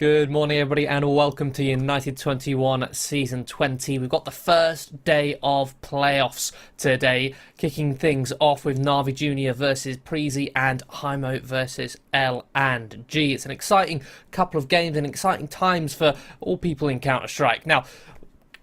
Good morning, everybody, and welcome to United21 Season 20. We've got the first day of playoffs today, kicking things off with Navi Junior versus Preezy and HEIMO versus L&G. It's an exciting couple of games and exciting times for all people in Counter-Strike. Now,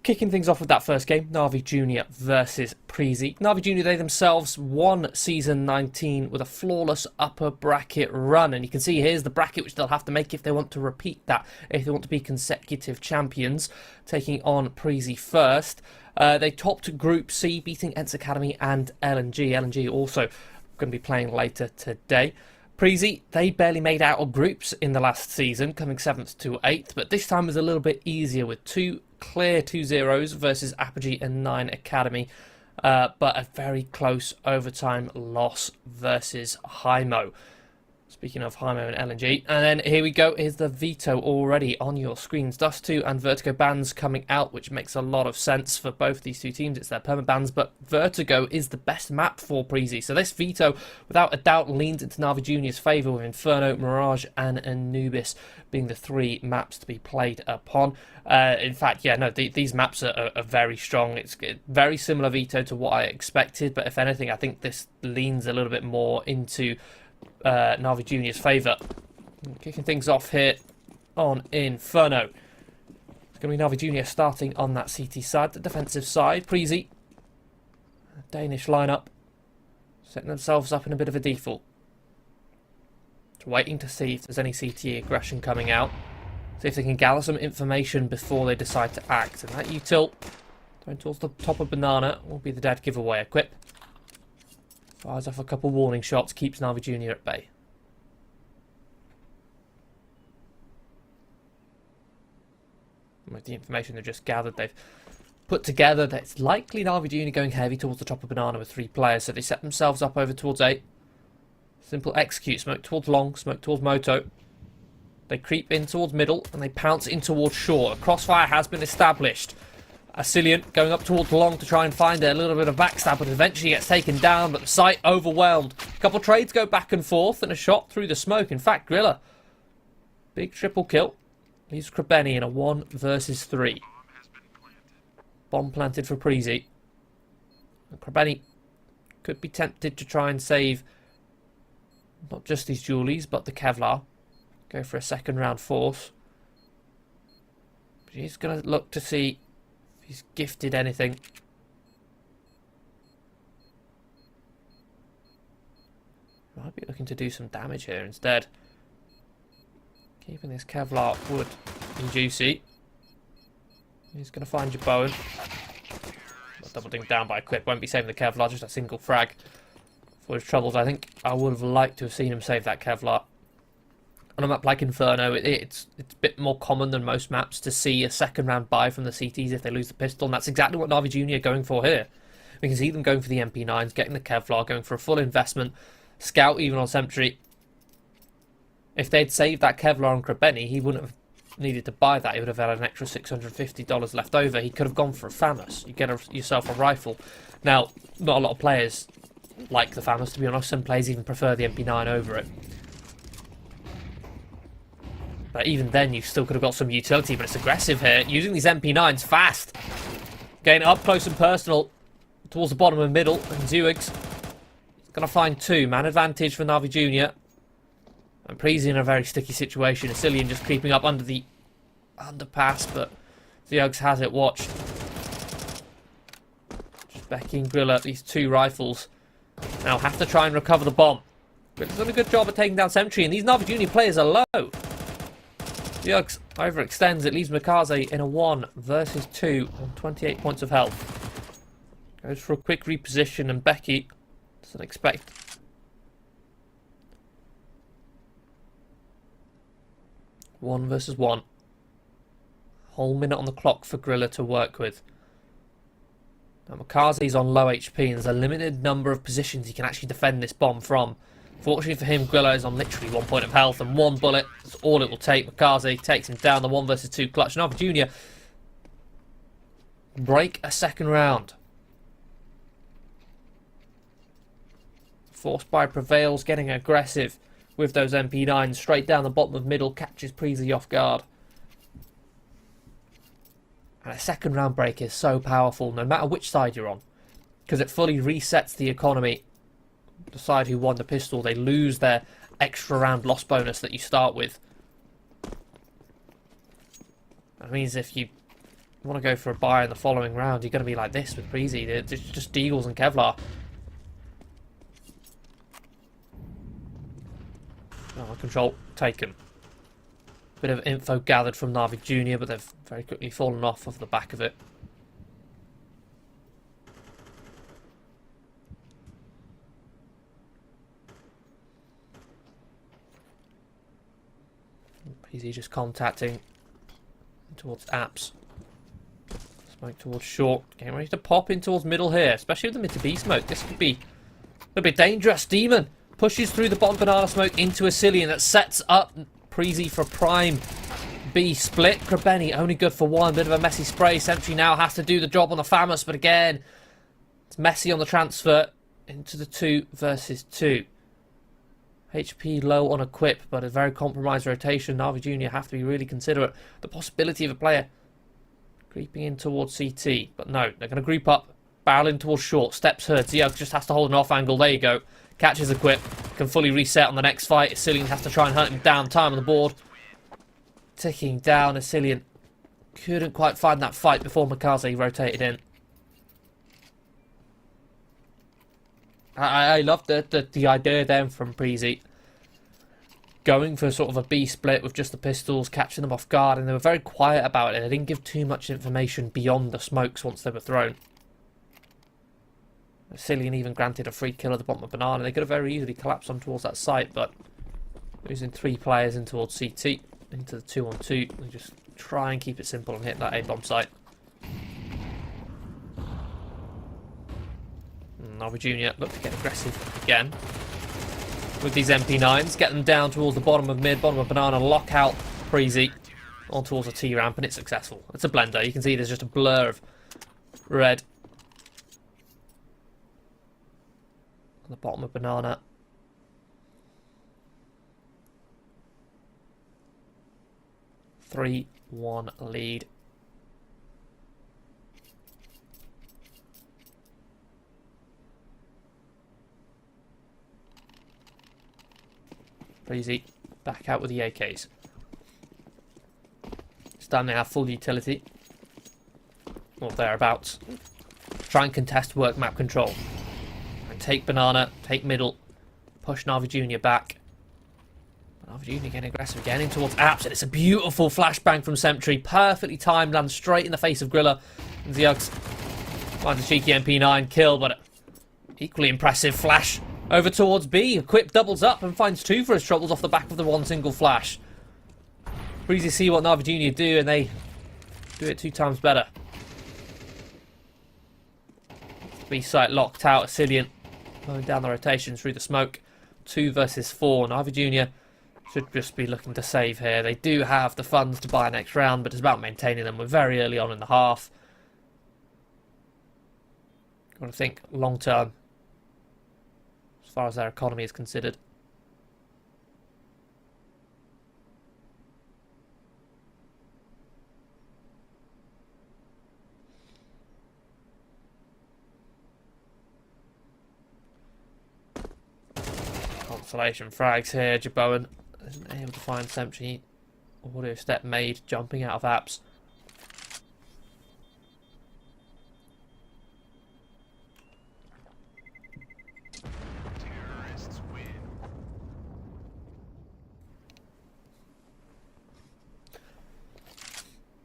kicking things off with that first game, Navi Junior versus Preezy. Navi Junior, they themselves won Season 19 with a flawless upper bracket run. And you can see here's the bracket which they'll have to make if they want to repeat that, if they want to be consecutive champions, taking on Preezy first. They topped Group C, beating ENCE Academy and L&G. L&G also going to be playing later today. Preezy, they barely made out of groups in the last season, coming 7th to 8th, but this time was a little bit easier with two clear 2-0s versus Apogee and 9 Academy, but a very close overtime loss versus HEIMO. Speaking of HEIMO and L&G, and then here we go, here's the veto already on your screens. Dust 2 and Vertigo bans coming out, which makes a lot of sense for both these two teams. It's their perma bans, but Vertigo is the best map for Preezy. So this veto, without a doubt, leans into Navi Junior's favour, with Inferno, Mirage and Anubis being the three maps to be played upon. In fact, yeah, no, these maps are very strong. It's a very similar veto to what I expected, but if anything, I think this leans a little bit more into Navi Junior's favour. Kicking things off here on Inferno. It's going to be Navi Junior starting on that CT side, the defensive side. Preezy, Danish lineup, setting themselves up in a bit of a default. Just waiting to see if there's any CT aggression coming out. See if they can gather some information before they decide to act. And that util, going towards the top of Banana, will be the dead giveaway. Equip. Fires off a couple warning shots, keeps Navi Junior at bay. With the information they've just gathered, they've put together that it's likely Navi Junior going heavy towards the top of Banana with 3 players, so they set themselves up over towards 8. Simple execute, smoke towards long, smoke towards Moto. They creep in towards middle, and they pounce in towards short. A crossfire has been established. Asilian going up towards long to try and find a little bit of backstab, but eventually gets taken down, but the site overwhelmed. A couple trades go back and forth, and a shot through the smoke. In fact, Grilla, big triple kill. Leaves Krabeni in a 1 versus 3. Bomb planted for Preezy. Krabeni could be tempted to try and save not just these Julies, but the Kevlar. Go for a second round force. But he's going to look to see if he's gifted anything. Might be looking to do some damage here instead. Keeping this Kevlar wood and juicy. He's going to find your Bowen. Double ding down by Equip. Won't be saving the Kevlar, just a single frag for his troubles. I think I would have liked to have seen him save that Kevlar. On a map like Inferno, it's a bit more common than most maps to see a second round buy from the CTs if they lose the pistol, and that's exactly what Navi Junior are going for here. We can see them going for the MP9s, getting the Kevlar, going for a full investment. Scout even on Sentry. If they'd saved that Kevlar on Krabeni, he wouldn't have needed to buy that. He would have had an extra $650 left over. He could have gone for a FAMAS. You get yourself a rifle. Now, not a lot of players like the FAMAS, to be honest. Some players even prefer the MP9 over it. But even then, you still could have got some utility, but it's aggressive here. Using these MP9s fast. Getting up close and personal towards the bottom and middle. And Zewig's going to find 2. Man advantage for Navi Junior. And Preezy in a very sticky situation. Asilian just creeping up under the underpass, but Zewig's has it. Watch. Just Becky and Grilla, these 2 rifles. Now have to try and recover the bomb. Grilla's done a good job at taking down Sentry, and these Navi Junior players are low. Yugs overextends. It leaves Mikaze in a 1 versus 2 on 28 points of health. Goes for a quick reposition, and Becky doesn't expect. One versus 1. Whole minute on the clock for Grilla to work with. Now Mikaze's on low HP, and there's a limited number of positions he can actually defend this bomb from. Fortunately for him, Grilla is on literally 1 point of health, and 1 bullet is all it will take. Mikaze takes him down, the 1 versus 2 clutch. Navi Junior break a second round. Forced by Prevails, getting aggressive with those MP9s straight down the bottom of middle, catches Preezy off guard. And a second round break is so powerful, no matter which side you're on. Because it fully resets the economy. The side who won the pistol, they lose their extra round loss bonus that you start with. That means if you want to go for a buy in the following round, you're going to be like this with Breezy. It's just Deagles and Kevlar. Oh, control taken. Bit of info gathered from Na'Vi Jr., but they've very quickly fallen off of the back of it. Breezy just contacting towards apps. Smoke towards short. Getting ready to pop in towards middle here, especially with the mid to B smoke. This could be a bit dangerous. Demon pushes through the bottom banana smoke into Asilian. That sets up Preezy for prime B split. Krabeni only good for one. Bit of a messy spray. Sentry now has to do the job on the Famous, but again, it's messy on the transfer into the 2 versus 2. HP low on equip, but a very compromised rotation. Na'Vi Jr. have to be really considerate. The possibility of a player creeping in towards CT, but no, they're going to group up, barrel in towards short, steps Herd. Ziog just has to hold an off angle. There you go. Catches equip, can fully reset on the next fight. Asilian has to try and hunt him down. Time on the board. Ticking down. Asilian couldn't quite find that fight before Mikaze rotated in. I love the idea then from Preezy. Going for sort of a B split with just the pistols, catching them off guard, and they were very quiet about it. They didn't give too much information beyond the smokes once they were thrown. Asilian even granted a free kill at the bottom of Banana. They could have very easily collapsed on towards that site, but losing 3 players in towards CT, into the 2-on-2, they just try and keep it simple and hit that A-bomb site. Na'Vi Jr. look to get aggressive again with these MP9s. Get them down towards the bottom of mid, bottom of Banana, lock out Preezy on towards a T-ramp, and it's successful. It's a blender. You can see there's just a blur of red on the bottom of Banana. (3-1) lead. Preezy back out with the AKs. This time they have full utility, or thereabouts. Try and contest work map control. And take Banana, take middle, push Na'Vi Jr. back. Na'Vi Jr. getting aggressive again in towards apps, and it's a beautiful flashbang from Sentry. Perfectly timed, lands straight in the face of Grilla. And Ziugs finds a cheeky MP9 kill, but equally impressive flash over towards B. Equip doubles up and finds 2 for his troubles off the back of the 1 single flash. Breezy see what Na'Vi Jr. do, and they do it 2 times better. B site locked out. Asilian going down the rotation through the smoke. 2 versus 4. Na'Vi Jr. should just be looking to save here. They do have the funds to buy next round, but it's about maintaining them. We're very early on in the half. Got to think long term as far as their economy is considered. Consolation frags here. Jaboan isn't able to find Sentry. Audio step made, jumping out of apps.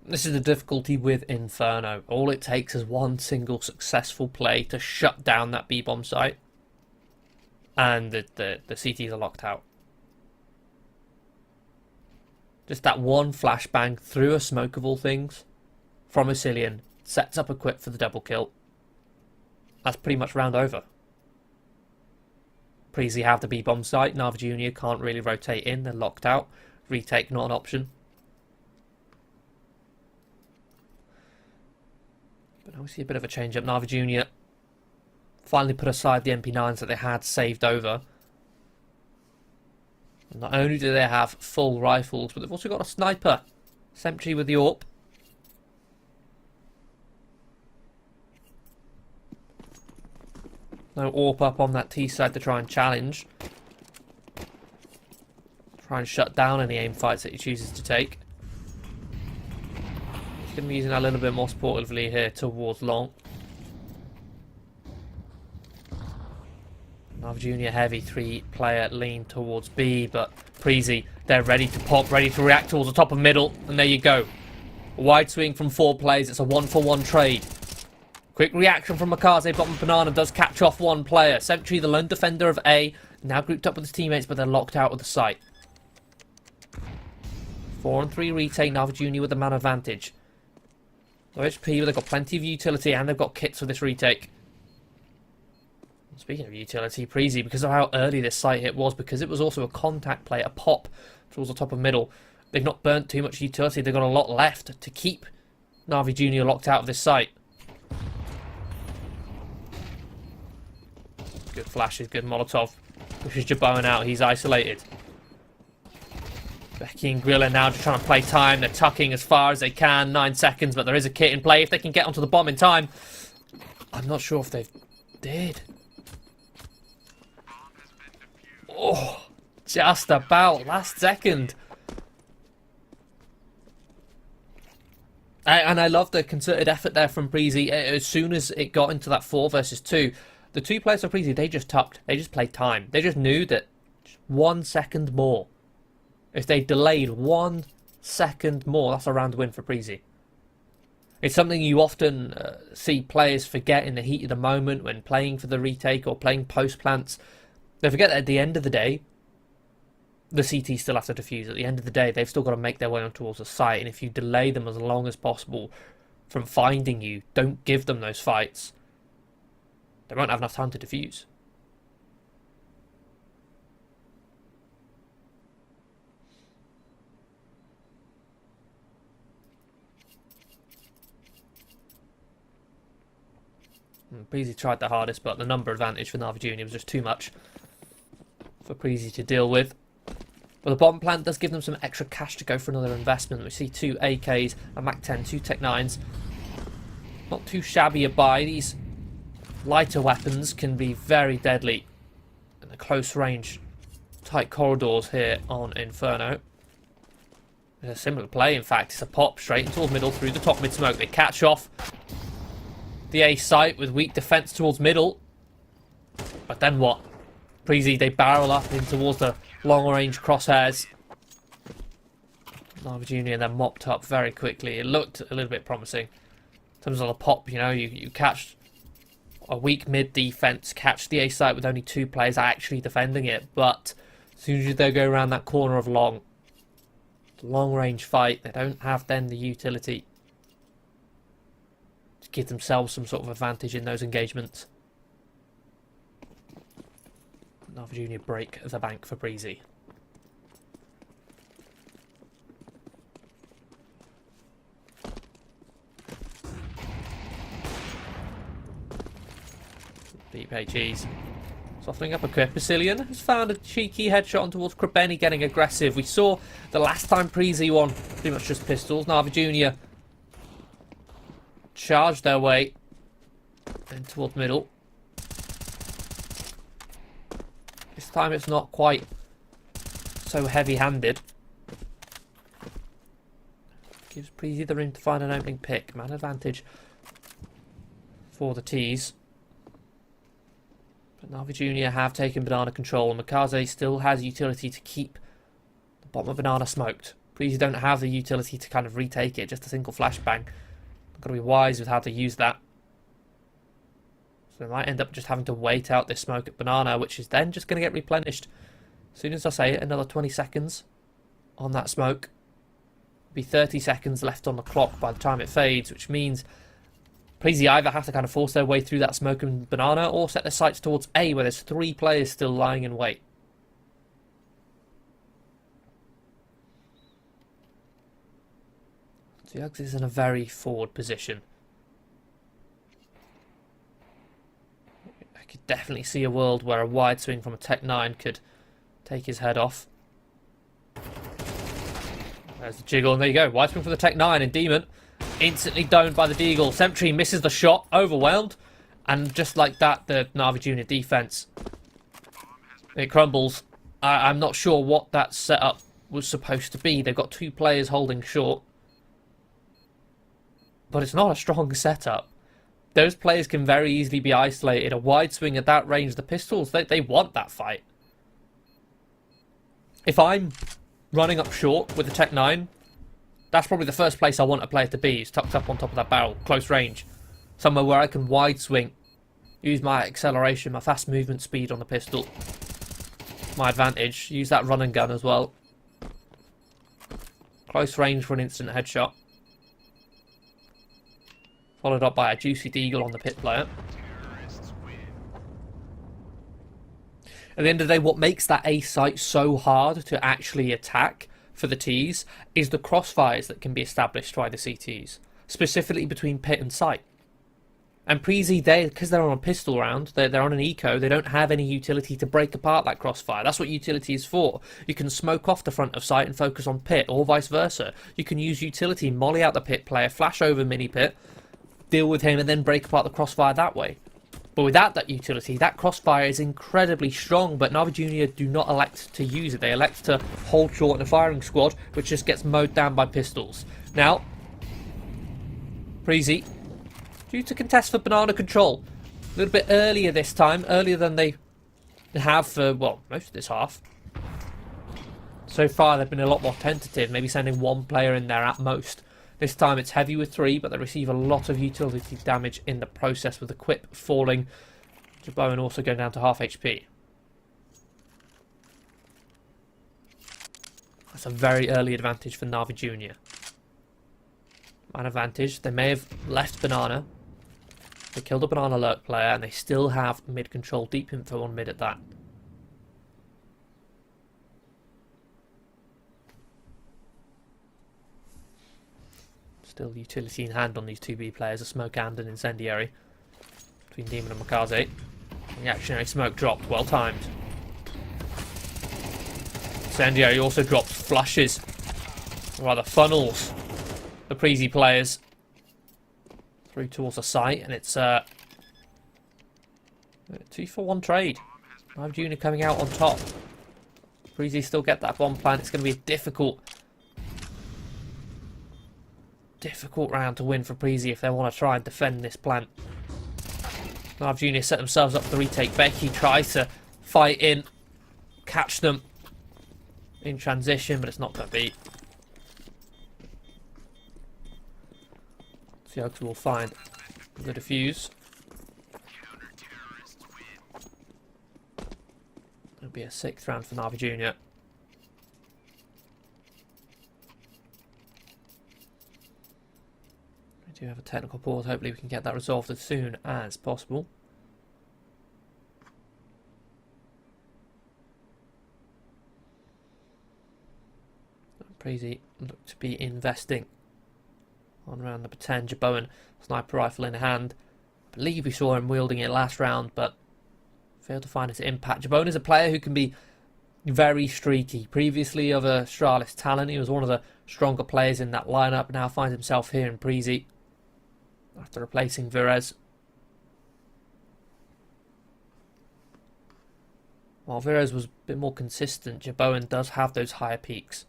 This is the difficulty with Inferno. All it takes is one single successful play to shut down that B-bomb site, and the CTs are locked out. Just that one flashbang through a smoke of all things from Asilian sets up equip for the double kill. That's pretty much round over. Preezy have the B-bomb site. Na'Vi Jr. can't really rotate in. They're locked out. Retake not an option. But now we see a bit of a change up. Na'Vi Jr. finally put aside the MP9s that they had saved over. And not only do they have full rifles, but they've also got a sniper. Sentry with the AWP. No AWP up on that T side to try and challenge. Try and shut down any aim fights that he chooses to take. He's going to be using that a little bit more sportively here towards long. Nav Junior heavy 3-player lean towards B, but Preezy, they're ready to pop, ready to react towards the top of middle, and there you go. A wide swing from 4 players, it's a 1-for-1 trade. Quick reaction from Makaze, but Banana does catch off 1 player. Sentry, the lone defender of A, now grouped up with his teammates, but they're locked out of the site. 4-on-3 retake, Nav Junior with the man advantage. Low HP, but they've got plenty of utility, and they've got kits for this retake. Speaking of utility, Preezy, because of how early this site hit was, because it was also a contact play, a pop towards the top of middle, they've not burnt too much utility. They've got a lot left to keep Navi Junior locked out of this site. Good flashes, good Molotov. Pushes Jabone out, he's isolated. Becky and Grilla now just trying to play time. They're tucking as far as they can, 9 seconds, but there is a kit in play. If they can get onto the bomb in time, I'm not sure if they did. Oh, just about last second. And I love the concerted effort there from Preezy. As soon as it got into that 4 versus 2, the 2 players of Preezy, they just tucked. They just played time. They just knew that 1 second more. If they delayed 1 second more, that's a round win for Preezy. It's something you often see players forget in the heat of the moment when playing for the retake or playing post plants. They forget that at the end of the day, the CT still have to defuse. At the end of the day, they've still got to make their way on towards the site. And if you delay them as long as possible from finding you, don't give them those fights, they won't have enough time to defuse. Preezy tried the hardest, but the number advantage for Navi Junior was just too much for Preezy to deal with. But the bomb plant does give them some extra cash to go for another investment. We see 2 AKs, a MAC-10, 2 Tech-9s. Not too shabby a buy. These lighter weapons can be very deadly in the close range, tight corridors here on Inferno. It's a similar play, in fact. It's a pop straight into the middle through the top mid smoke. They catch off the A site with weak defense towards middle. But then what? Preezy, they barrel up in towards the long range crosshairs. Navi Junior then mopped up very quickly. It looked a little bit promising. In terms of the pop, you know, you catch a weak mid defense, catch the A site with only 2 players actually defending it. But as soon as they go around that corner of long range fight, they don't have then the utility to give themselves some sort of advantage in those engagements. Navi Junior break the bank for Preezy. Deep HEs. Softening up a clip. Basilian has found a cheeky headshot on towards Krabeni, getting aggressive. We saw the last time Preezy won pretty much just pistols. Navi Junior charged their way in towards middle. This time it's not quite so heavy-handed. Gives Preezy the room to find an opening pick. Man advantage for the T's. But Navi Junior have taken Banana control, and Makaze still has utility to keep the bottom of Banana smoked. Preezy don't have the utility to kind of retake it, just a single flashbang. Got to be wise with how to use that. So they might end up just having to wait out this smoke at Banana, which is then just going to get replenished. As soon as I say it, another 20 seconds on that smoke. Be 30 seconds left on the clock by the time it fades, which means Preezy either have to kind of force their way through that smoke and Banana or set their sights towards A, where there's 3 players still lying in wait. Yugs is in a very forward position. I could definitely see a world where a wide swing from a Tech-9 could take his head off. There's the jiggle, and there you go. Wide swing for the Tech-9, and Demon instantly domed by the Deagle. Sentry misses the shot, overwhelmed, And just like that, the Navi Junior defense, it crumbles. I'm not sure what that setup was supposed to be. They've got 2 players holding short. But it's not a strong setup. Those players can very easily be isolated. A wide swing at that range, the pistols, they want that fight. If I'm running up short with the Tech 9, that's probably the first place I want a player to be, is tucked up on top of that barrel, close range. Somewhere where I can wide swing, use my acceleration, my fast movement speed on the pistol. My advantage, use that run and gun as well. Close range for an instant headshot. Followed up by a juicy deagle on the pit player. At the end of the day, what makes that A site so hard to actually attack for the Ts is the crossfires that can be established by the CTs, specifically between pit and site. And Preezy, because they're on a pistol round, they're on an eco, they don't have any utility to break apart that crossfire. That's what utility is for. You can smoke off the front of site and focus on pit, or vice versa. You can use utility, molly out the pit player, flash over mini pit, deal with him, and then break apart the crossfire that way. But without that utility, that crossfire is incredibly strong, but Navi Junior do not elect to use it. They elect to hold short in a firing squad, which just gets mowed down by pistols. Now, Preezy, due to contest for banana control, a little bit earlier this time, earlier than they have for, well, most of this half. So far, they've been a lot more tentative, maybe sending 1 player in there at most. This time it's heavy with 3, but they receive a lot of utility damage in the process, with the Quip falling. Jebowen also going down to half HP. That's a very early advantage for Navi Junior. Man advantage. They may have left Banana. They killed a Banana lurk player, and they still have mid control. Deep info on mid at that. Still utility in hand on these 2B players, a smoke and an incendiary between Demon and Makaze. Reactionary smoke dropped, well timed. Incendiary also dropped flushes, or rather funnels, the Preezy players through towards the site, and it's a 2-for-1 trade. Navi Junior coming out on top. Preezy still get that bomb plant. It's going to be a difficult round to win for Preezy if they want to try and defend this plant. Navi Junior set themselves up for the retake. Becky tries to fight in, catch them in transition, but it's not going to be. Seahawks will find the defuse. It'll be a 6th round for Navi Junior. We do have a technical pause. Hopefully we can get that resolved as soon as possible. Preezy look to be investing on round number 10. Jebowen, sniper rifle in hand. I believe we saw him wielding it last round, but failed to find its impact. Jebowen is a player who can be very streaky. Previously of a Stralis talent, he was one of the stronger players in that lineup. Now finds himself here in Preezy after replacing Virez. While Virez was a bit more consistent, Jebowen does have those higher peaks.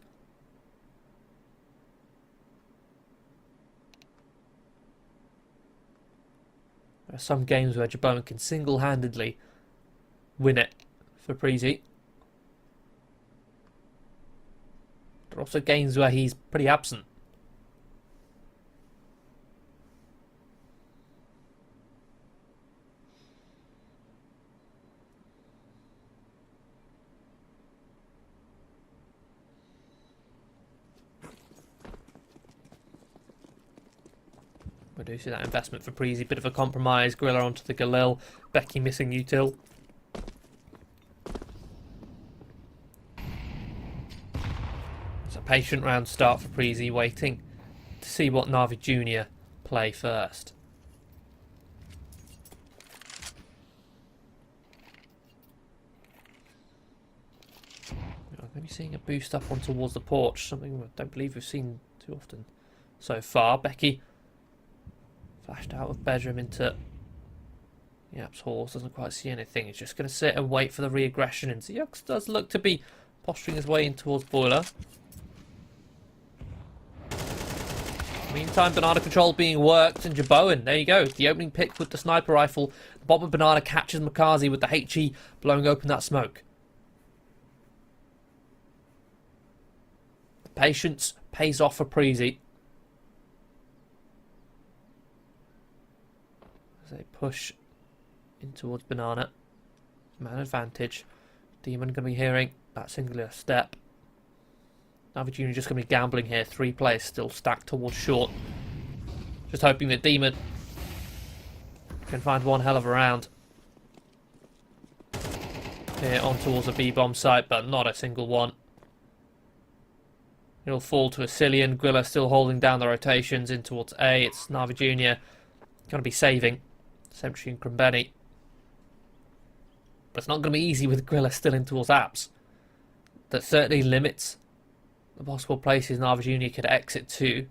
There are some games where Jebowen can single-handedly win it for Preezy. There are also games where he's pretty absent. We do see that investment for Preezy. Bit of a compromise. Gorilla onto the Galil. Becky missing util. It's a patient round start for Preezy, waiting to see what Navi Junior play first. I'm going to be seeing a boost up on towards the porch. Something I don't believe we've seen too often so far. Becky flashed out of bedroom into Yap's horse doesn't quite see anything. He's just going to sit and wait for the re-aggression. And Ziyux does look to be posturing his way in towards Boiler. Meantime, Banana control being worked, and Jaboan, there you go. The opening pick with the sniper rifle. The bomber Banana catches Makazi with the HE blowing open that smoke. The patience pays off for Preezy. As they push in towards Banana. Man advantage. Demon going to be hearing that singular step. Navi Jr. just going to be gambling here. 3 players still stacked towards short. Just hoping that Demon can find one hell of a round. Here on towards the B-bomb site, but not a single one. It'll fall to a Cillian. Gwilla still holding down the rotations in towards A. It's Navi Jr. going to be saving Sentry and Krimbeni. But it's not going to be easy with Gwilla still in towards apps. That certainly limits the possible places Navi Jr. could exit to.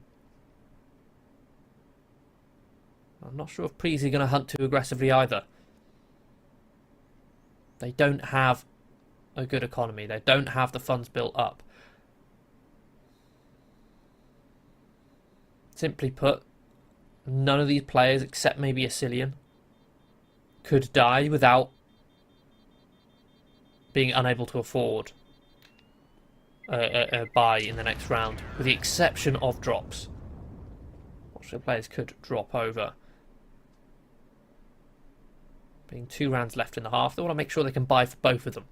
I'm not sure if Preezy going to hunt too aggressively either. They don't have a good economy. They don't have the funds built up. Simply put, none of these players, except maybe a Cillian, could die without being unable to afford a buy in the next round, with the exception of drops. Watch the players could drop over. Being 2 rounds left in the half, they want to make sure they can buy for both of them.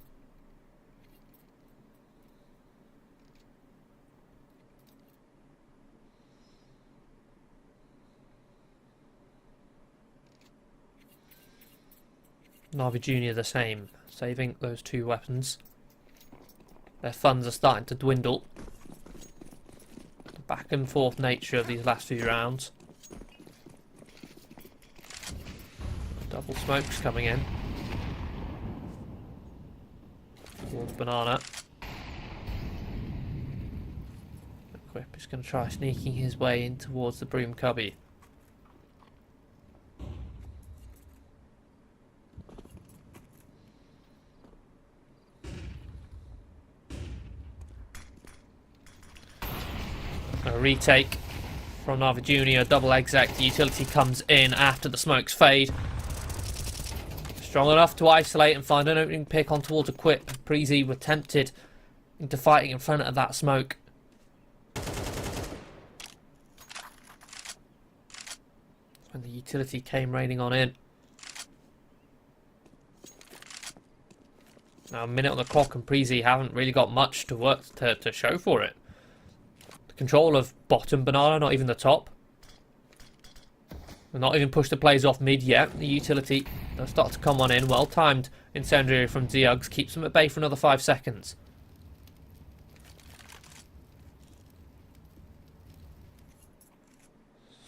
Navi Jr. the same, saving those 2 weapons. Their funds are starting to dwindle. The back and forth nature of these last few rounds. Double smokes coming in. Towards Banana. Quip is going to try sneaking his way in towards the Broom Cubby. A retake from Navi Jr. Double exec. The utility comes in after the smokes fade. Strong enough to isolate and find an opening pick on towards a Quip. Preezy were tempted into fighting in front of that smoke. When the utility came raining on in. Now a minute on the clock and Preezy haven't really got much to work to show for it. Control of bottom Banana, not even the top. They've not even pushed the plays off mid yet. The utility does start to come on in. Well timed incendiary from Ziyux. Keeps them at bay for another 5 seconds.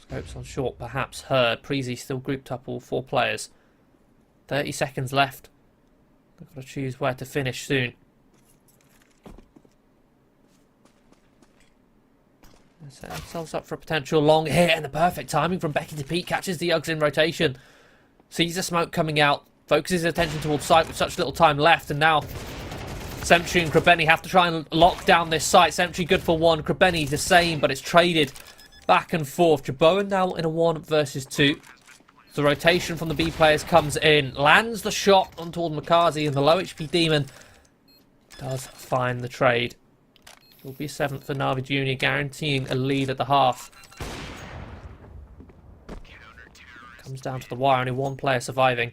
Scopes on short, perhaps heard. Preezy still grouped up all 4 players. 30 seconds left. They've got to choose where to finish soon. Set themselves up for a potential long hit, and the perfect timing from Becky to Pete catches the Uggs in rotation. Sees the smoke coming out, focuses his attention towards site with such little time left, and now Sentry and Krimbeni have to try and lock down this site. Sentry good for 1, Krimbeni the same, but it's traded back and forth. Jaboan now in a 1 versus 2. The rotation from the B players comes in, lands the shot on towards Makazi, and the low HP Demon does find the trade. Will be 7th for Navi Jr., guaranteeing a lead at the half. Comes down to the wire, only 1 player surviving.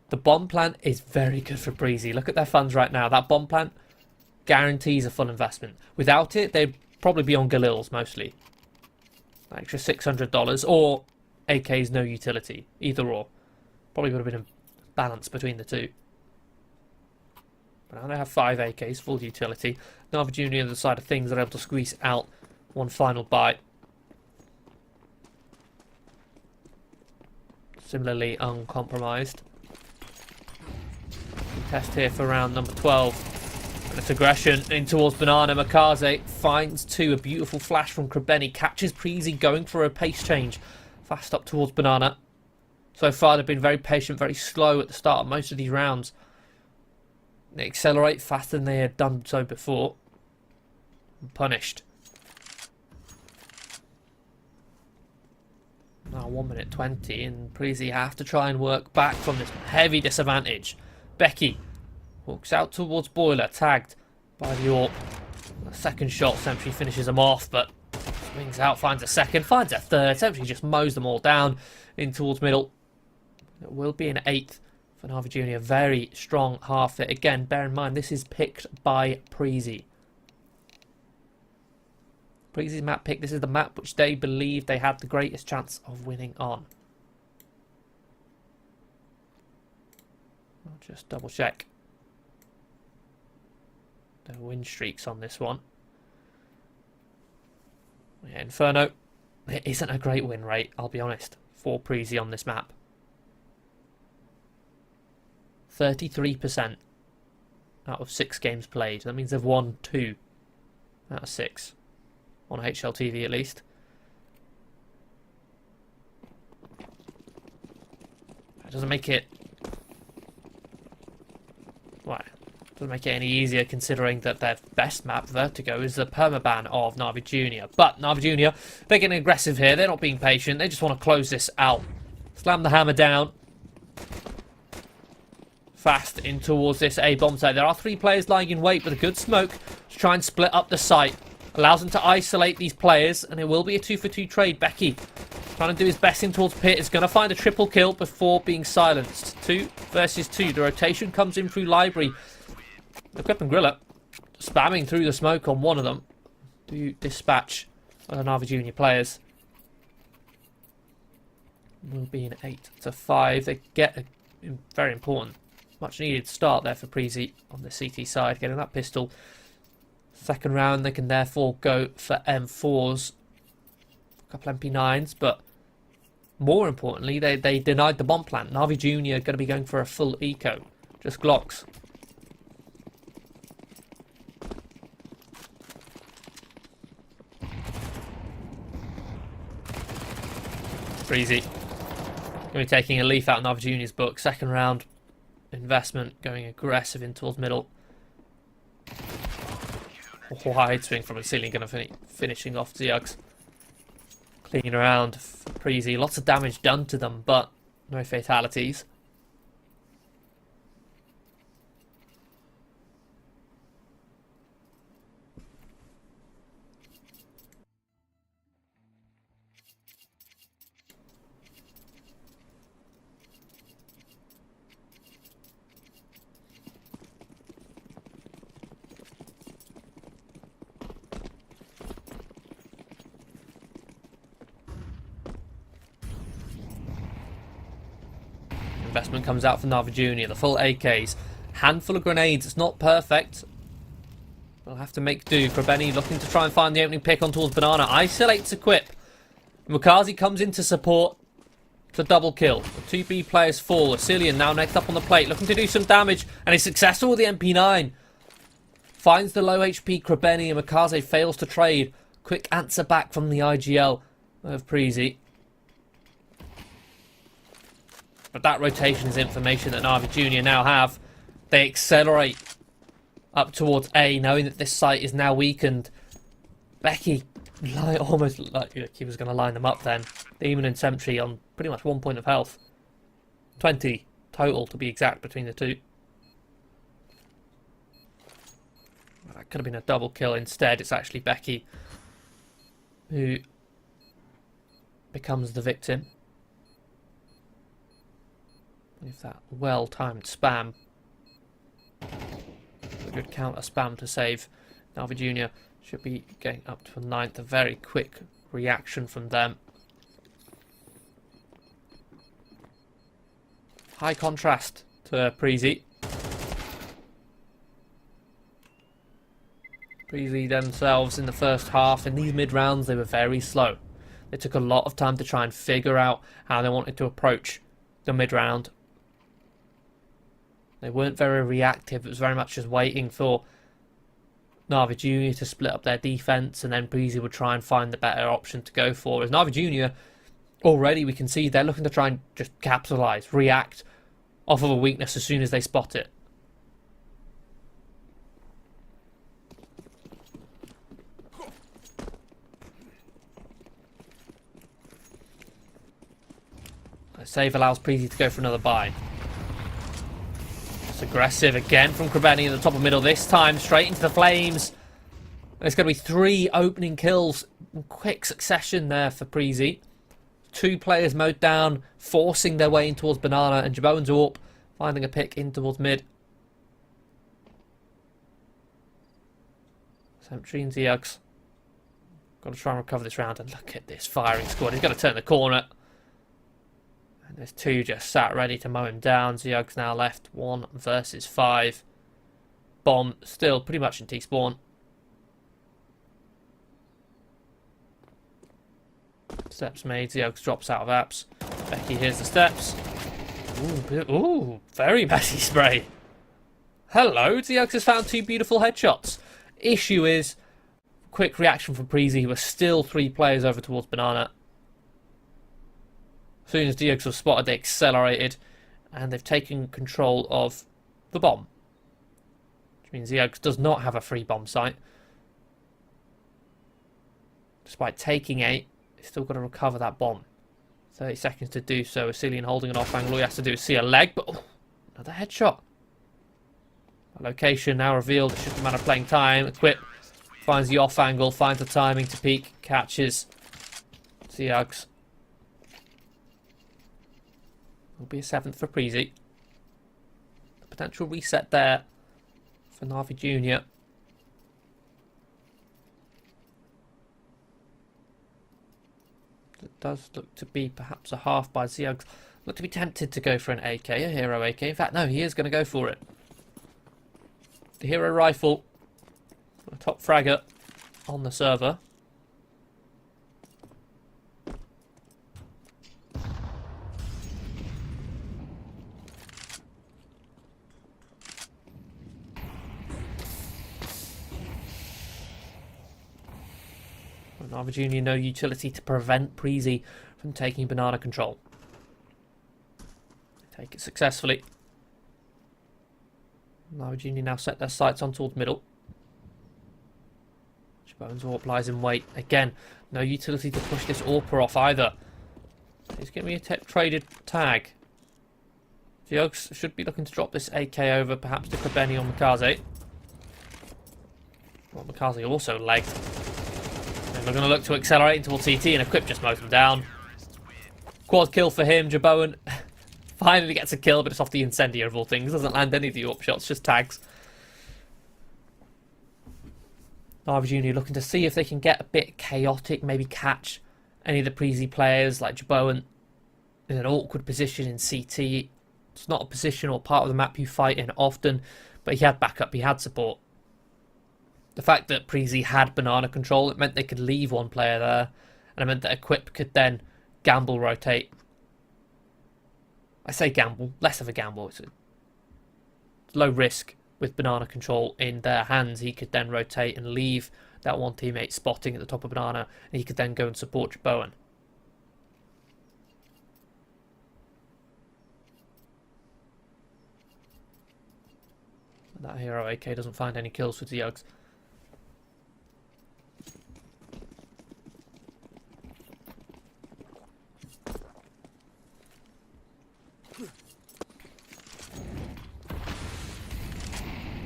The bomb plant is very good for Preezy. Look at their funds right now. That bomb plant guarantees a full investment. Without it, they'd probably be on Galils mostly. An extra $600 or AK's no utility. Either or. Probably would have been a balance between the two. But now they have 5 AKs, full utility. Navi Jr. on the side of things are able to squeeze out 1 final bite. Similarly uncompromised. Test here for round number 12. And it's aggression in towards Banana. Makaze finds 2. A beautiful flash from Krimbeni. Catches Preezy going for a pace change. Fast up towards Banana. So far, they've been very patient, very slow at the start of most of these rounds. They accelerate faster than they had done so before. Punished. Now 1 minute 20, and Preezy have to try and work back from this heavy disadvantage. Becky walks out towards Boiler, tagged by the AWP. The second shot, Sentry finishes them off, but swings out, finds a second, finds a third. Sentry just mows them all down in towards middle. It will be an 8th for Na'Vi Junior. Very strong half it. Again, bear in mind, this is picked by Preezy. Preezy's map pick. This is the map which they believe they had the greatest chance of winning on. I'll just double check the win streaks on this one. Yeah, Inferno. It isn't a great win rate, I'll be honest, for Preezy on this map. 33% out of 6 games played. That means they've won 2 out of 6. On HLTV at least. That doesn't make it... Well, doesn't make it any easier considering that their best map, Vertigo, is the permaban of Na'Vi Junior. But Na'Vi Junior, they're getting aggressive here. They're not being patient. They just want to close this out. Slam the hammer down. Fast in towards this A bomb site. There are 3 players lying in wait with a good smoke to try and split up the site. Allows them to isolate these players, and it will be a 2-for-2 trade. Becky trying to do his best in towards Pit. Is going to find a triple kill before being silenced. 2 versus 2. The rotation comes in through Library. Equip and Griller spamming through the smoke on one of them to dispatch the Na'Vi Junior players. Will be an 8-5. They get a very important, much needed start there for Preezy on the CT side, getting that pistol. Second round, they can therefore go for M4s, a couple MP9s, but more importantly, they denied the bomb plant. Na'Vi Junior going to be going for a full eco, just Glocks. Preezy going to be taking a leaf out of Na'Vi Junior's book. Second round, investment, going aggressive in towards middle. Wide swing from a ceiling, going to finishing off Ziugs. Cleaning around for Preezy. Lots of damage done to them, but no fatalities. Investment comes out for Na'Vi Junior. The full AKs. Handful of grenades. It's not perfect. They'll have to make do. Krabeni looking to try and find the opening pick on towards Banana. Isolates Equip. Mukazi comes in to support. To double kill. The 2B players fall. Asilian now next up on the plate. Looking to do some damage. And he's successful with the MP9. Finds the low HP Krabeni and Mukazi fails to trade. Quick answer back from the IGL of Preezy. But that rotation is information that Na'Vi Junior now have. They accelerate up towards A, knowing that this site is now weakened. Becky, almost like he was going to line them up then. Demon and Sentry on pretty much 1 point of health. 20 total to be exact between the two. That could have been a double kill. Instead, it's actually Becky who becomes the victim. With that well-timed spam. A good counter spam to save. Na'Vi Junior should be getting up to a 9th. A very quick reaction from them. High contrast to Preezy. Preezy themselves in the first half. In these mid-rounds, they were very slow. They took a lot of time to try and figure out how they wanted to approach the mid-round. They weren't very reactive. It was very much just waiting for Na'Vi Junior to split up their defence, and then Preezy would try and find the better option to go for. As Na'Vi Junior Already we can see they're looking to try and just capitalise, react off of a weakness as soon as they spot it. A save allows Preezy to go for another buy. It's aggressive again from Krebeni in the top of middle, this time straight into the flames. There's going to be 3 opening kills in quick succession there for Preezy. 2 players mowed down, forcing their way in towards Banana, and Jaboan's up, finding a pick in towards mid. Sentry and Ziugs. Got to try and recover this round, and look at this firing squad. He's going to turn the corner. And there's 2 just sat ready to mow him down. Ziugs now left 1 versus 5. Bomb still pretty much in T-spawn. Steps made. Ziugs drops out of apps. Becky hears the steps. Ooh, very messy spray. Hello, Ziugs has found 2 beautiful headshots. Issue is, quick reaction from Preezy, who are still 3 players over towards Banana. As soon as Ziugs was spotted, they accelerated, and they've taken control of the bomb. Which means Ziugs does not have a free bomb site. Despite taking 8, he's still got to recover that bomb. 30 seconds to do so. Asilian holding an off angle. All he has to do is see a leg, but another headshot. A location now revealed. It's just a matter of playing time. Equip finds the off angle, finds the timing to peek, catches Ziugs. Will be a 7th for Preezy. The potential reset there for Navi Jr. It does look to be perhaps a half by Ziugs. Look to be tempted to go for an AK, a hero AK. In fact, no, he is going to go for it. The hero rifle, a top fragger on the server. Navi Jr. no utility to prevent Preezy from taking Banana control. They take it successfully. Navi Jr. now set their sights on towards middle. Jaboan's AWP lies in wait. Again, no utility to push this AWPer off either. He's giving me a traded tag. Ziugs should be looking to drop this AK over, perhaps to Krebeni or Makaze. Well, Makaze also legged. We're going to look to accelerate towards CT, and Equip just mows him down. Quad kill for him. Jaboan finally gets a kill, but it's off the Incendiary of all things. Doesn't land any of the AWP shots, just tags. Navi Jr. looking to see if they can get a bit chaotic, maybe catch any of the Preezy players like Jaboan in an awkward position in CT. It's not a position or part of the map you fight in often, but he had backup, he had support. The fact that Preezy had Banana control, it meant they could leave 1 player there, and it meant that Equip could then gamble rotate. I say gamble, less of a gamble. It's low risk with Banana control in their hands. He could then rotate and leave that 1 teammate spotting at the top of Banana, and he could then go and support Jaboan. That hero AK doesn't find any kills for Ziugs.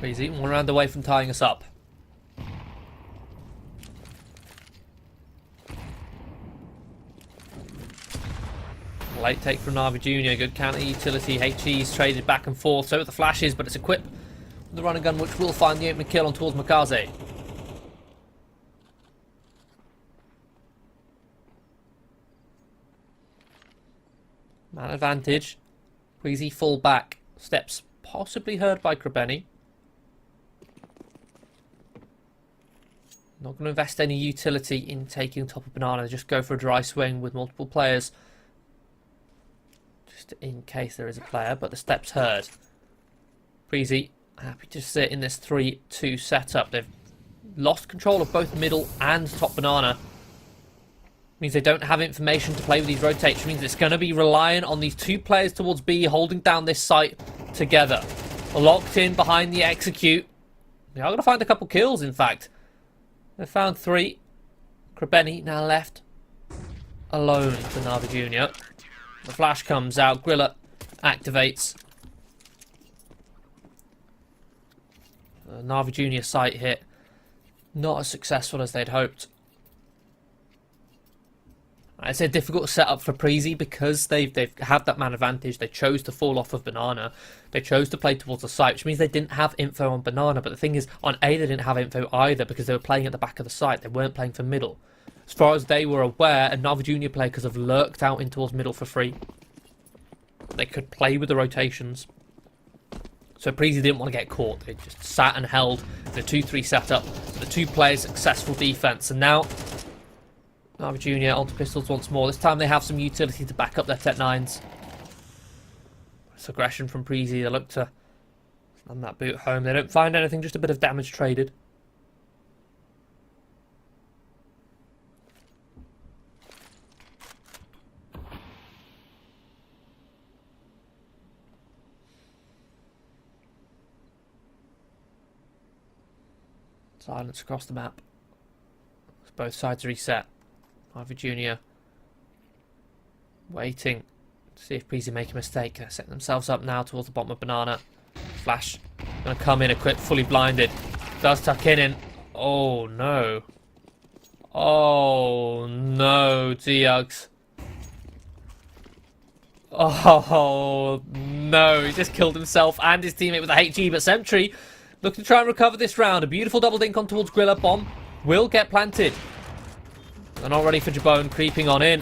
Preezy, 1 round away from tying us up. Late take from Navi Jr. Good counter utility. HE's traded back and forth. So are the flashes, but it's Equip with the running gun, which will find the opening kill on towards Makaze. Man advantage. Preezy full back. Steps possibly heard by Krebeni. Not going to invest any utility in taking top of Banana. Just go for a dry swing with multiple players. Just in case there is a player, but the steps heard. Preezy happy to sit in this 3-2 setup. They've lost control of both middle and top Banana. Means they don't have information to play with these rotations. Means it's going to be reliant on these two players towards B holding down this site together. Locked in behind the execute. They are going to find a couple kills, in fact. They found 3. Krabeni now left alone to Navi Jr. The flash comes out. Grilla activates. Navi Jr. site hit. Not as successful as they'd hoped. It's a difficult setup for Preezy because they've had that man advantage. They chose to fall off of Banana. They chose to play towards the site, which means they didn't have info on Banana. But the thing is, on A, they didn't have info either because they were playing at the back of the site. They weren't playing for middle. As far as they were aware, a Navi Junior player could have lurked out in towards middle for free. They could play with the rotations. So Preezy didn't want to get caught. They just sat and held the 2-3 setup. The two players successful defense. And now Navi Jr. onto pistols once more. This time they have some utility to back up their Tech 9s. It's aggression from Preezy. They look to slam that boot home. They don't find anything, just a bit of damage traded. Silence across the map. As both sides reset. Navi Jr. waiting to see if Preezy make a mistake. They're setting themselves up now towards the bottom of Banana. Flash going to come in equipped, fully blinded. Does tuck in. Oh no. Oh no, Zugs. Oh no, he just killed himself and his teammate with a HE, but Sentry looking to try and recover this round. A beautiful double dink on towards Grilla. Bomb will get planted. They're not ready for Jabone, creeping on in.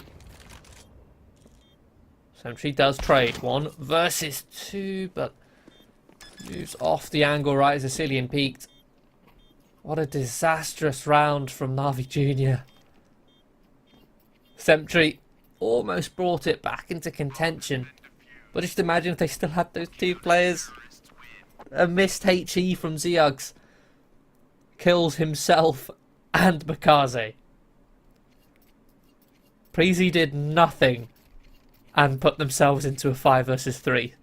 Sentry does trade. 1 versus 2, but moves off the angle right as Sicilian peaked. What a disastrous round from Navi Jr. Sentry almost brought it back into contention. But just imagine if they still had those 2 players. A missed HE from Zugs. Kills himself and Makaze. Preezy did nothing and put themselves into a 5 versus 3.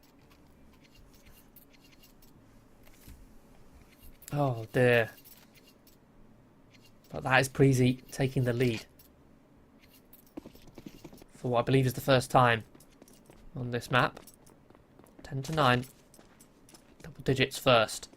Oh dear. But that is Preezy taking the lead. For what I believe is the first time on this map. 10-9. Double digits first.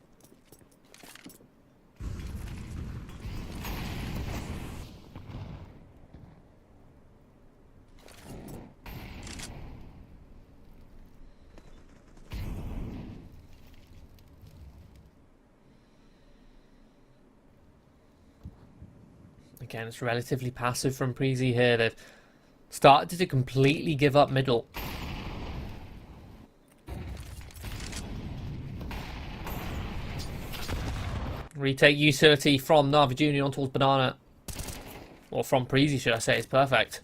Again, it's relatively passive from Preezy here. They've started to completely give up middle. Retake utility from Navi Jr. on towards Banana. Or from Preezy, should I say. It's perfect.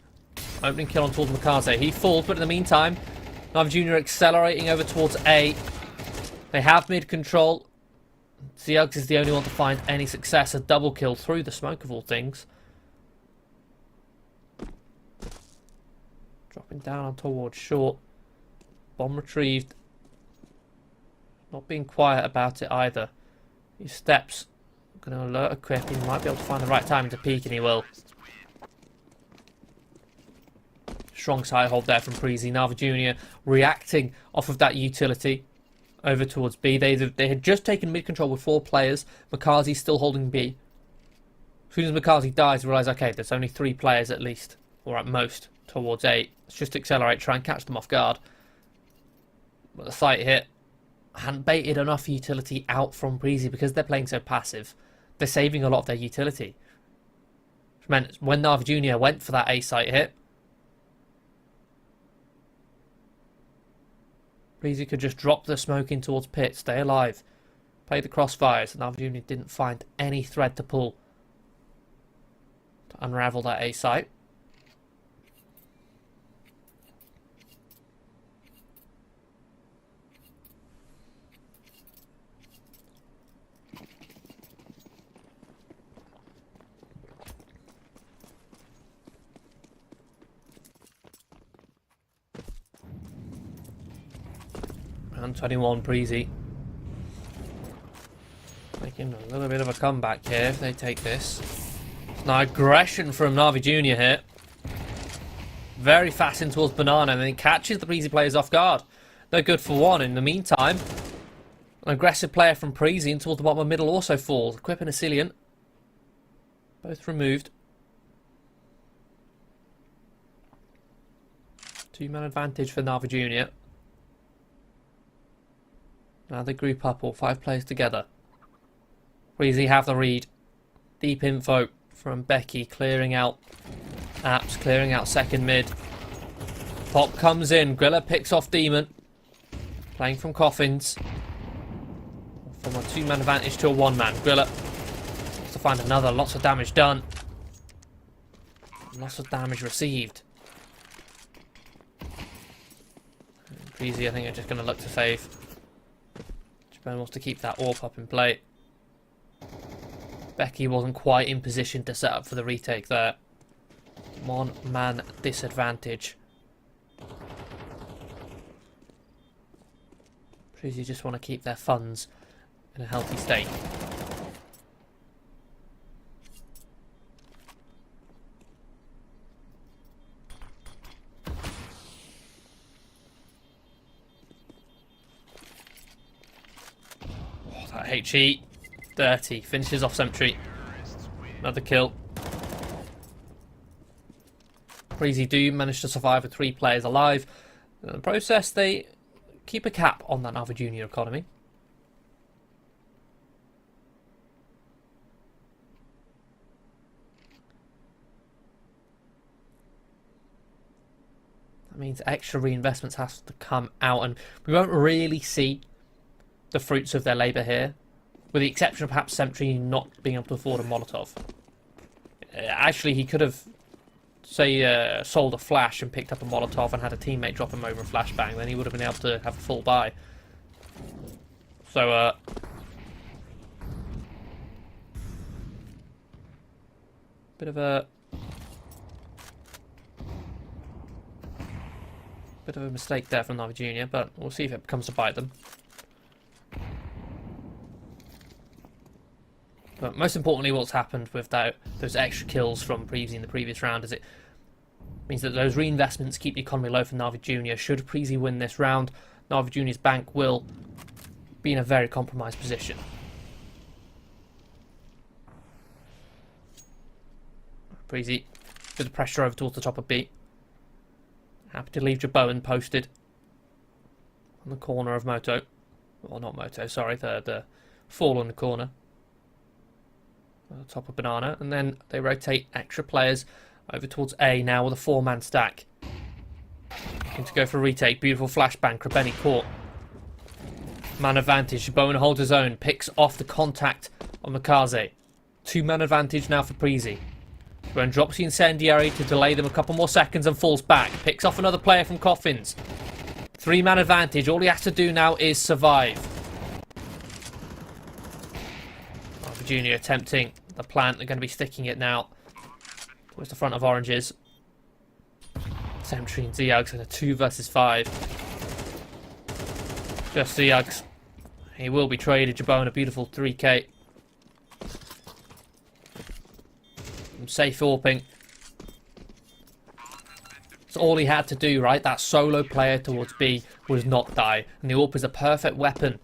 Opening kill on towards Makaze. He falls, but in the meantime, Navi Jr. accelerating over towards A. They have mid control. Zugs is the only one to find any success. A double kill through the smoke of all things. Dropping down on towards short. Bomb retrieved. Not being quiet about it either. His steps going to alert equip. He might be able to find the right timing to peek, and he will. Strong side hold there from Preezy. Navi Jr. reacting off of that utility over towards B. They had just taken mid control with 4 players. Makazi's still holding B. As soon as Makazi dies, they realise, okay, there's only 3 players at least, or at most, towards A. Let's just accelerate, try and catch them off guard. But the site hit hadn't baited enough utility out from Preezy because they're playing so passive. They're saving a lot of their utility. Which meant when Navi Jr. went for that A site hit, Preezy could just drop the smoke in towards pit, stay alive, play the crossfires, and Navi Jr. didn't find any thread to pull to unravel that A site. United21 Preezy making a little bit of a comeback here if they take this. Now aggression from Navi Jr. here. Very fast in towards Banana, and then he catches the Preezy players off guard. They're good for one. In the meantime, an aggressive player from Preezy in towards the bottom of middle also falls. Equip and Asilian. Both removed. 2-man advantage for Navi Jr. Now they group up, all 5 players together. Preezy have the read. Deep info from Becky, clearing out apps, clearing out second mid. Pop comes in, Grilla picks off Demon. Playing from Coffins. From a 2-man advantage to a 1-man. Grilla wants to find another, lots of damage done. Lots of damage received. Preezy, I think, are just going to look to save. Japan wants to keep that AWP up in play. Becky wasn't quite in position to set up for the retake there. 1-man disadvantage. Preezy just want to keep their funds in a healthy state. Oh, that HE dirty. Finishes off Sentry. Another kill. Preezy do manage to survive with 3 players alive. In the process, they keep a cap on that Navi Junior economy. That means extra reinvestments have to come out, and we won't really see the fruits of their labour here, with the exception of perhaps Sentry not being able to afford a Molotov. Actually, he could have, say, sold a flash and picked up a Molotov and had a teammate drop him over a flashbang, then he would have been able to have a full buy. So, bit of a mistake there from Navi Jr., but we'll see if it comes to bite them. But most importantly, what's happened with those extra kills from Preezy in the previous round is it means that those reinvestments keep the economy low for Navi Jr. Should Preezy win this round, Navi Jr.'s bank will be in a very compromised position. Preezy with the pressure over towards the top of B. Happy to leave Jaboan posted on the corner of Moto. Well, not Moto, sorry, the fall on the corner. Top of Banana, and then they rotate extra players over towards A now with a 4-man stack. Looking to go for a retake. Beautiful flashbang. Krabeni caught. Man advantage. Bowen holds his own. Picks off the contact on Makaze. 2-man advantage now for Preezy. Bowen drops the incendiary to delay them a couple more seconds and falls back. Picks off another player from Coffins. 3-man advantage. All he has to do now is survive. Junior attempting the plant. They're going to be sticking it now towards the front of Oranges. Sentry and Ziags in a 2 versus 5. Just Ziags. He will be traded. Jabon a beautiful 3k. Safe AWPing. That's all he had to do, right? That solo player towards B was not die. And the AWP is a perfect weapon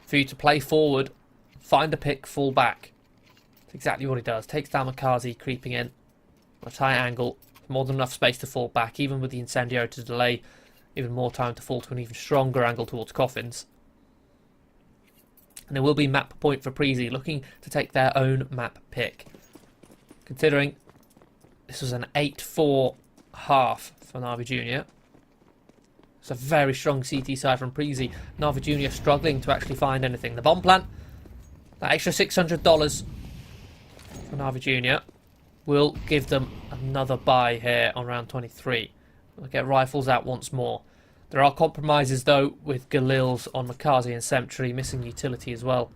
for you to play forward, find a pick, fall back. That's exactly what he does. Takes down Makazi, creeping in on a tight angle. More than enough space to fall back, even with the incendiary to delay even more time to fall to an even stronger angle towards Coffins. And there will be map point for Preezy, looking to take their own map pick. Considering this was an 8-4 half for Navi Jr. It's a very strong CT side from Preezy. Navi Jr. struggling to actually find anything. The bomb plant, that extra $600 for Navi Jr. will give them another buy here on round 23. They'll get rifles out once more. There are compromises though with Galils on Makazi and Sentry, missing utility as well.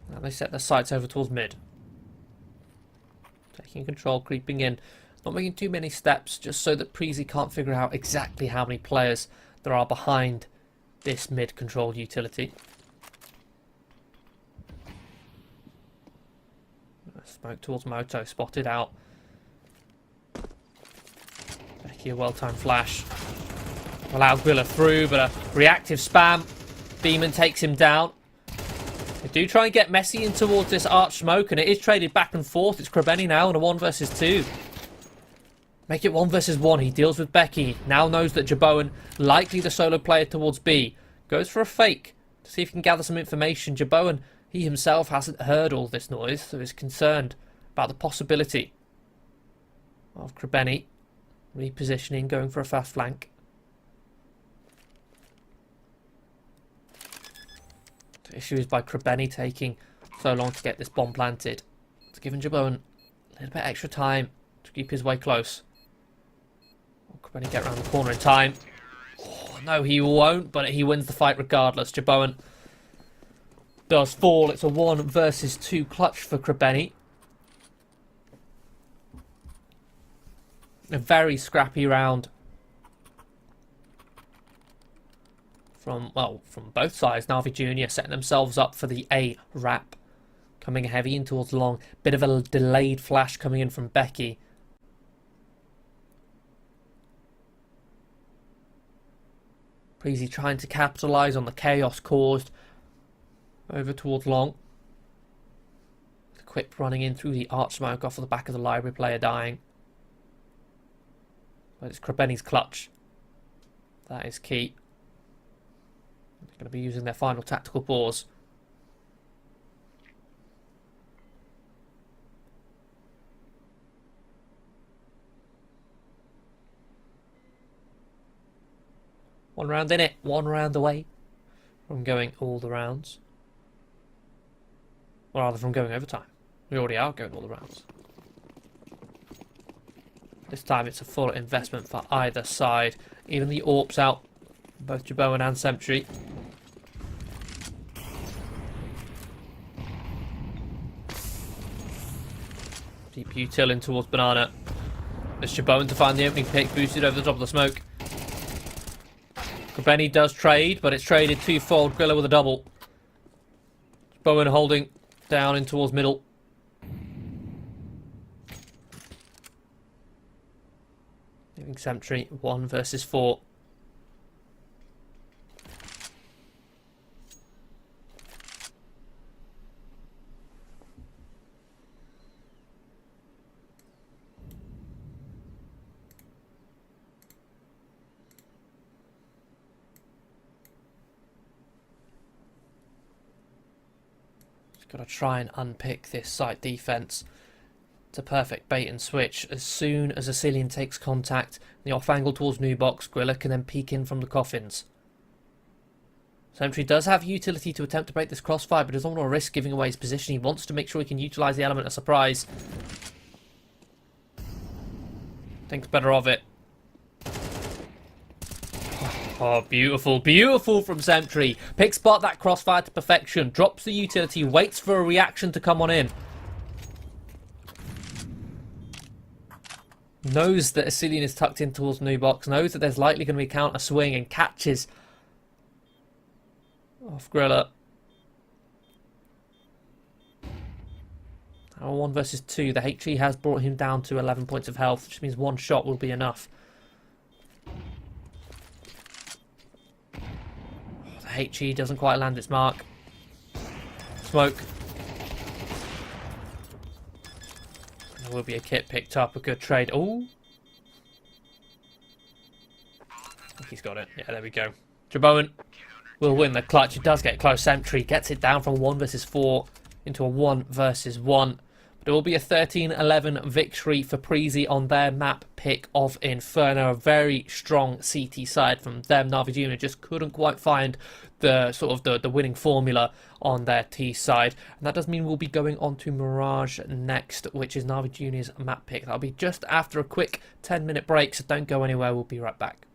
Now they set their sights over towards mid. Taking control, creeping in. Not making too many steps, just so that Preezy can't figure out exactly how many players there are behind this mid-controlled utility. Smoke towards Moto, spotted out. Becky, a well-timed flash. Allow Grilla through, but a reactive spam. Demon takes him down. They do try and get messy in towards this arch smoke, and it is traded back and forth. It's Krebeni now on a 1 versus 2. Make it 1 versus 1. He deals with Becky. Now knows that Jaboan, likely the solo player towards B, goes for a fake to see if he can gather some information. Jaboan, he himself hasn't heard all this noise, so is concerned about the possibility of Krebeni repositioning, going for a fast flank. The issue is by Krebeni taking so long to get this bomb planted. It's given Jaboan a little bit extra time to keep his way close. Will Krebeni get around the corner in time? Oh, no, he won't, but he wins the fight regardless. Jaboan does fall. It's a 1 versus 2 clutch for Krebeni. A very scrappy round from both sides. Na'Vi Jr. setting themselves up for the A wrap. Coming heavy in towards long. Bit of a delayed flash coming in from Becky. Preezy trying to capitalise on the chaos caused. Over towards long. The Quip running in through the arch smoke off of the back of the library player dying. But it's Krebeni's clutch. That is key. They're going to be using their final tactical pause. One round in it, 1 round away from going all the rounds. Or rather from going overtime. We already are going all the rounds. This time it's a full investment for either side. Even the AWP's out. Both Jaboan and Sentry. Deep util in towards Banana. There's Jaboan to find the opening pick, boosted over the top of the smoke. Krebeni does trade, but it's traded twofold. Grilla with a double. Jaboan holding down in towards middle. Leaving Sentry 1 versus 4. Got to try and unpick this site defense. It's a perfect bait and switch. As soon as Asilian takes contact, the off angle towards new box, Grilla can then peek in from the coffins. Sentry does have utility to attempt to break this crossfire, but doesn't want to risk giving away his position. He wants to make sure he can utilise the element of surprise. Thinks better of it. Oh, beautiful, beautiful from Sentry. Picks spot that crossfire to perfection. Drops the utility, waits for a reaction to come on in. Knows that Asilian is tucked in towards new box. Knows that there's likely going to be a counter swing and catches off Grilla. Now 1 versus 2. The HE has brought him down to 11 points of health, which means 1 shot will be enough. HE doesn't quite land its mark. Smoke. There will be a kit picked up. A good trade. Oh, he's got it. Yeah, there we go. Jaboan will win the clutch. It does get close. Sentry gets it down from 1 versus 4 into a 1 versus 1. But it will be a 13-11 victory for Preezy on their map pick of Inferno. A very strong CT side from them. Na'Vi Jr. just couldn't quite find the the winning formula on their T side. And that does mean we'll be going on to Mirage next, which is Na'Vi Jr.'s map pick. That'll be just after a quick 10-minute break, so don't go anywhere. We'll be right back.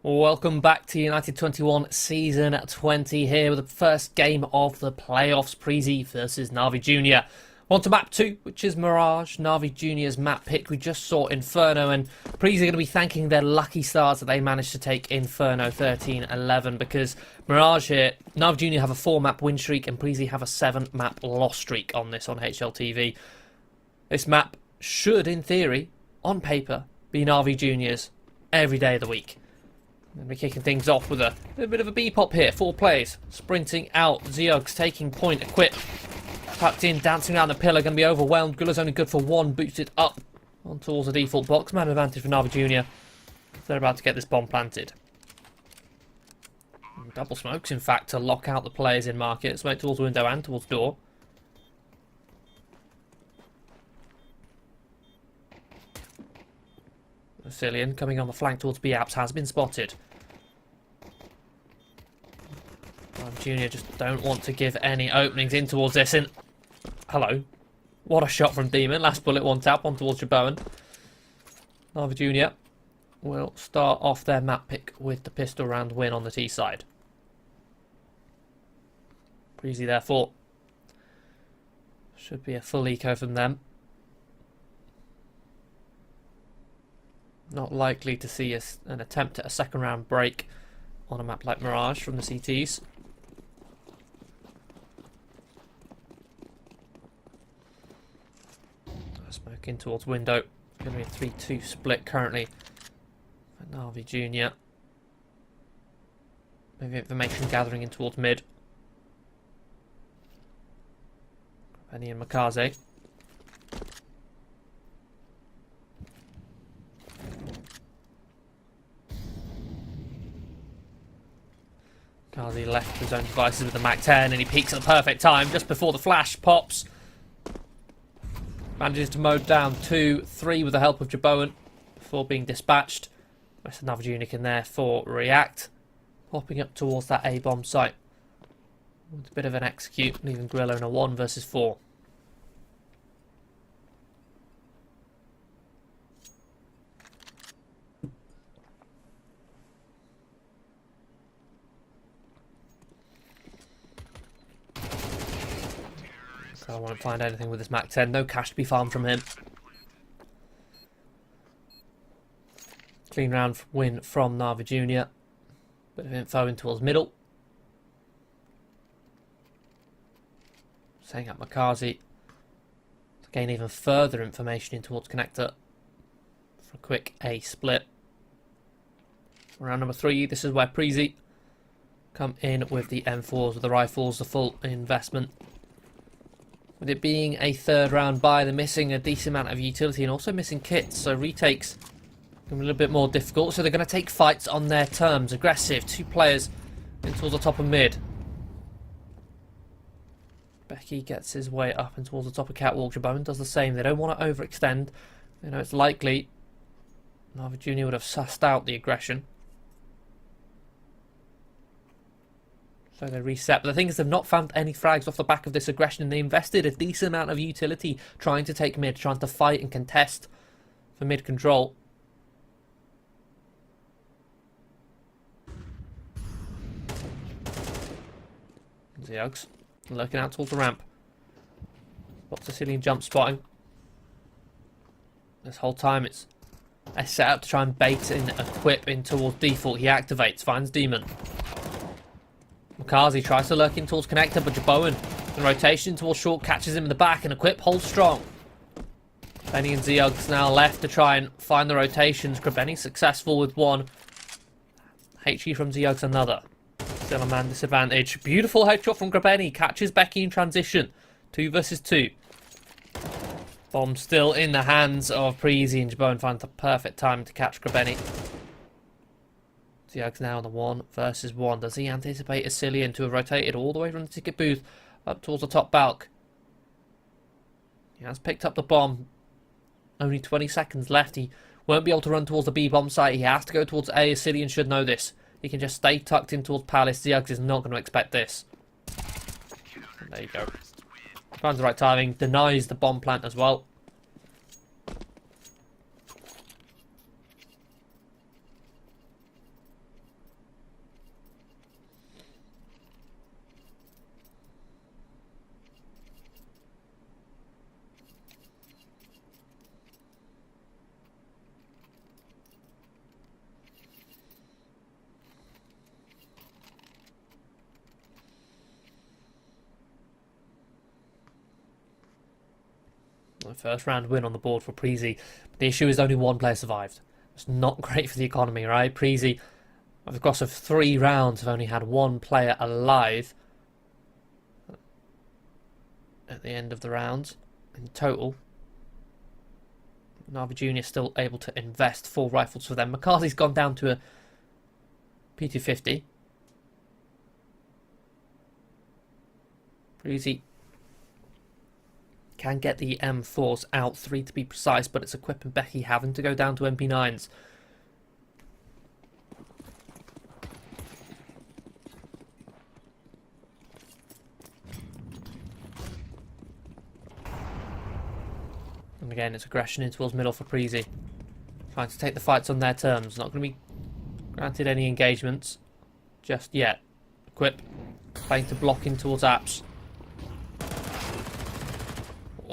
Welcome back to United21 Season 20 here with the first game of the playoffs, Prezi versus Navi Junior. On to map 2, which is Mirage, Navi Junior's map pick. We just saw Inferno, and Prezi are going to be thanking their lucky stars that they managed to take Inferno 13-11, because Mirage here, Navi Junior have a 4-map win streak and Prezi have a 7-map loss streak on this on HLTV. This map should, in theory, on paper, be Navi Junior's every day of the week. And we're kicking things off with a bit of a B-pop here. 4 players sprinting out. Zeogs taking point. Equip. Tucked in, dancing around the pillar. Going to be overwhelmed. Gulla's only good for 1. Boots it up on towards the default box. Man advantage for Navi Junior. They're about to get this bomb planted. Double smokes, in fact, to lock out the players in market. Smoke towards window and towards door. Cillian coming on the flank towards B-Apps has been spotted. Junior just don't want to give any openings in towards this. And hello, what a shot from Demon. Last bullet, 1 tap on towards Jaboan. Navi Junior will start off their map pick with the pistol round win on the T side. Prezi therefore should be a full eco from them. Not likely to see an attempt at a second round break on a map like Mirage from the CTs. Smoke in towards window. Going to be a 3-2 split currently for Navi Junior. Maybe information gathering in towards mid. Penny and Makaze. Kazi left his own devices with the Mac 10 and he peeks at the perfect time just before the flash pops. Manages to mow down 2-3 with the help of Jaboan before being dispatched. Rest of Navi Junior can therefore react, popping up towards that A-bomb site. With a bit of an execute, leaving Grillo in a 1 versus 4. I won't find anything with this Mac 10. No cash to be farmed from him. Clean round win from Navi Junior. Bit of info in towards middle. Setting up Makazi to gain even further information in towards connector for a quick A split. Round number 3. This is where Prezi come in with the M4s with the rifles, the full investment. With it being a 3rd round buy, they're missing a decent amount of utility and also missing kits, so retakes can be a little bit more difficult. So they're going to take fights on their terms. Aggressive, 2 players in towards the top of mid. Becky gets his way up and towards the top of Catwalk. Jaboan does the same. They don't want to overextend. You know, it's likely Navi Junior would have sussed out the aggression. So they reset. But the thing is, they've not found any frags off the back of this aggression. And they invested a decent amount of utility trying to take mid, trying to fight and contest for mid control. Zeogs looking out towards the ramp. Lots of Cillian jump spotting. This whole time it's a setup to try and bait and equip in towards default. He activates, finds Demon. Makazi tries to lurk in towards connector, but Jaboan in rotation towards short catches him in the back and equip holds strong. Benny and Zeogs now left to try and find the rotations. Grabeni successful with 1. HE from Zeogs another. Still a man disadvantage. Beautiful headshot from Grabeni. Catches Becky in transition. 2 versus 2. Bomb still in the hands of Prezi, and Jaboan finds the perfect time to catch Grabeni. Zeogs now on the 1 versus 1. Does he anticipate a Cillian to have rotated all the way from the ticket booth up towards the top balk? He has picked up the bomb. Only 20 seconds left. He won't be able to run towards the B bomb site. He has to go towards A. Cillian should know this. He can just stay tucked in towards Palace. Zeogs is not going to expect this. And there you go. Finds the right timing. Denies the bomb plant as well. First round win on the board for Preezy. The issue is only one player survived. It's not great for the economy, right? Preezy, over the course of 3 rounds, have only had one player alive at the end of the rounds in total. Navi Jr. still able to invest 4 rifles for them. McCarthy's gone down to a P250. Preezy can get the M4s out, 3 to be precise, but it's Equip and Becky having to go down to MP9s. And again, it's aggression in towards middle for Preezy. Trying to take the fights on their terms. Not going to be granted any engagements just yet. Equip playing to block in towards apps.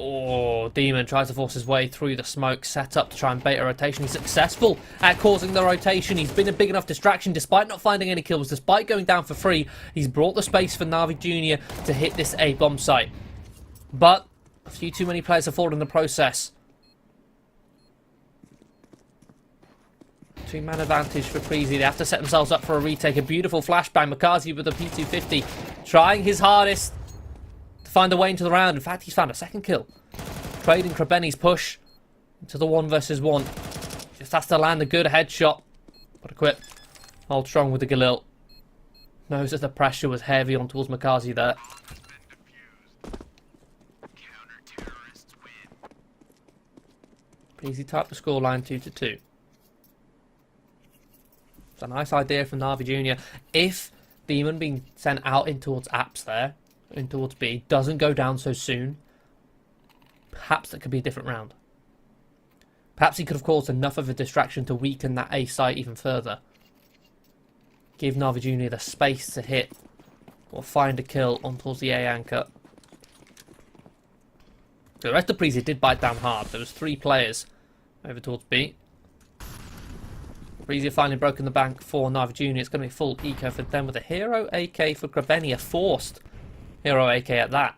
Oh, Demon tries to force his way through the smoke, set up to try and bait a rotation. He's successful at causing the rotation. He's been a big enough distraction despite not finding any kills, despite going down for free. He's brought the space for Navi Jr. to hit this A bomb site. But a few too many players have fallen in the process. 2-man advantage for Preezy. They have to set themselves up for a retake. A beautiful flashbang. McCarthy with a P250, trying his hardest to find a way into the round. In fact, he's found a second kill. Trading Krabeni's push into the 1 versus 1. Just has to land a good headshot. But Equip hold strong with the Galil. Knows that the pressure was heavy on towards McCarthy there. Preezy typed the scoreline 2-2. It's a nice idea from Navi Jr. If Demon being sent out in towards apps there, in towards B, doesn't go down so soon, perhaps that could be a different round. Perhaps he could have caused enough of a distraction to weaken that A site even further. Give Navi Jr. the space to hit or find a kill on towards the A anchor. The rest of Preezy did bite down hard. There was 3 players over towards B. Preezy finally broken the bank for Navi Jr. It's going to be full eco for them with a hero AK for Krabeni, a forced hero AK at that.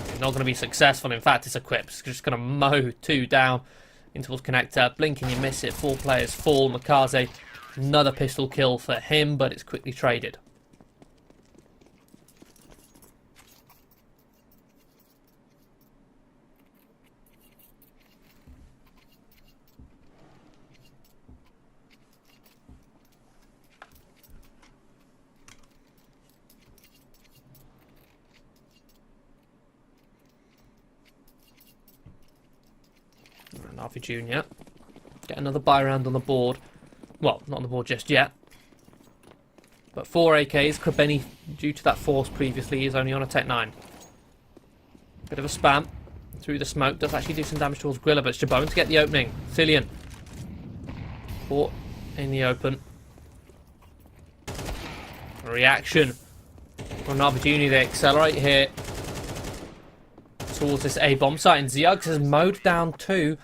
It's not going to be successful. In fact, it's Equipped. It's just going to mow 2 down into towards connector. Blink and you miss it. 4 players fall. Makaze, another pistol kill for him, but it's quickly traded. Navi Jr. Get another buy round on the board. Well, not on the board just yet. But 4 AKs. Krabeni, due to that force previously, is only on a Tech 9. Bit of a spam through the smoke. Does actually do some damage towards Grilla, but it's Jabone to get the opening. Cillian caught in the open. Reaction from Navi Jr. They accelerate here towards this A bomb site, and Zeugs has mowed down 2.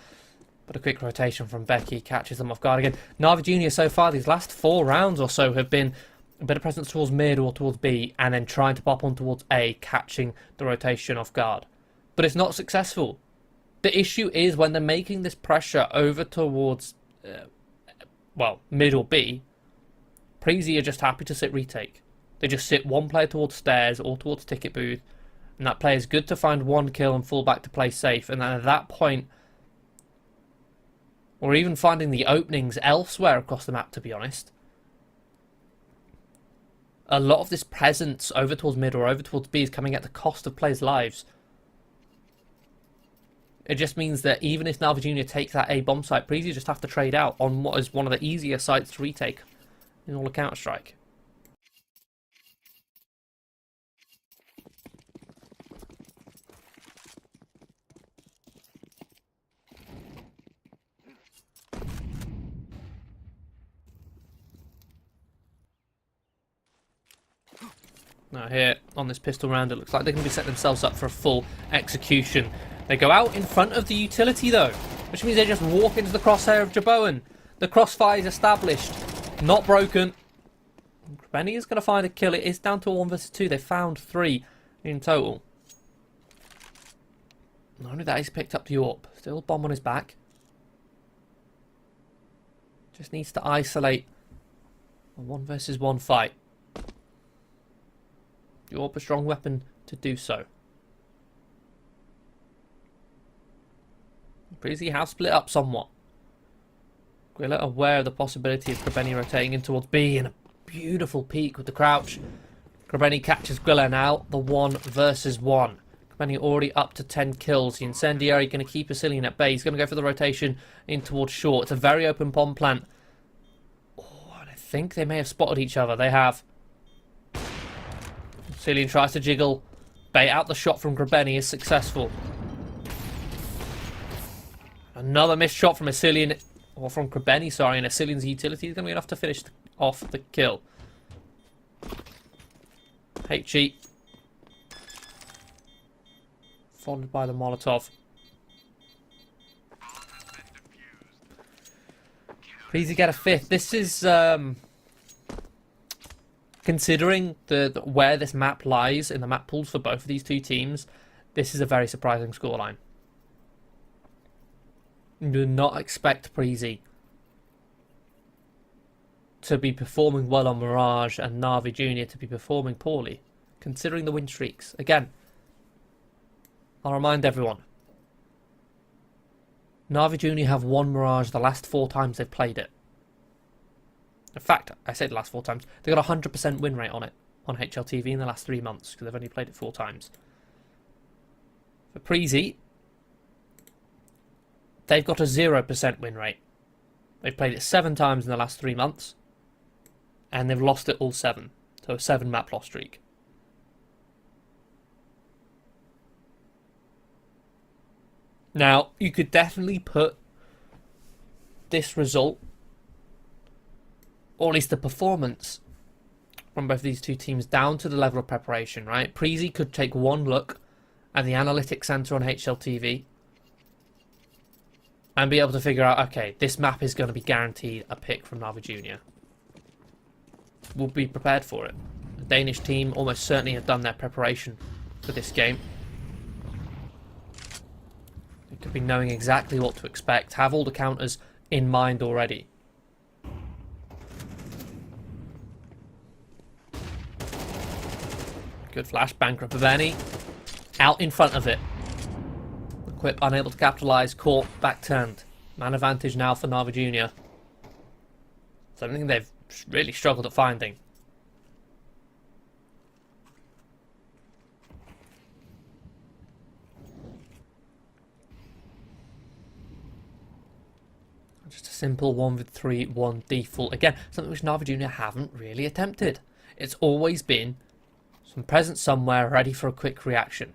But a quick rotation from Becky catches them off guard again. Navi Jr. so far, these last 4 rounds or so, have been a bit of presence towards mid or towards B, and then trying to pop on towards A, catching the rotation off guard. But it's not successful. The issue is when they're making this pressure over towards, well, mid or B, Preezy are just happy to sit retake. They just sit 1 player towards stairs or towards ticket booth, and that player is good to find 1 kill and fall back to play safe. And then at that point, or even finding the openings elsewhere across the map, to be honest, a lot of this presence over towards mid or over towards B is coming at the cost of players' lives. It just means that even if Navi Jr. take that A bomb site, Preezy just have to trade out on what is one of the easier sites to retake in all of Counter-Strike. Now here, on this pistol round, it looks like they're going to be setting themselves up for a full execution. They go out in front of the utility though, which means they just walk into the crosshair of Jaboan. The crossfire is established, not broken. Benny is going to find a kill. It is down to 1 versus 2. They found 3. in total. Not only that, he's picked up the AWP. Still bomb on his back. Just needs to isolate a 1 versus 1 fight. The AWP a strong weapon to do so. Breezy have split up somewhat. Grilla aware of the possibility of Krebeni rotating in towards B, and a beautiful peek with the crouch. Krebeni catches Grilla now, the 1 versus 1. Krebeni already up to 10 kills. The incendiary going to keep Asilian at bay. He's going to go for the rotation in towards short. It's a very open bomb plant. Oh, and I think they may have spotted each other. They have. Asilian tries to jiggle. Bait out the shot from Krebeni is successful. Another missed shot from Asilian, or from Krebeni, sorry, and Asilian's utility is going to be enough to finish off the kill. HE. Followed by the Molotov. Please get a 5th. This is, considering where this map lies in the map pools for both of these two teams, this is a very surprising scoreline. Do not expect Breezy to be performing well on Mirage and Na'Vi Jr. to be performing poorly, considering the win streaks. Again, I'll remind everyone, Na'Vi Jr. have won Mirage the last 4 times they've played it. In fact, I said the last 4 times. They got a 100% win rate on it on HLTV in the last 3 months because they've only played it 4 times. For Breezy, they've got a 0% win rate. They've played it 7 times in the last 3 months, and they've lost it all 7. So a 7 map loss streak. Now, you could definitely put this result, or at least the performance from both these two teams, down to the level of preparation, right? Breezy could take one look at the analytics center on HLTV and be able to figure out, okay, this map is going to be guaranteed a pick from Na'Vi Jr. We'll be prepared for it. The Danish team almost certainly have done their preparation for this game. They could be knowing exactly what to expect, have all the counters in mind already. Good flashbang from Krebeni. Out in front of it. Equip unable to capitalise, caught, back turned. Man advantage now for Na'Vi Jr. Something they've really struggled at finding. Just a simple 1v3-1 default. Again, something which Na'Vi Jr. haven't really attempted. It's always been some presence somewhere ready for a quick reaction.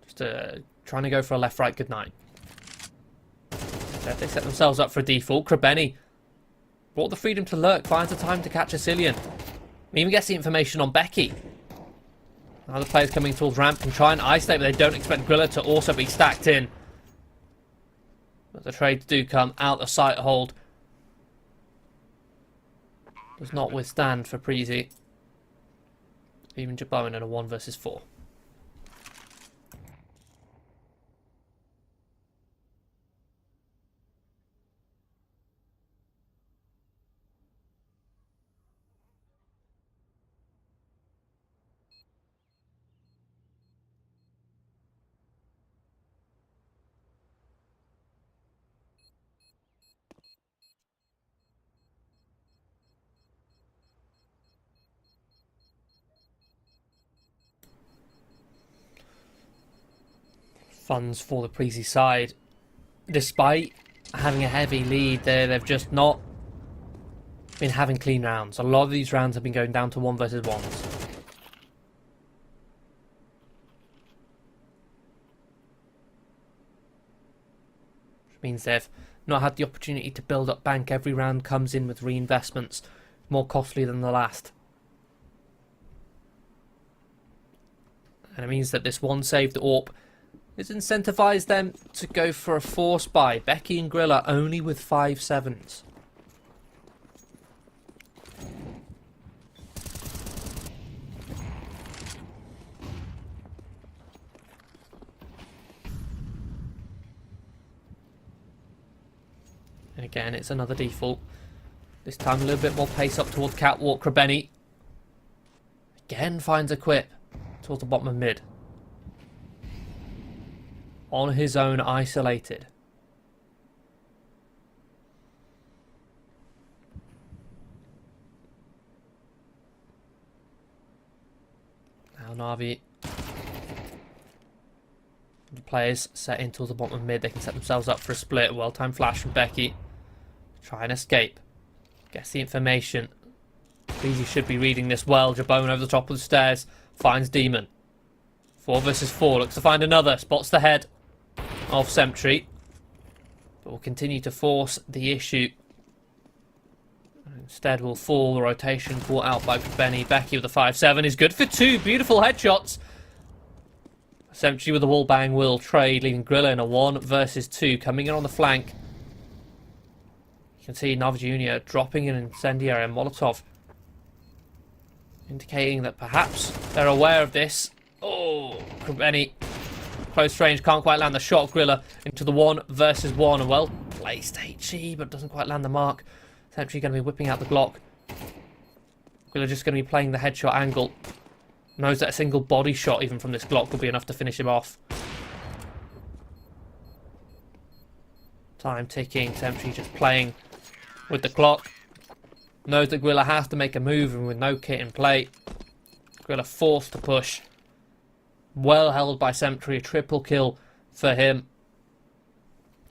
Just trying to go for a left-right goodnight. They set themselves up for a default. Krebeni brought the freedom to lurk, finds the time to catch Asilian. Even gets the information on Becky. Now the players coming towards ramp can try and isolate, but they don't expect Grilla to also be stacked in. But the trades do come out the sight hold. Does not withstand for Breezy. Even Jabone in a 1 versus 4. Funds for the Breezy side. Despite having a heavy lead, they've just not been having clean rounds. A lot of these rounds have been going down to 1 versus 1s. Which means they've not had the opportunity to build up bank. Every round comes in with reinvestments, more costly than the last. And it means that this one saved AWP has incentivized them to go for a force buy. Becky and Grilla only with 5-7s. Again, it's another default. This time a little bit more pace up towards catwalk. Krebeni again finds a quip towards the bottom of mid. On his own, isolated. Now Na'Vi. The players set in towards the bottom of mid. They can set themselves up for a split. Well-timed flash from Becky. Try and escape. Gets the information. Breezy should be reading this well. Jabone over the top of the stairs. Finds Demon. 4 versus 4. Looks to find another. Spots the head of Sentry. But will continue to force the issue. Instead will fall. The rotation caught out by Benny. Becky with the 5-7 is good for 2. Beautiful headshots. Sentry with the wall bang will trade, leaving Grilla in a 1 versus 2. Coming in on the flank. You can see Na'Vi Junior dropping an incendiary and Molotov. Indicating that perhaps they're aware of this. Oh, Benny. Close range, can't quite land the shot. Grilla into the 1 versus 1. Well placed HE, but doesn't quite land the mark. Sentry going to be whipping out the Glock. Grilla just going to be playing the headshot angle. Knows that a single body shot even from this Glock will be enough to finish him off. Time ticking. Sentry just playing with the clock. Knows that Grilla has to make a move, and with no kit in play, Grilla forced to push. Well held by Sentry. A triple kill for him.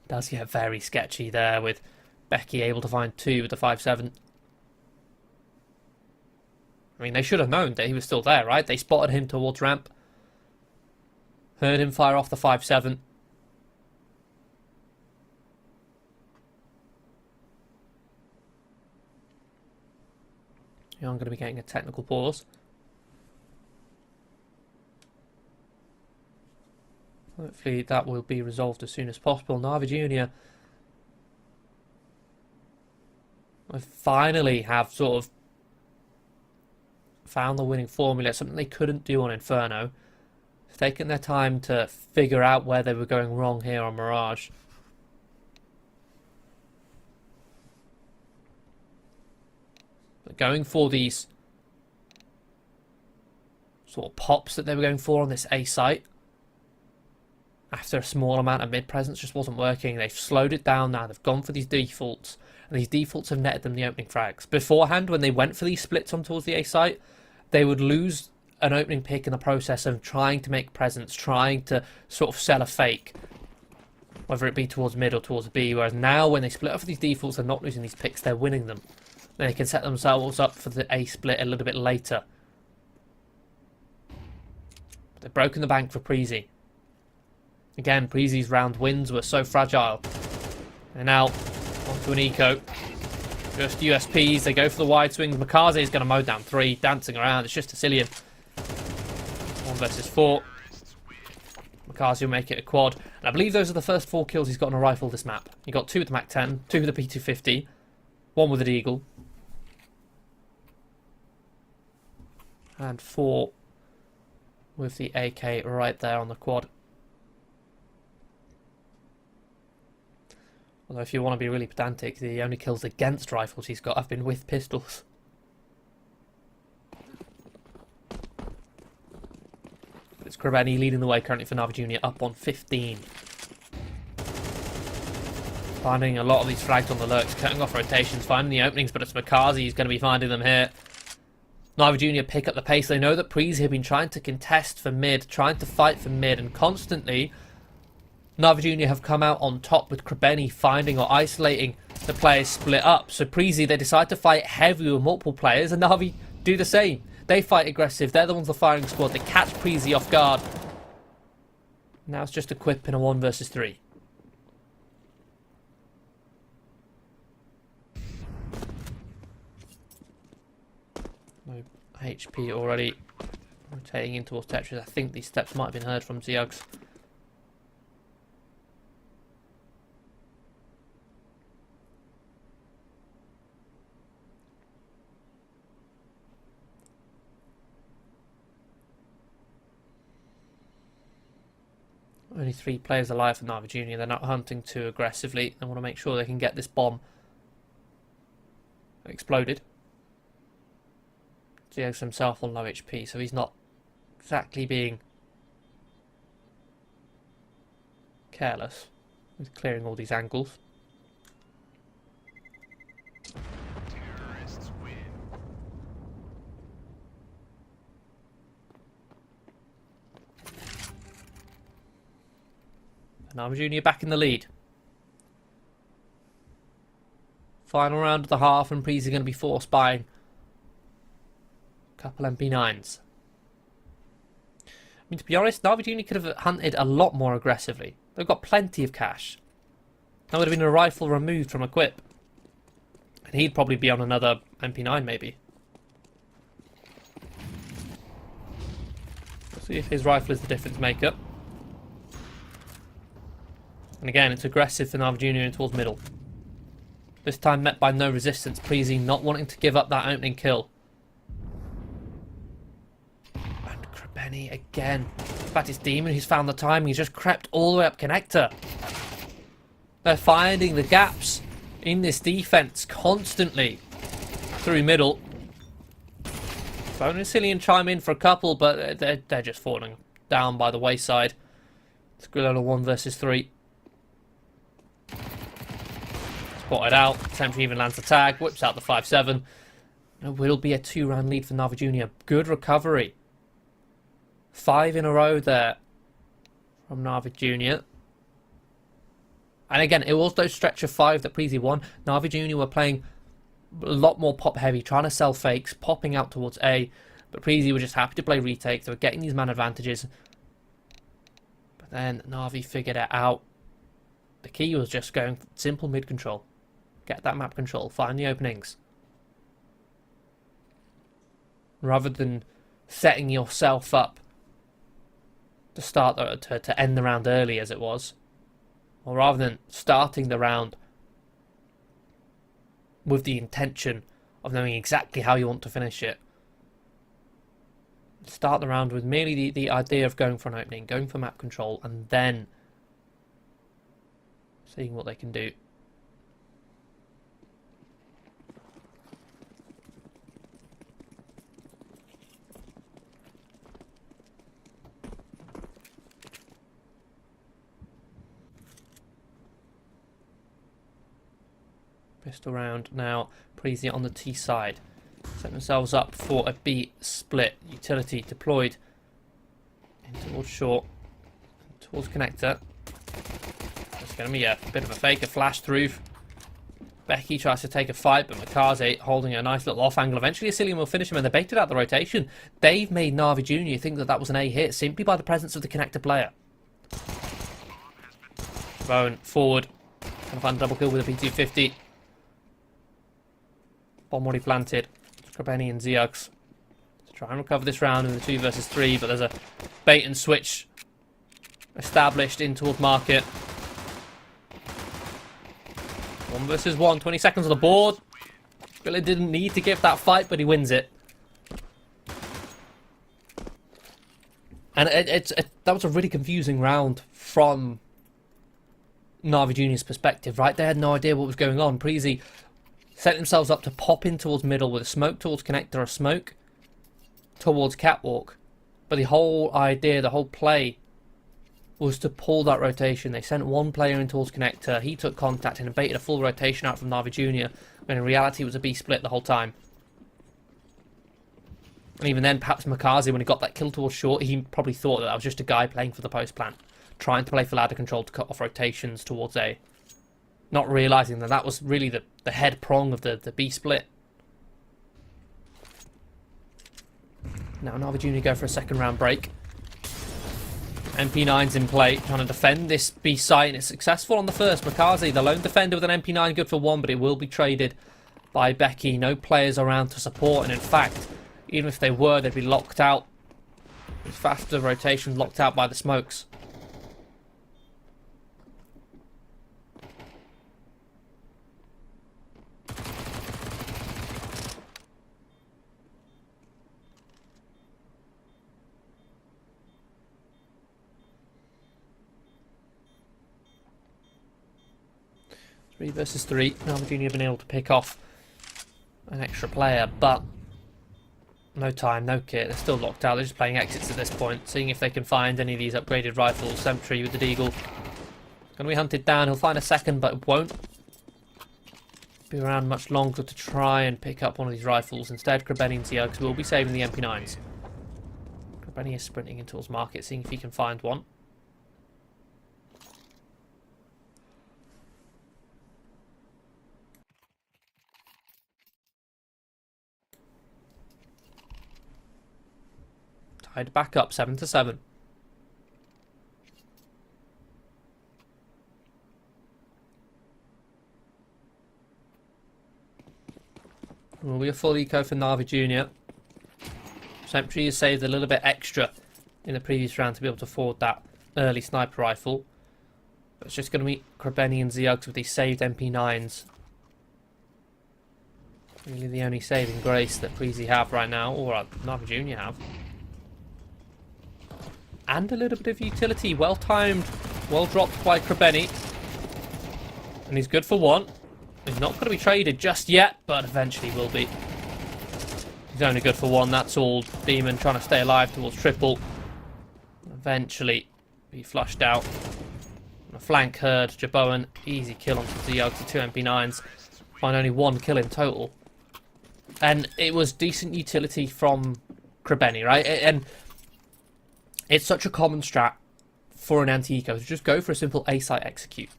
Does get very sketchy there with Becky able to find 2 with the 5-7. I mean, they should have known that he was still there, right? They spotted him towards ramp. Heard him fire off the 5-7. I'm going to be getting a technical pause. Hopefully that will be resolved as soon as possible. Na'Vi Junior finally have sort of found the winning formula, something they couldn't do on Inferno. It's taken their time to figure out where they were going wrong here on Mirage. But going for these sort of pops that they were going for on this A site, after a small amount of mid presence just wasn't working. They've slowed it down now. They've gone for these defaults, and these defaults have netted them the opening frags. Beforehand, when they went for these splits on towards the A site, they would lose an opening pick in the process of trying to make presence, trying to sort of sell a fake, whether it be towards mid or towards B. Whereas now, when they split up for these defaults, they're not losing these picks, they're winning them. Then they can set themselves up for the A split a little bit later. But they've broken the bank for Preezy. Again, Preezy's round wins were so fragile. And now, onto an eco. Just USPs, they go for the wide swings. Makaze is going to mow down 3, dancing around. It's just a Cillian. 1 versus 4. Makaze will make it a quad. And I believe those are the first 4 kills he's got on a rifle this map. He got 2 with the MAC-10, 2 with the P250, 1 with the Deagle, and 4 with the AK right there on the quad. Although if you want to be really pedantic, the only kills against rifles he's got have been with pistols. It's Krebeni leading the way currently for Na'Vi Junior, up on 15. Finding a lot of these frags on the lurks, cutting off rotations, finding the openings, but it's Makaze who's going to be finding them here. Na'Vi Junior pick up the pace. They know that Preezy have been trying to contest for mid, trying to fight for mid, and constantly Na'Vi Junior have come out on top with Krebeni finding or isolating the players split up. So Preezy, they decide to fight heavy with multiple players, and Na'Vi do the same. They fight aggressive. They're the ones the firing squad. They catch Preezy off guard. Now it's just a quip in a 1 versus 3. No HP already. Rotating in towards Tetris. I think these steps might have been heard from Ziugs. Only 3 players alive for Navi Junior. They're not hunting too aggressively. They want to make sure they can get this bomb exploded. Dio's himself on low HP, so he's not exactly being careless with clearing all these angles. Terrorists win. Navi Junior back in the lead. Final round of the half, and Preezy going to be forced by a couple MP9s. I mean, to be honest, Navi Junior could have hunted a lot more aggressively. They've got plenty of cash. That would have been a rifle removed from equip. And he'd probably be on another MP9 maybe. We'll see if his rifle is the difference maker. And again, it's aggressive for Navi Junior in towards middle. This time met by no resistance. Preezy not wanting to give up that opening kill. And Krabeni again. In fact, it's Demon who's found the time. He's just crept all the way up connector. They're finding the gaps in this defense constantly through middle. Bone and Cillian chime in for a couple, but they're just falling down by the wayside. It's Grillo 1 versus 3. Spotted out. Temptree even lands the tag. Whips out the 5-7. It will be a 2-round lead for Navi Junior. Good recovery. 5 in a row there from Navi Junior. And again, it was those stretch of 5 that Preezy won. Navi Junior were playing a lot more pop heavy, trying to sell fakes, popping out towards A. But Preezy were just happy to play retakes. They were getting these man advantages. But then Navi figured it out. The key was just going simple mid control. Get that map control. Find the openings. Rather than setting yourself up to start to end the round early as it was. Or rather than starting the round with the intention of knowing exactly how you want to finish it. Start the round with merely the idea of going for an opening, going for map control, and then seeing what they can do. Pistol round now. Preezy on the T side. Set themselves up for a B split. Utility deployed in towards short, towards connector. It's going to be a bit of a fake, a flash through. Becky tries to take a fight, but Makaze holding a nice little off angle. Eventually, Cillian will finish him, and they baited out the rotation. They've made Navi Junior think that that was an A hit simply by the presence of the connector player. Bone forward. Trying to find a double kill with a P250. Bomb already planted. Krabeni and Zeox to try and recover this round in the 2 versus 3, but there's a bait and switch established in towards market. 1 versus 1, 20 seconds on the board. Really didn't need to give that fight, but he wins it. And that was a really confusing round from Navi Junior's perspective, right? They had no idea what was going on. Preezy set themselves up to pop in towards middle with a smoke towards connector, a smoke towards catwalk. But the whole idea, the whole play was to pull that rotation. They sent one player in towards connector. He took contact and baited a full rotation out from Navi Junior, when in reality it was a B split the whole time. And even then, perhaps Makaze, when he got that kill towards short, he probably thought that was just a guy playing for the post plant, trying to play for ladder control to cut off rotations towards A. Not realising that that was really the head prong of the B split. Now Navi Junior go for a second round break. MP9's in play, trying to defend this B site, and it's successful on the first. Makaze, the lone defender with an MP9, good for 1, but it will be traded by Becky. No players around to support, and in fact, even if they were, they'd be locked out. With faster rotations locked out by the smokes. 3 versus 3. Narva Junior have been able to pick off an extra player, but no time, no kit. They're still locked out. They're just playing exits at this point, seeing if they can find any of these upgraded rifles. Sentry with the Deagle. Going to be hunted down. He'll find a second, but it won't be around much longer to try and pick up one of these rifles. Instead, Krebeni and Ziogs will be saving the MP9s. Krebeni is sprinting into his market, seeing if he can find one. Tied back up, 7-7. Will be a full eco for Narva Junior. Sentry has saved a little bit extra in the previous round to be able to afford that early sniper rifle. But it's just going to be Krebeni and Ziogs with these saved MP9s. Really the only saving grace that Preezy have right now, or Narva Junior have. And a little bit of utility. Well timed, well dropped by Krebeni. And he's good for one. He's not going to be traded just yet, but eventually will be. He's only good for one, that's all. Demon trying to stay alive towards triple. Eventually be flushed out. On a flank herd, Jaboan, easy kill onto Ziogs to 2 MP9s. Find only 1 kill in total. And it was decent utility from Krebeni, right? And it's such a common strat for an anti-eco to just go for a simple A-site execute.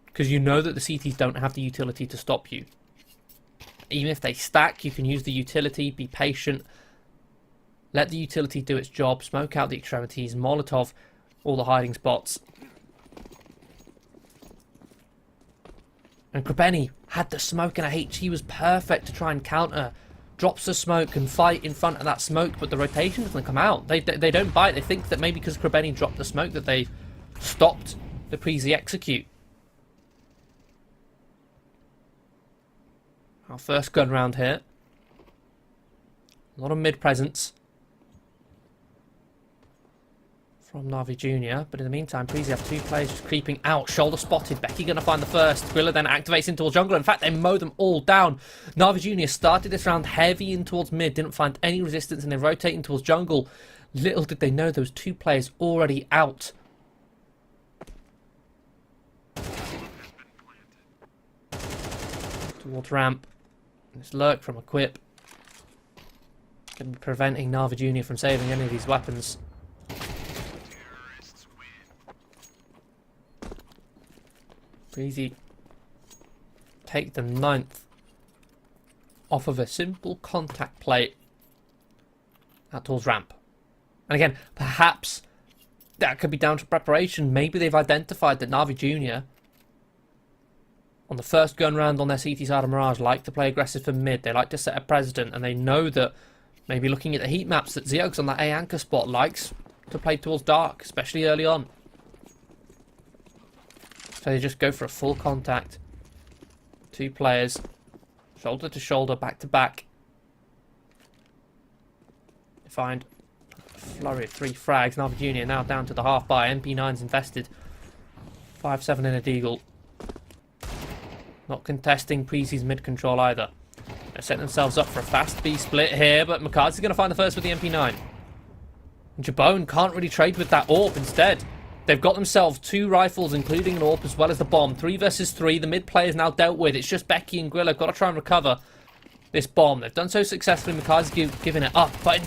Because you know that the CTs don't have the utility to stop you. Even if they stack, you can use the utility, be patient, let the utility do its job, smoke out the extremities, Molotov all the hiding spots. And Krebeni had the smoke and a H. He was perfect to try and counter. Drops the smoke and fight in front of that smoke, but the rotation doesn't come out. They don't bite. They think that maybe because Krebeni dropped the smoke that they stopped the Preezy execute. Our first gun round here. A lot of mid presence from Navi Junior, but in the meantime, Preezy have 2 players just creeping out. Shoulder spotted. Becky going to find the first. Grilla then activates into a jungle. In fact, they mow them all down. Navi Junior started this round heavy in towards mid, didn't find any resistance, and they're rotating towards jungle. Little did they know those 2 players already out. Towards ramp. This lurk from Equip. Going to be preventing Narva Junior from saving any of these weapons. Preezy take the 9th off of a simple contact plate out towards ramp. And again, perhaps that could be down to preparation. Maybe they've identified that Navi Junior on the first gun round on their CT side of Mirage like to play aggressive from mid. They like to set a precedent, and they know that maybe looking at the heat maps that Ziogs on that A anchor spot likes to play towards dark, especially early on. So they just go for a full contact. 2 players, shoulder to shoulder, back to back. They find a flurry of 3 frags. Narva Junior now down to the half bar. MP9's invested. 5-7 in a Deagle. Not contesting Preezy's mid control either. They're setting themselves up for a fast B split here, but McCarthy's going to find the first with the MP9. And Jabone can't really trade with that AWP instead. They've got themselves 2 rifles, including an AWP as well as the bomb. 3 versus 3. The mid player's now dealt with. It's just Becky and Grilla. Got to try and recover this bomb. They've done so successfully. McCarthy's giving it up, but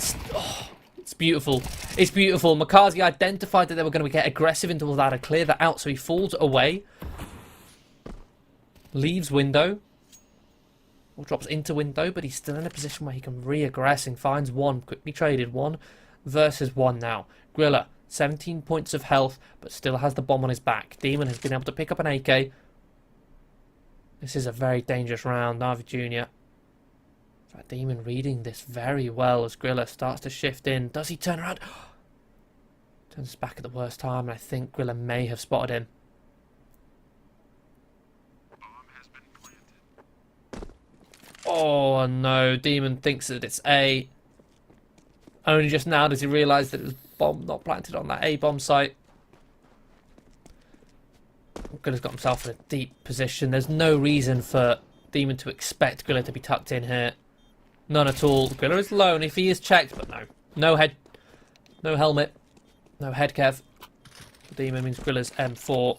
it's beautiful. It's beautiful. McCarthy identified that they were going to get aggressive into that and clear that out, so he falls away. Leaves window. Or drops into window, but he's still in a position where he can re-aggress and finds 1. Quickly traded. 1 versus 1 now. Grilla, 17 points of health, but still has the bomb on his back. Demon has been able to pick up an AK. This is a very dangerous round. Navi Junior. In fact, Demon reading this very well as Grilla starts to shift in. Does he turn around? Turns his back at the worst time, and I think Grilla may have spotted him. Oh no, Demon thinks that it's A. Only just now does he realise that it was bomb not planted on that A bomb site. Griller's got himself in a deep position. There's no reason for Demon to expect Griller to be tucked in here. None at all. Griller is low, and if he is checked, but no. No head. No helmet. No head kev. The Demon means Griller's M4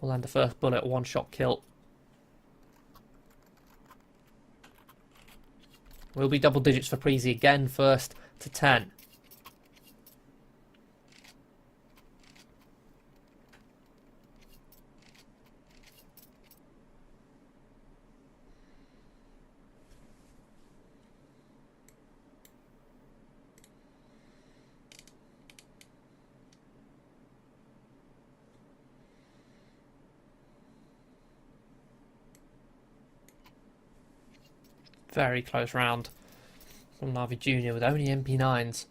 will land the first bullet, one-shot kill. Will be double digits for Preezy again, first to 10. Very close round from Navi Jr. with only MP9s.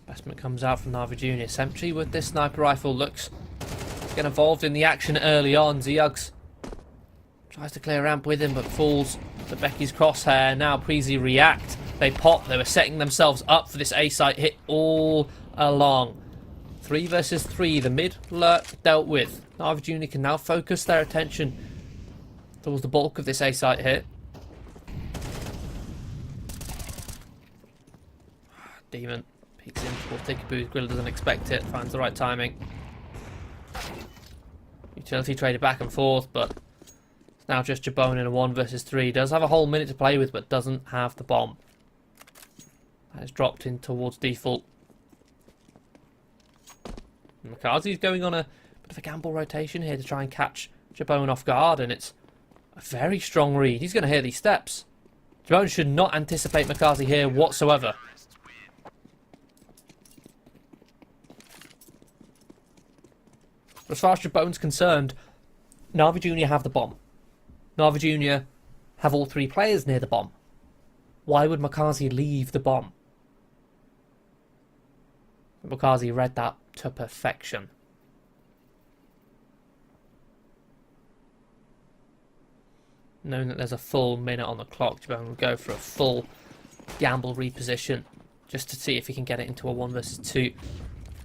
Investment comes out from Navi Jr. Sentry with this sniper rifle looks to get involved in the action early on. Zeuggs tries to clear ramp with him, but falls to Becky's crosshair. Now Preezy react. They pop. They were setting themselves up for this A-site hit all along. 3 versus 3. The mid lurk dealt with. Navi Jr. can now focus their attention towards the bulk of this A-site hit. Demon peeks in towards Tickaboo. Griller doesn't expect it. Finds the right timing. Utility traded back and forth, but now just Jabone in a 1 versus 3. Does have a whole minute to play with, but doesn't have the bomb. That is dropped in towards default. McCarthy's going on a bit of a gamble rotation here to try and catch Jabone off guard, and it's a very strong read. He's going to hear these steps. Jabone should not anticipate McCarthy here whatsoever. As far as Jabone's concerned, Navi Jr. have the bomb. Navi Jr. have all 3 players near the bomb. Why would McCarthy leave the bomb? McCarthy read that to perfection. Knowing that there's a full minute on the clock, Jabone will go for a full gamble reposition just to see if he can get it into a 1 versus 2.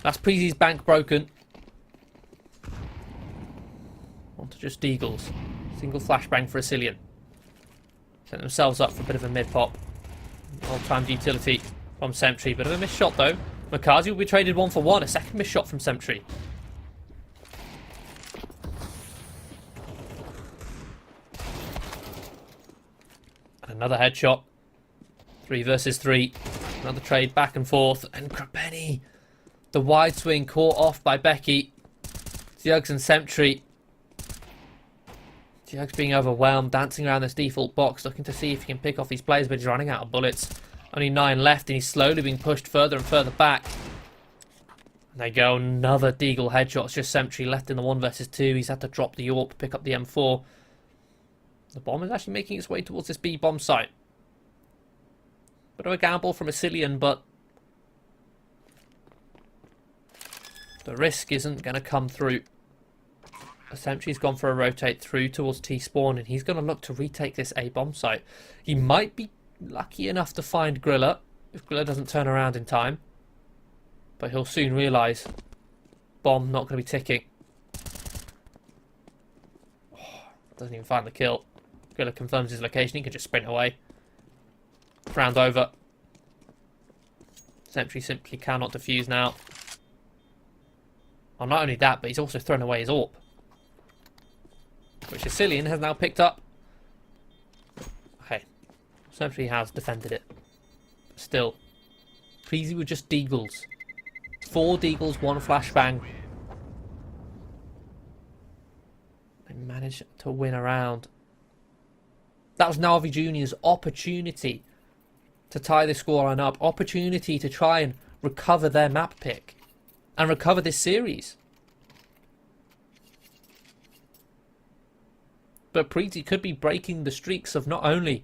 That's Preezy's bank broken. On to just Deagles. Single flashbang for Asilian. Set themselves up for a bit of a mid-pop. Old-timed utility from Sentry. Bit of a missed shot though. McCarthy will be traded 1 for 1. A second missed shot from Sentry. And another headshot. 3 versus 3. Another trade back and forth. And Krapeni. The wide swing caught off by Becky. Zeuggs and Sentry. Zeuggs being overwhelmed, dancing around this default box, looking to see if he can pick off these players, but he's running out of bullets. Only 9 left, and he's slowly being pushed further and further back. And they go, another Deagle headshot. It's just Sentry left in the 1 versus 2. He's had to drop the AWP, pick up the M4. The bomb is actually making its way towards this B bomb site. Bit of a gamble from Asilian, but the risk isn't going to come through. Sentry's gone for a rotate through towards T-spawn, and he's going to look to retake this A bomb site. He might be lucky enough to find Griller if Griller doesn't turn around in time, but he'll soon realise bomb not going to be ticking. Doesn't even find the kill. Griller confirms his location. He can just sprint away. Round over. Sentry simply cannot defuse now. Well, not only that, but he's also thrown away his AWP, which Asilian has now picked up. Okay. Sentry has defended it. But still. Preezy with just Deagles. 4 Deagles, 1 flashbang. They managed to win a round. That was Navi Jr.'s opportunity to tie the scoreline up. Opportunity to try and recover their map pick. And recover this series. But Preezy could be breaking the streaks of not only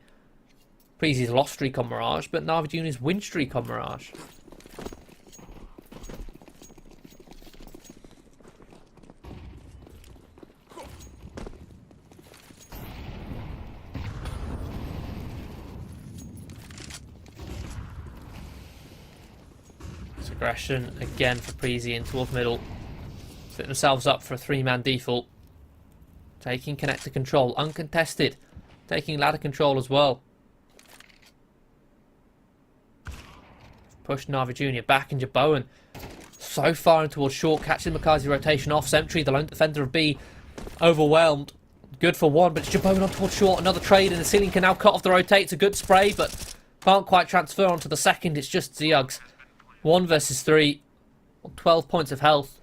Preezy's lost streak on Mirage, but Navi Jr.'s win streak on Mirage. Aggression again for Preezy in towards middle. Set themselves up for a 3-man default. Taking connector control, uncontested. Taking ladder control as well. Push Navi Jr. back into Bowen. So far in towards short, catching McCarthy's rotation off. Sentry, the lone defender of B, overwhelmed. Good for one, but it's Jabone on towards short. Another trade, and the ceiling can now cut off the rotate. It's a good spray, but can't quite transfer onto the second. It's just Zeug's. 1 versus 3. 12 points of health.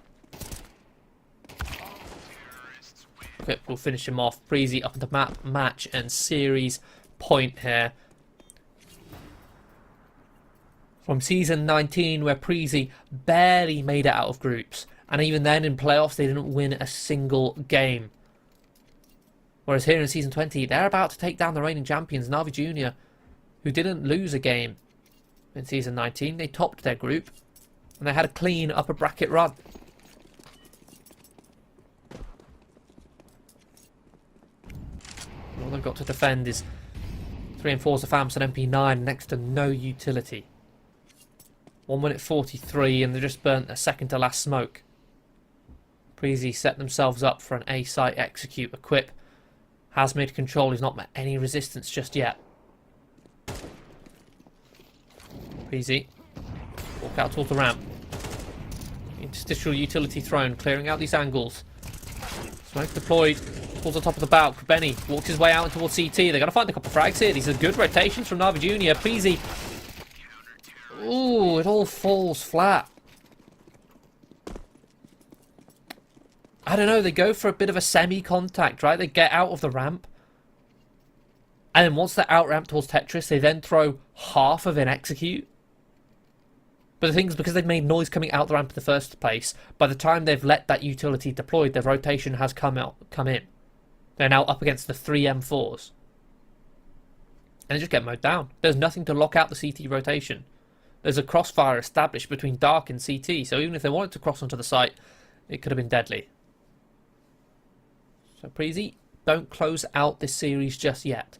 Quip will finish him off. Preezy up at the map, match and series point here. From season 19, where Preezy barely made it out of groups. And even then, in playoffs, they didn't win a single game. Whereas here in season 20, they're about to take down the reigning champions, Navi Jr., who didn't lose a game in season 19. They topped their group, and they had a clean upper bracket run. All they've got to defend is 3 and 4's of FAMS and MP9, next to no utility. 1 minute 43, and they just burnt a second to last smoke. Preezy set themselves up for an A site execute. Equip has made control. He's not met any resistance just yet. Preezy walk out towards the ramp. Interstitial utility thrown, clearing out these angles. Smoke deployed towards the top of the bout. Benny walks his way out towards CT. They're going to find a couple of frags here. These are good rotations from Navi Jr. Preezy. Ooh, it all falls flat. I don't know, they go for a bit of a semi-contact, right? They get out of the ramp. And then once they're out ramp towards Tetris, they then throw half of an execute. But the thing is, because they've made noise coming out the ramp in the first place, by the time they've let that utility deployed, their rotation has come in. They're now up against the 3 M4s. And they just get mowed down. There's nothing to lock out the CT rotation. There's a crossfire established between Dark and CT, so even if they wanted to cross onto the site, it could have been deadly. So Preezy, don't close out this series just yet.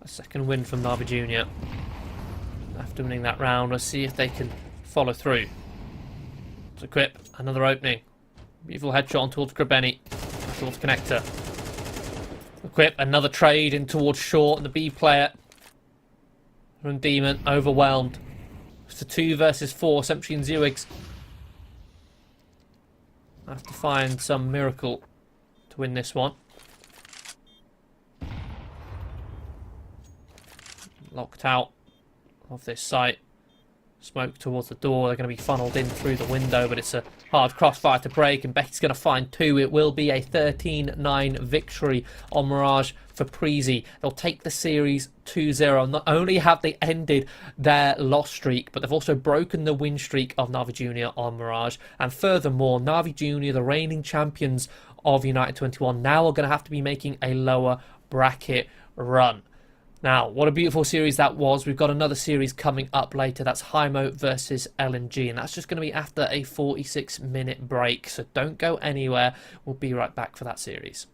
Second win from Navi Jr. After winning that round, let's see if they can follow through. To Equip, another opening. Beautiful headshot on towards Grabeni. Towards connector. Equip, another trade in towards short, and the B player from Demon overwhelmed. It's a 2 versus 4, Sentry and Zewigs. Have to find some miracle to win this one. Locked out of this site. Smoke towards the door. They're going to be funneled in through the window, but it's a hard crossfire to break, and Becky's going to find 2. It will be a 13-9 victory on Mirage for Preezy. They'll take the series 2-0. Not only have they ended their loss streak, but they've also broken the win streak of Navi Jr. on Mirage. And furthermore, Navi Jr., the reigning champions of United21, now are going to have to be making a lower bracket run. Now, what a beautiful series that was. We've got another series coming up later. That's HEIMO versus LNG, and that's just going to be after a 46-minute break. So don't go anywhere. We'll be right back for that series.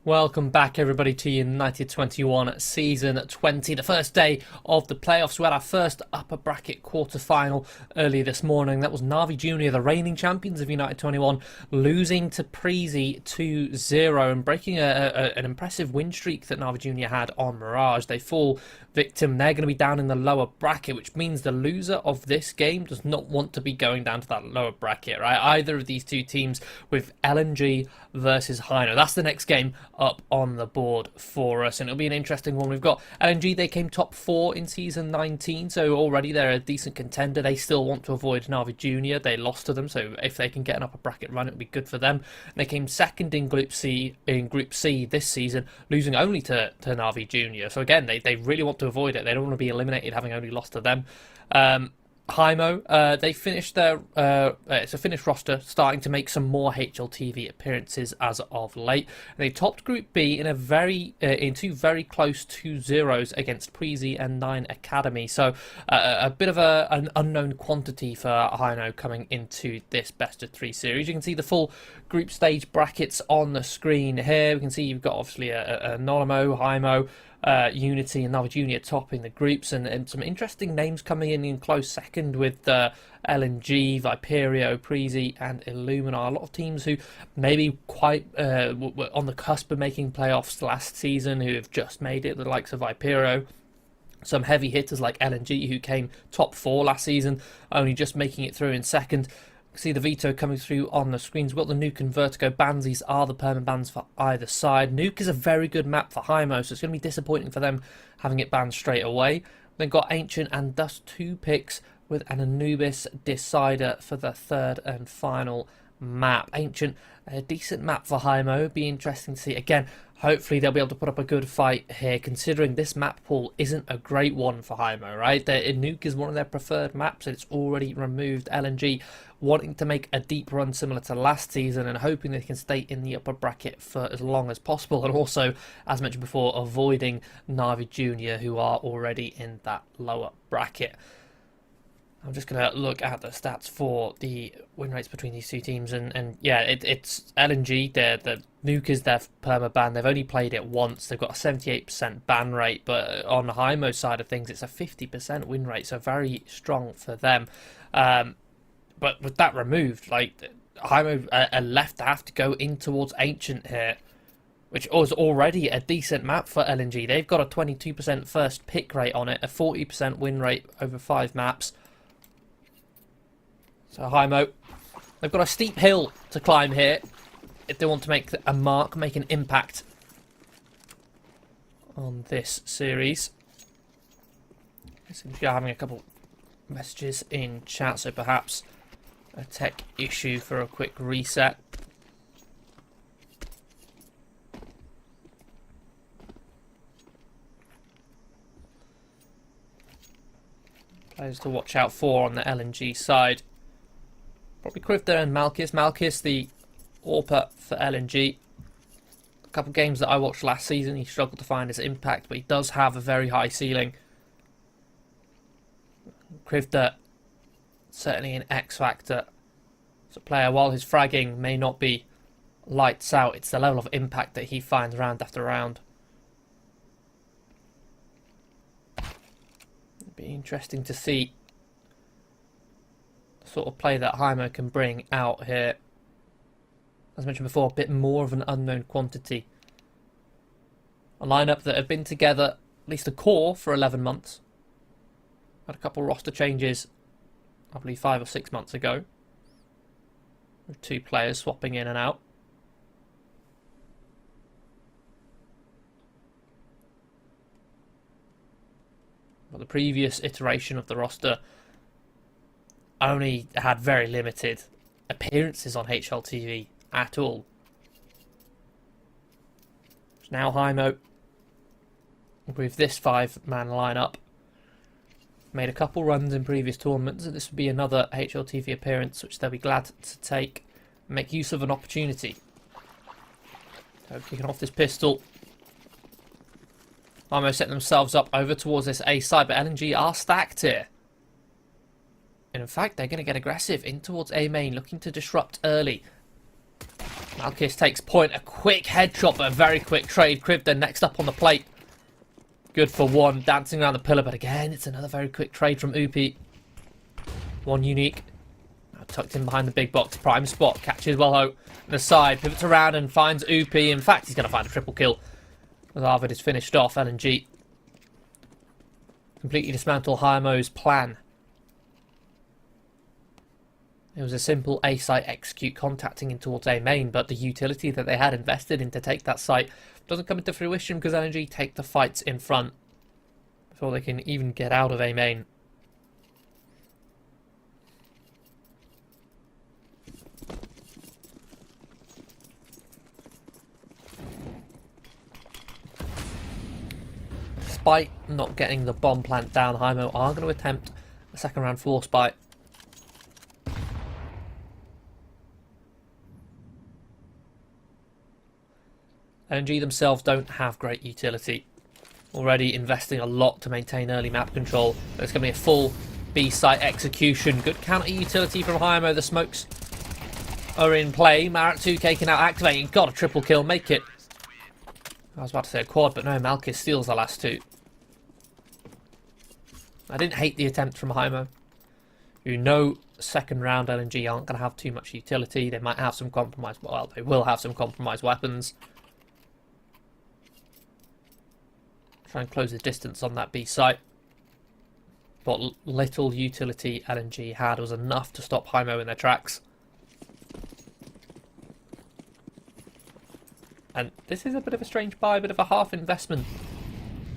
Welcome back, everybody, to United21 Season 20, the first day of the playoffs. We had our first upper bracket quarter-final earlier this morning. That was Navi Junior, the reigning champions of United21, losing to Preezy 2-0 and breaking an impressive win streak that Navi Junior had on Mirage. They fall victim. They're going to be down in the lower bracket, which means the loser of this game does not want to be going down to that lower bracket, right? Either of these two teams with LNG versus HEIMO. That's the next game up on the board for us, and it'll be an interesting one. We've got LNG. They came top 4 in season 19, so already they're a decent contender. They still want to avoid Navi Junior. They lost to them, so if they can get an upper bracket run, it'll be good for them. And they came second in Group C this season, losing only to Navi Junior. So again, they really want to avoid it. They don't want to be eliminated having only lost to them. HEIMO, they finished their it's a finished roster, starting to make some more HLTV appearances as of late. And they topped Group B in in two very close 2-0s against Preezy and 9 Academy. So a bit of an unknown quantity for HEIMO coming into this best of 3 series. You can see the full group stage brackets on the screen here. We can see you've got obviously a Nolimo, HEIMO, Unity and Navi Junior topping the groups, and some interesting names coming in close second with LNG, Viperio, Preezy and Illumina. A lot of teams who maybe quite were on the cusp of making playoffs last season who have just made it, the likes of Viperio. Some heavy hitters like LNG who came top 4 last season, only just making it through in second. See the veto coming through on the screens. We've got the Nuke and Vertigo bans. These are the permanent bans for either side. Nuke is a very good map for HEIMO, so it's going to be disappointing for them having it banned straight away. Then got Ancient and Dust 2 picks with an Anubis Decider for the third and final map. Ancient, a decent map for HEIMO. Be interesting to see. Again, hopefully they'll be able to put up a good fight here, considering this map pool isn't a great one for HEIMO, right? Nuke is one of their preferred maps, and it's already removed. LNG wanting to make a deep run similar to last season and hoping they can stay in the upper bracket for as long as possible, and also, as mentioned before, avoiding Navi Junior, who are already in that lower bracket. I'm just going to look at the stats for the win rates between these two teams, and yeah, it's LNG. The Nuke is their perma ban. They've only played it once. They've got a 78% ban rate, but on the HEIMO side of things, it's a 50% win rate, so very strong for them. But with that removed, like, HEIMO are left to have to go in towards Ancient here, which was already a decent map for LNG. They've got a 22% first pick rate on it, a 40% win rate over 5 maps. So HEIMO, they've got a steep hill to climb here if they want to make a mark, make an impact on this series. Seems to be having a couple messages in chat, so perhaps a tech issue for a quick reset. Players to watch out for on the LNG side. Probably Krivda and Malkis. Malkis, the AWPer for LNG. A couple games that I watched last season, he struggled to find his impact, but he does have a very high ceiling. Krivda, certainly an X factor. So player, while his fragging may not be lights out, it's the level of impact that he finds round after round. It'd be interesting to see the sort of play that HEIMO can bring out here. As mentioned before, a bit more of an unknown quantity. A lineup that have been together, at least a core, for 11 months. Had a couple roster changes, I believe 5 or 6 months ago, with 2 players swapping in and out. But the previous iteration of the roster only had very limited appearances on HLTV at all. Now HEIMO, with this 5-man lineup, made a couple runs in previous tournaments, and this would be another HLTV appearance which they'll be glad to take and make use of an opportunity. So kicking off this pistol. HEIMO set themselves up over towards this A side, but LNG are stacked here. And in fact, they're going to get aggressive in towards A main, looking to disrupt early. Malkis takes point. A quick headshot, but a very quick trade. Krivda next up on the plate. Good for one. Dancing around the pillar, but again, it's another very quick trade from Upi. One unique. Now tucked in behind the big box. Prime spot. Catches Wellho. The side. Pivots around and finds Upi. In fact, he's going to find a triple kill. As Arvid is finished off. LNG completely dismantle HEIMO's plan. It was a simple A site execute contacting in towards A main, but the utility that they had invested in to take that site doesn't come into fruition because LNG take the fights in front before they can even get out of A main. Despite not getting the bomb plant down, HEIMO are going to attempt a second round force bite. LNG themselves don't have great utility. Already investing a lot to maintain early map control. There's going to be a full B site execution. Good counter utility from HEIMO. The smokes are in play. Marat 2K can now activate. Got a triple kill. Make it. I was about to say a quad, but no, Malkis steals the last two. I didn't hate the attempt from HEIMO. You know, second round LNG aren't going to have too much utility. They might have some compromised. Well, they will have some compromised weapons. Try and close the distance on that B site. But little utility LNG had was enough to stop HEIMO in their tracks. And this is a bit of a strange buy, a bit of a half investment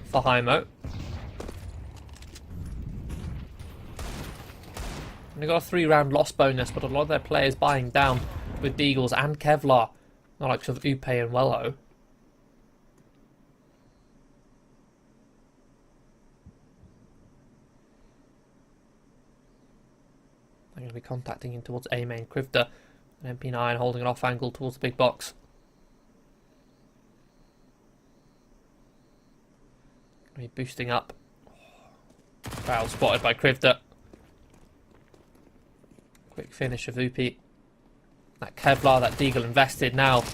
for HEIMO. And they got a 3-round loss bonus, but a lot of their players buying down with Deagles and Kevlar, the likes of Upe and Wellho. They're going to be contacting in towards A main. Krivda and MP9 holding an off angle towards the big box. Going to be boosting up. Foul spotted by Krivda. Quick finish of Upi. That Kevlar, that Deagle invested now.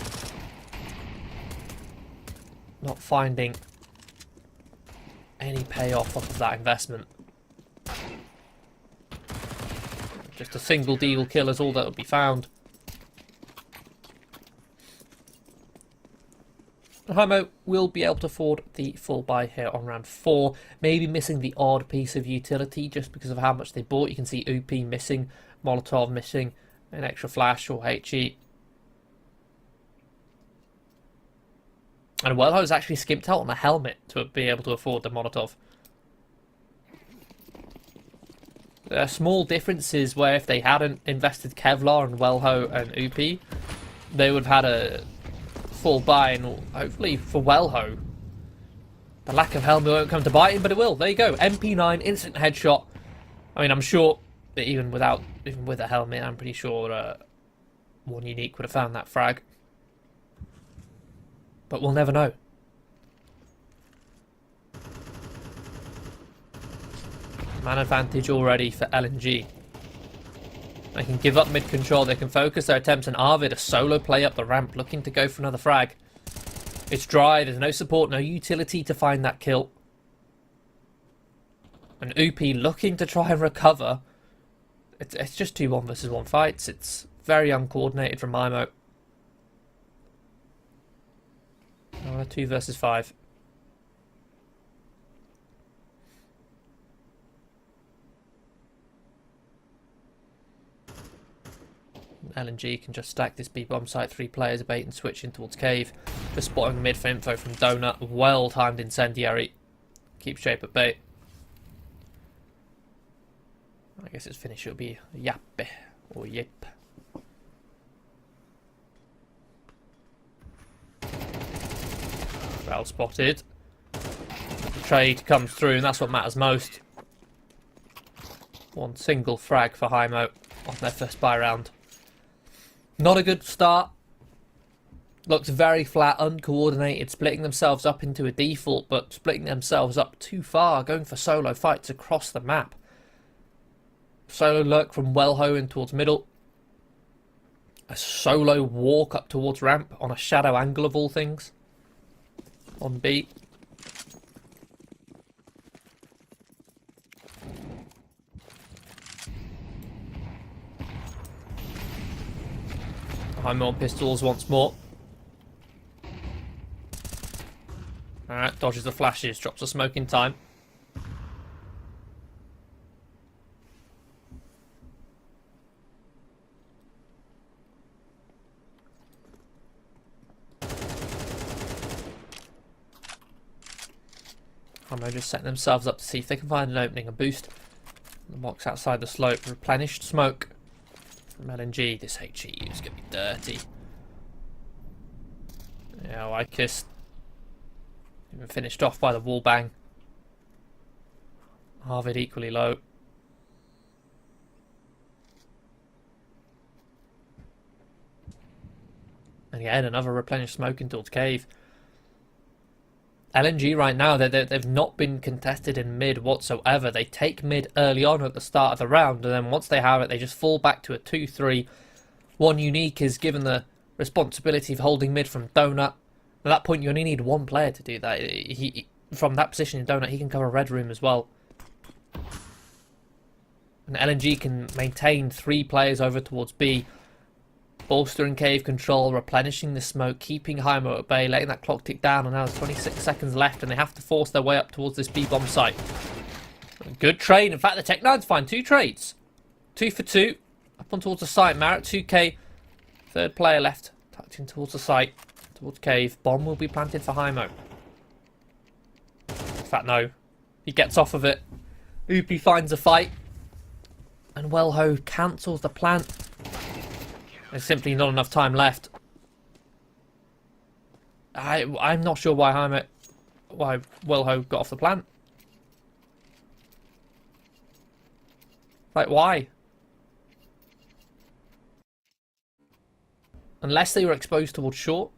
Not finding any payoff off of that investment. Just a single Deagle kill is all that would be found. HEIMO will be able to afford the full buy here on round 4. Maybe missing the odd piece of utility just because of how much they bought. You can see UP missing, Molotov missing, an extra flash or HE. And Wellho's actually skimped out on the helmet to be able to afford the Molotov. There are small differences where if they hadn't invested Kevlar and Wellho and Upi, they would have had a full buy, and hopefully for Wellho, the lack of helmet won't come to bite him, but it will. There you go. MP9 instant headshot. I mean, I'm sure that even with a helmet, I'm pretty sure one unique would have found that frag. But we'll never know. Man advantage already for LNG. They can give up mid control, they can focus their attempts, and Arvid, a solo play up the ramp, looking to go for another frag. It's dry, there's no support, no utility to find that kill. And Upi looking to try and recover. It's just 2 1 versus 1 fights. It's very uncoordinated from HEIMO. 2 versus 5. LNG can just stack this B-bomb site. 3 players, bait and switch in towards cave. Just spotting mid for info from Donut. Well timed incendiary. Keep shape at bait. I guess its finish will be Yappe or Yip. Well spotted. The trade comes through, and that's what matters most. One single frag for HEIMO on their first buy round. Not a good start. Looks very flat, uncoordinated, splitting themselves up into a default, but splitting themselves up too far, going for solo fights across the map. Solo lurk from Wellho in towards middle. A solo walk up towards ramp on a shadow angle of all things. On B. HEIMO on pistols once more. Alright, dodges the flashes, drops the smoke in time. HEIMO just setting themselves up to see if they can find an opening, a boost. The box outside the slope, replenished smoke from LNG. This HE is going to be dirty. Yeah, Lycus even finished off by the wall bang. Harvard equally low. And again, another replenished smoke into the cave. LNG right now, they've not been contested in mid whatsoever. They take mid early on at the start of the round, and then once they have it, they just fall back to a 2-3. One Unique is given the responsibility of holding mid from Donut. At that point, you only need one player to do that. From that position in Donut, he can cover Red Room as well. And LNG can maintain 3 players over towards B, bolstering cave control, replenishing the smoke, keeping HEIMO at bay, letting that clock tick down, and now there's 26 seconds left, and they have to force their way up towards this B-bomb site. Good trade. In fact, the Tech-9's find 2 trades. 2 for 2. Up on towards the site. Marett 2K. Third player left. Tucked in towards the site. Towards cave. Bomb will be planted for HEIMO. In fact, no. He gets off of it. Oopie finds a fight. And Wellho cancels the plant. There's simply not enough time left. I'm not sure why Wellho got off the plant. Like, why? Unless they were exposed towards short.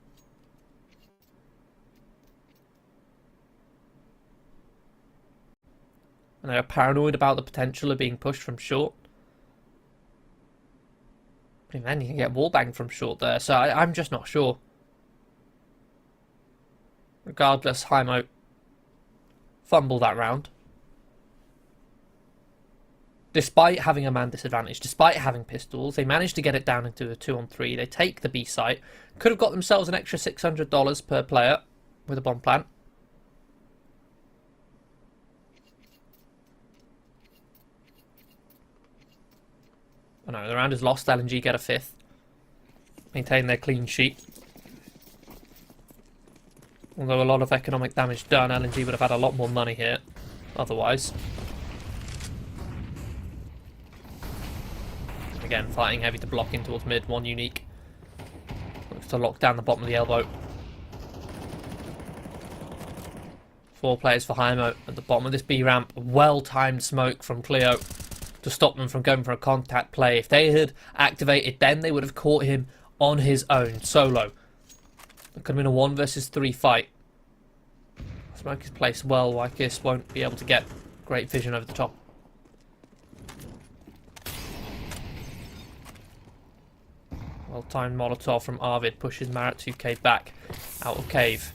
And they are paranoid about the potential of being pushed from short. But then you can get wallbanged from short there, so I'm just not sure. Regardless, HEIMO fumble that round. Despite having a man disadvantage, despite having pistols, they managed to get it down into a 2-on-3. They take the B site. Could have got themselves an extra $600 per player with a bomb plant. Oh no, the round is lost. LNG get a 5th. Maintain their clean sheet. Although a lot of economic damage done, LNG would have had a lot more money here otherwise. Again, fighting heavy to block in towards mid. One Unique looks to lock down the bottom of the elbow. 4 players for HEIMO at the bottom of this B ramp. Well-timed smoke from Cleo to stop them from going for a contact play. If they had activated, then they would have caught him on his own, solo. It could have been a 1 versus 3 fight. Smoke is placed well. Lycus won't be able to get great vision over the top. Well-timed Molotov from Arvid pushes Marett 2K back out of cave.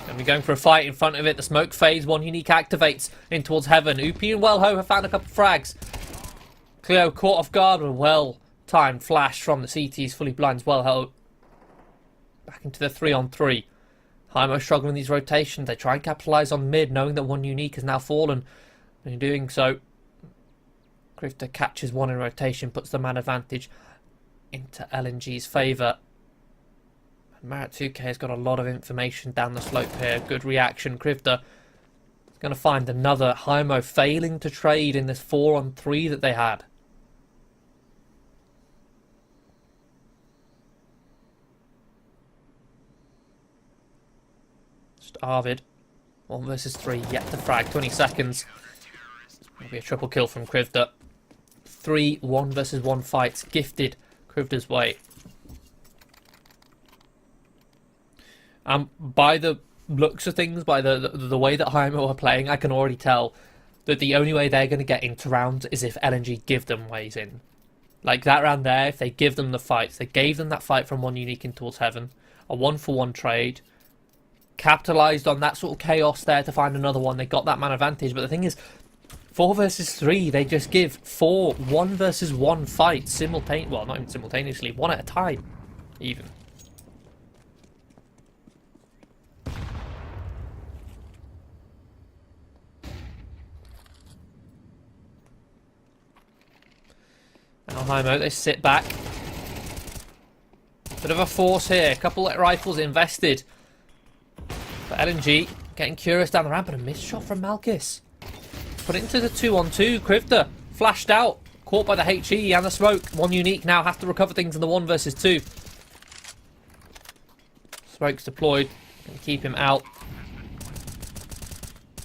And we're going for a fight in front of it. The smoke fades. One Unique activates in towards heaven. Oopie and Wellho have found a couple of frags. Cleo caught off guard with a well-timed flash from the CTs. Fully blinds Wellho back into the 3-on-3. HEIMO struggling in these rotations. They try and capitalise on mid, knowing that one Unique has now fallen. And in doing so, Grifter catches one in rotation, puts the man advantage into LNG's favour. Marett 2K has got a lot of information down the slope here. Good reaction. Grifter is going to find another. HEIMO failing to trade in this 4-on-3 that they had. Just Arvid. 1 versus 3. Yet to frag. 20 seconds. Maybe a triple kill from Grifter. 3 1 versus 1 fights gifted Grifter's way. By the looks of things, by the way that HEIMO are playing, I can already tell that the only way they're going to get into rounds is if LNG give them ways in. Like that round there, if they give them the fights, they gave them that fight from one unique in towards heaven, a 1-for-1 trade, capitalised on that sort of chaos there to find another one. They got that man advantage, but the thing is, 4 versus 3, they just give 4 1 versus 1 fights simultaneously. Well, not even simultaneously, one at a time, even. Now HEIMO, they sit back. Bit of a force here. A couple of rifles invested. But LNG getting curious down the ramp, and a missed shot from Malkis. Put it into the 2-on-2. Krivda flashed out. Caught by the HE and the smoke. One unique now has to recover things in the 1 versus 2. Smoke's deployed. Gonna keep him out.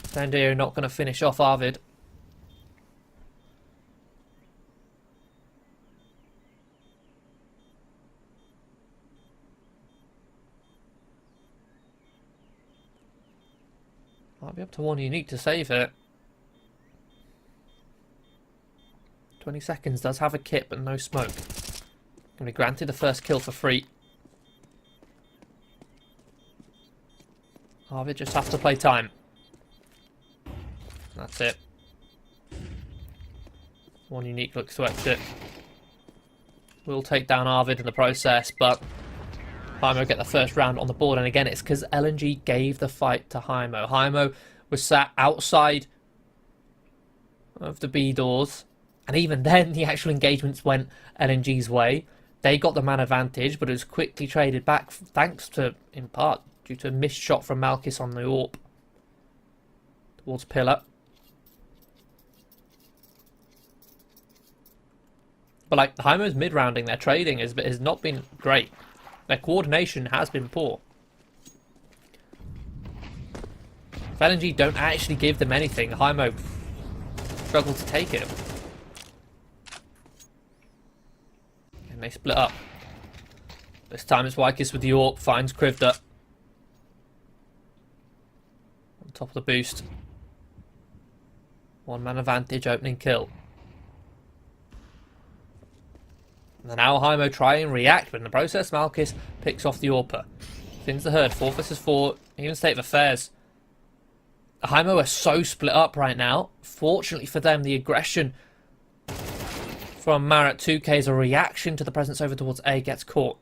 Sandio not going to finish off Arvid. Might be up to one unique to save it. 20 seconds, does have a kit but no smoke. Gonna be granted the first kill for free. Arvid just has to play time. That's it. One unique looks to exit. We'll take down Arvid in the process, but HEIMO get the first round on the board, and again it's because LNG gave the fight to HEIMO. HEIMO was sat outside of the B doors, and even then the actual engagements went LNG's way. They got the man advantage, but it was quickly traded back thanks to, in part, due to a missed shot from Malkis on the AWP towards Pillar. But like, HEIMO's mid-rounding, their trading has not been great. Their coordination has been poor. If LNG don't actually give them anything, HEIMO struggle to take it. And they split up. This time it's Wykis with the AWP, finds Krivda. On top of the boost. One man advantage, opening kill. And now HEIMO try and react, but in the process Malkis picks off the AWPer. Thins the herd, 4 versus 4, even state of affairs. HEIMO are so split up right now. Fortunately for them, the aggression from Marat 2K as a reaction to the presence over towards A gets caught.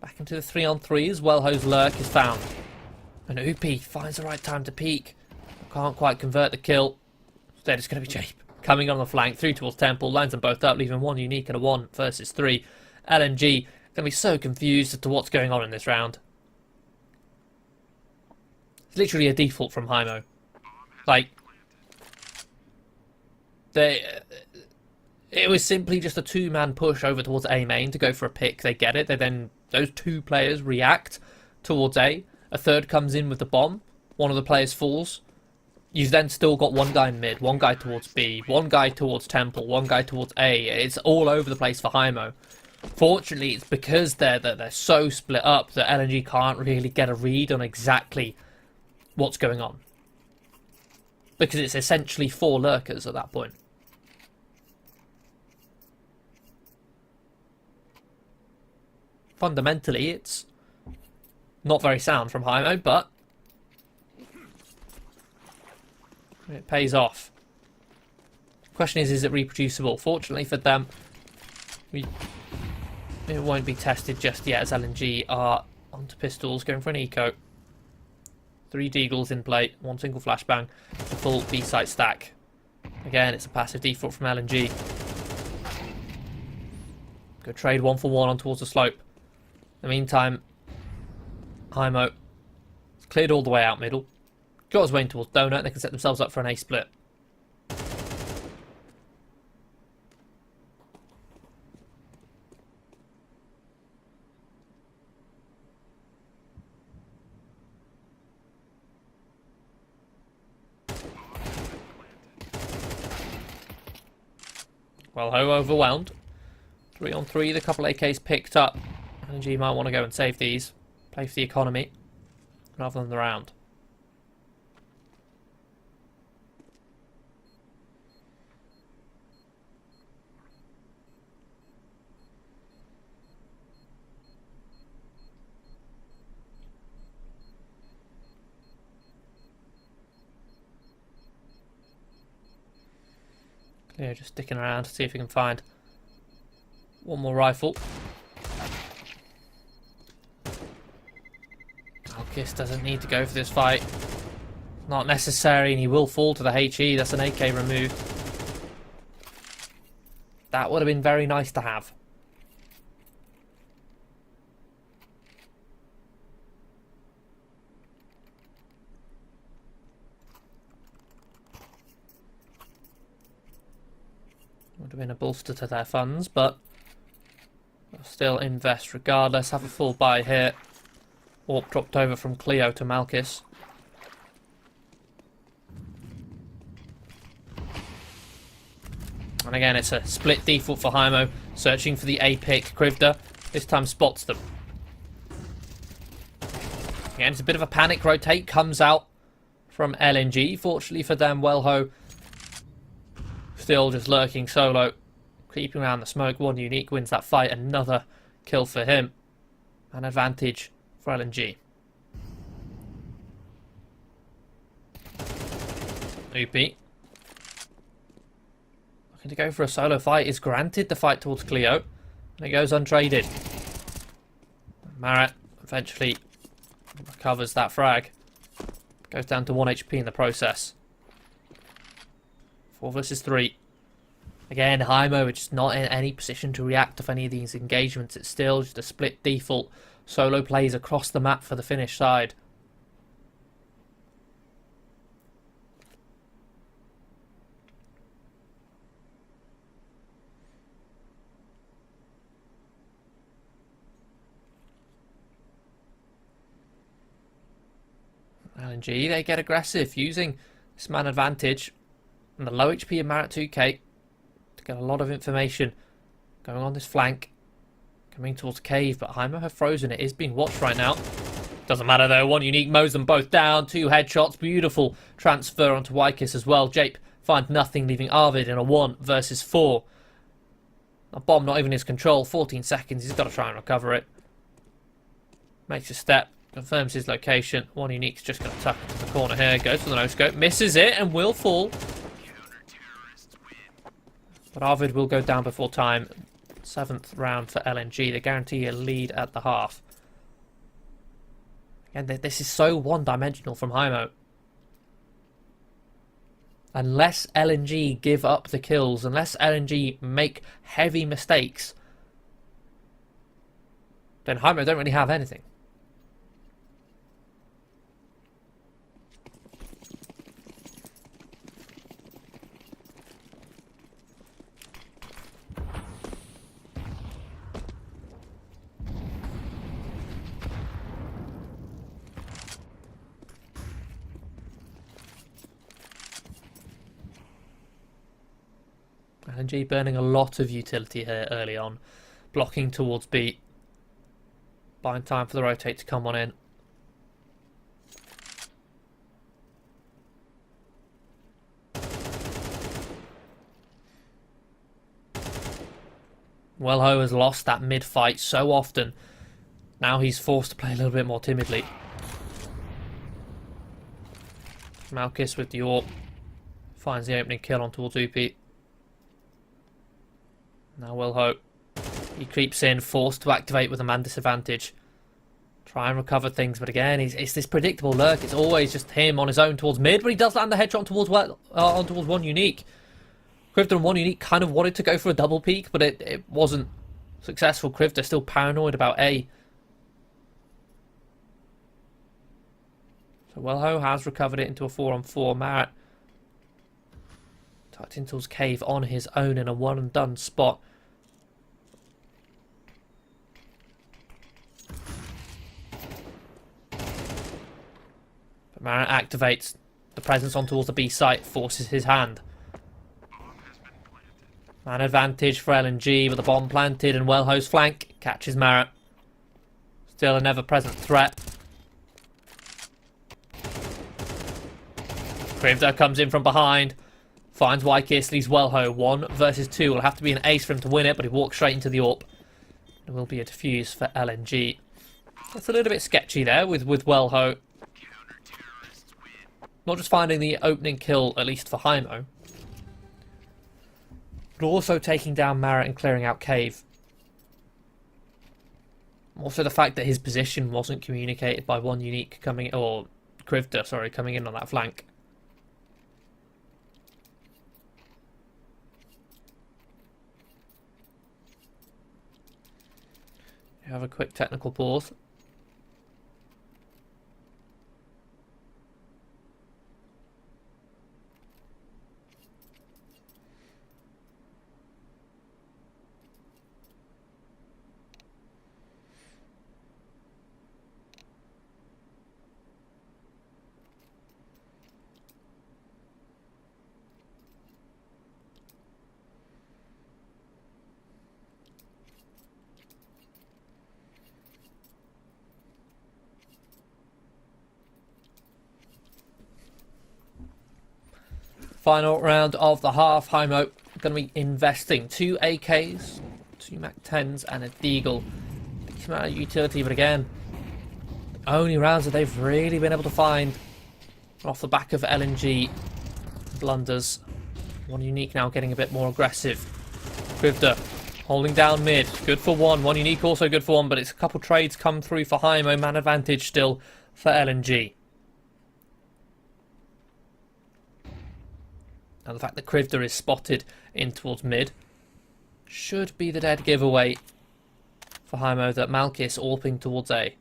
Back into the 3-on-3 as Wellho's lurk is found. And Upi finds the right time to peek. Can't quite convert the kill. Instead it's going to be Jape. Coming on the flank, through towards Temple, lines them both up, leaving one unique and a 1 versus 3. LNG going to be so confused as to what's going on in this round. It's literally a default from HEIMO. Like, it was simply just a 2-man push over towards A main to go for a pick. They get it. They then, those 2 players react towards A. A third comes in with the bomb. One of the players falls. You've then still got one guy mid, one guy towards B, one guy towards Temple, one guy towards A. It's all over the place for HEIMO. Fortunately, it's because they're so split up that LNG can't really get a read on exactly what's going on. Because it's essentially 4 lurkers at that point. Fundamentally, it's not very sound from HEIMO, but it pays off. Question is it reproducible? Fortunately for them, it won't be tested just yet as LNG are onto pistols, going for an eco. 3 deagles in play, 1 single flashbang, a full B-site stack. Again, it's a passive default from LNG. Go trade 1 for 1 on towards the slope. In the meantime, HEIMO cleared all the way out middle. Got his way in towards Donut, and they can set themselves up for an A split. Well, Ho overwhelmed. 3-on-3, the couple AKs picked up. LNG might want to go and save these. Play for the economy rather than the round. Yeah, just sticking around to see if we can find one more rifle. Malkis doesn't need to go for this fight. Not necessary, and he will fall to the HE. That's an AK removed. That would have been very nice to have. Would have been a bolster to their funds, but they'll still invest regardless. Have a full buy here. Orp dropped over from Cleo to Malkis. And again, it's a split default for HEIMO, searching for the A pick. Krivda this time spots them. Again, it's a bit of a panic rotate. Comes out from LNG. Fortunately for them, Wellho still just lurking solo. Creeping around the smoke. One unique wins that fight. Another kill for him. An advantage for LNG. Oopie. Looking to go for a solo fight. Is granted the fight towards Cleo. And it goes untraded. Marat eventually recovers that frag. Goes down to 1 HP in the process. 4 versus 3. Again, HEIMO just not in any position to react to any of these engagements. It's still just a split default. Solo plays across the map for the Finnish side. LNG, they get aggressive using this man advantage and the low HP of Marat 2K to get a lot of information going on this flank, coming towards cave, but HEIMO have frozen. It is being watched right now. Doesn't matter though, 1 unique mows them both down, 2 headshots, beautiful transfer onto Wykis as well. Jape finds nothing, leaving Arvid in a 1 versus 4. A bomb not even his control, 14 seconds, he's got to try and recover it. Makes a step. Confirms his location. 1 unique's just going to tuck into the corner here. Goes for the no-scope. Misses it and will fall. But Arvid will go down before time. 7th round for LNG. They guarantee a lead at the half. Again, this is so one-dimensional from HEIMO. Unless LNG give up the kills, unless LNG make heavy mistakes, then HEIMO don't really have anything. LNG burning a lot of utility here early on. Blocking towards B. Buying time for the rotate to come on in. Wellho has lost that mid-fight so often. Now he's forced to play a little bit more timidly. Malkis with the AWP. Finds the opening kill on towards Oopie. Now Wellho. He creeps in, forced to activate with a man disadvantage. Try and recover things, but again, it's this predictable lurk. It's always just him on his own towards mid, but he does land the headshot towards towards 1 unique. Krivda and 1 unique kind of wanted to go for a double peek, but it wasn't successful. Krivda still paranoid about A. So Wellho has recovered it into a 4-on-4. Marat tucked into his cave on his own in a one-and-done spot. But Marat activates the presence on towards the B site, forces his hand. Man advantage for LNG, but the bomb planted and Wellho's flank catches Marat. Still an ever-present threat. Krivda comes in from behind. Finds Wykis, leaves Wellho. 1 versus 2. Will have to be an ace for him to win it, but he walks straight into the AWP. There will be a defuse for LNG. That's a little bit sketchy there with Wellho. Not just finding the opening kill, at least for HEIMO. but also taking down Marat and clearing out Cave. Also the fact that his position wasn't communicated by one unique coming, or Krivda, sorry, coming in on that flank. Have a quick technical pause. Final round of the half. HEIMO going to be investing 2 AKs, 2 MAC-10s and a Deagle. Decent amount of utility, but again, the only rounds that they've really been able to find off the back of LNG blunders. One unique now getting a bit more aggressive. Krivda holding down mid. Good for one. One unique also good for one, but it's a couple trades come through for HEIMO. Man advantage still for LNG. And the fact that Krivda is spotted in towards mid should be the dead giveaway for HEIMO that Malkis AWPing towards A.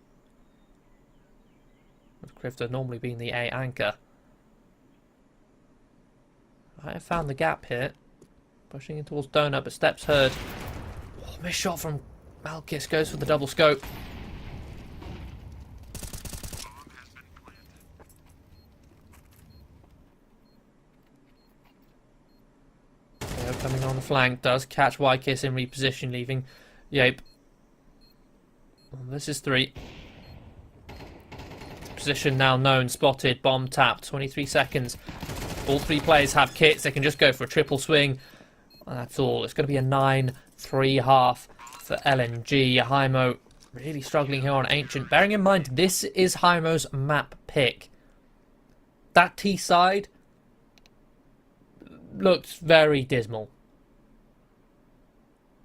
With Krivda normally being the A anchor. I have found the gap here. Pushing in towards Donut, but steps heard. Oh, missed shot from Malkis, goes for the double scope. Coming on the flank, does catch Wykiss in reposition, leaving Yape. Well, this is 3. Position now known, spotted, bomb tapped, 23 seconds. All 3 players have kits, they can just go for a triple swing. And that's all. It's going to be a 9-3 half for LNG. HEIMO really struggling here on Ancient. Bearing in mind, this is HEIMO's map pick. That T side looked very dismal.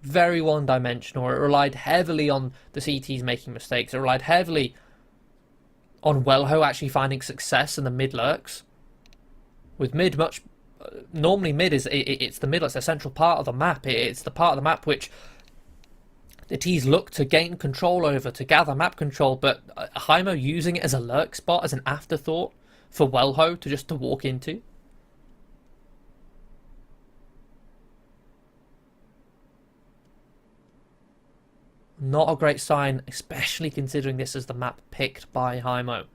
Very one-dimensional. It relied heavily on the CTs making mistakes. It relied heavily on Wellho actually finding success in the mid lurks. With mid much... normally mid is... it's the middle. It's the central part of the map. It's the part of the map which the T's look to gain control over, to gather map control. But HEIMO using it as a lurk spot, as an afterthought for Wellho to walk into. Not a great sign, especially considering this is the map picked by HEIMO.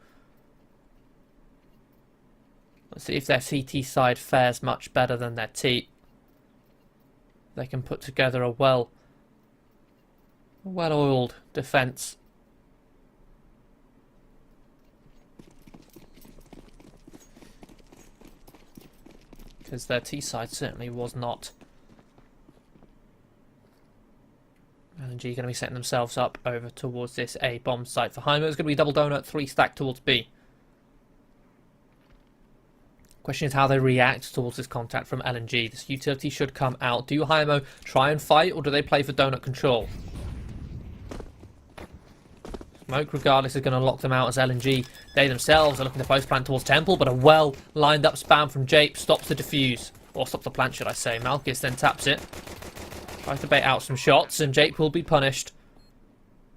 Let's see if their CT side fares much better than their T. They can put together a well-oiled defense. Because their T side certainly was not. LNG going to be setting themselves up over towards this A bomb site for HEIMO. It's going to be double donut, 3 stack towards B. Question is how they react towards this contact from LNG. This utility should come out. Do HEIMO try and fight, or do they play for donut control? Smoke, regardless, is going to lock them out as LNG. They themselves are looking to post plant towards Temple, but a well lined up spam from Jape stops the defuse. Or stops the plant, should I say. Malkis then taps it. Tries to bait out some shots, and Jake will be punished.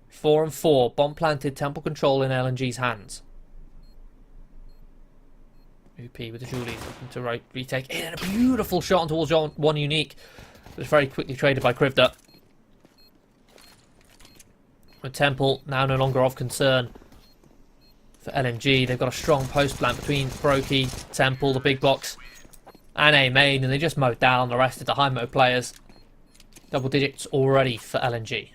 4 and 4. Bomb planted, Temple control in LNG's hands. UP with the Julie looking to retake in, and a beautiful shot towards one unique. It was very quickly traded by Krivda. With Temple now no longer of concern for LNG. They've got a strong post plant between Brokey, Temple, the big box, and A main, and they just mowed down the rest of the HEIMO players. Double digits already for LNG.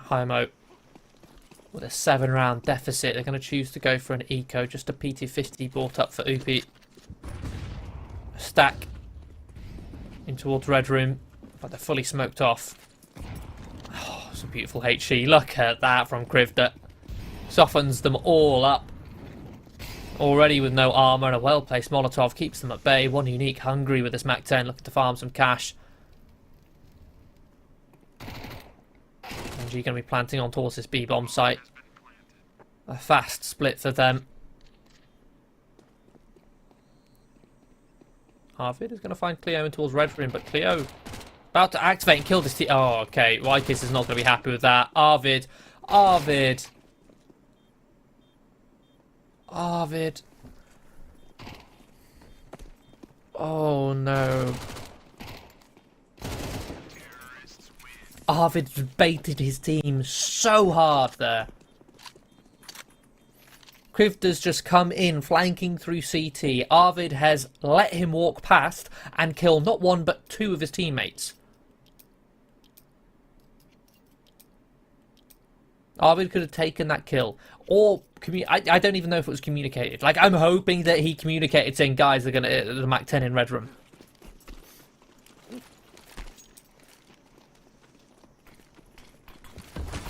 HEIMO with a 7-round deficit. They're going to choose to go for an eco, just a PT50 brought up for Upi. stack in towards Red Room, but they're fully smoked off. Oh, it's a beautiful HE. Look at that from Krivda. Softens them all up. Already with no armour and a well-placed Molotov. Keeps them at bay. One unique hungry with this Mac 10 looking to farm some cash. And G going to be planting on towards this B-bomb site. A fast split for them. Arvid is going to find Cleo in towards Red Room, but Cleo about to activate and kill this team. Oh, okay. Wykiss is not going to be happy with that. Arvid. Oh, no. Arvid baited his team so hard there. Krivda's just come in, flanking through CT. Arvid has let him walk past and kill not one but two of his teammates. Arvid could have taken that kill. Or, I don't even know if it was communicated. Like, I'm hoping that he communicated saying, guys, they're going to the Mac 10 in Red Room.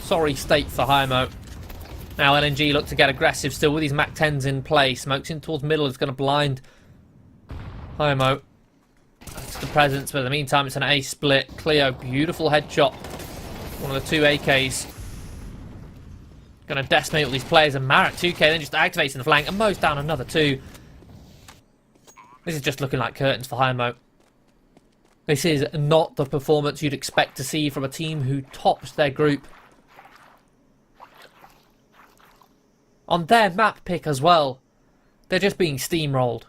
Sorry state for HEIMO. Now LNG look to get aggressive still with these Mac 10s in play. Smokes in towards middle. It's going to blind HEIMO. That's the presence, but in the meantime it's an A split. Cleo, beautiful headshot. One of the two AKs. Going to decimate all these players, and Marat2K then just activates in the flank and mows down another two. This is just looking like curtains for HEIMO. This is not the performance you'd expect to see from a team who tops their group. On their map pick as well, they're just being steamrolled.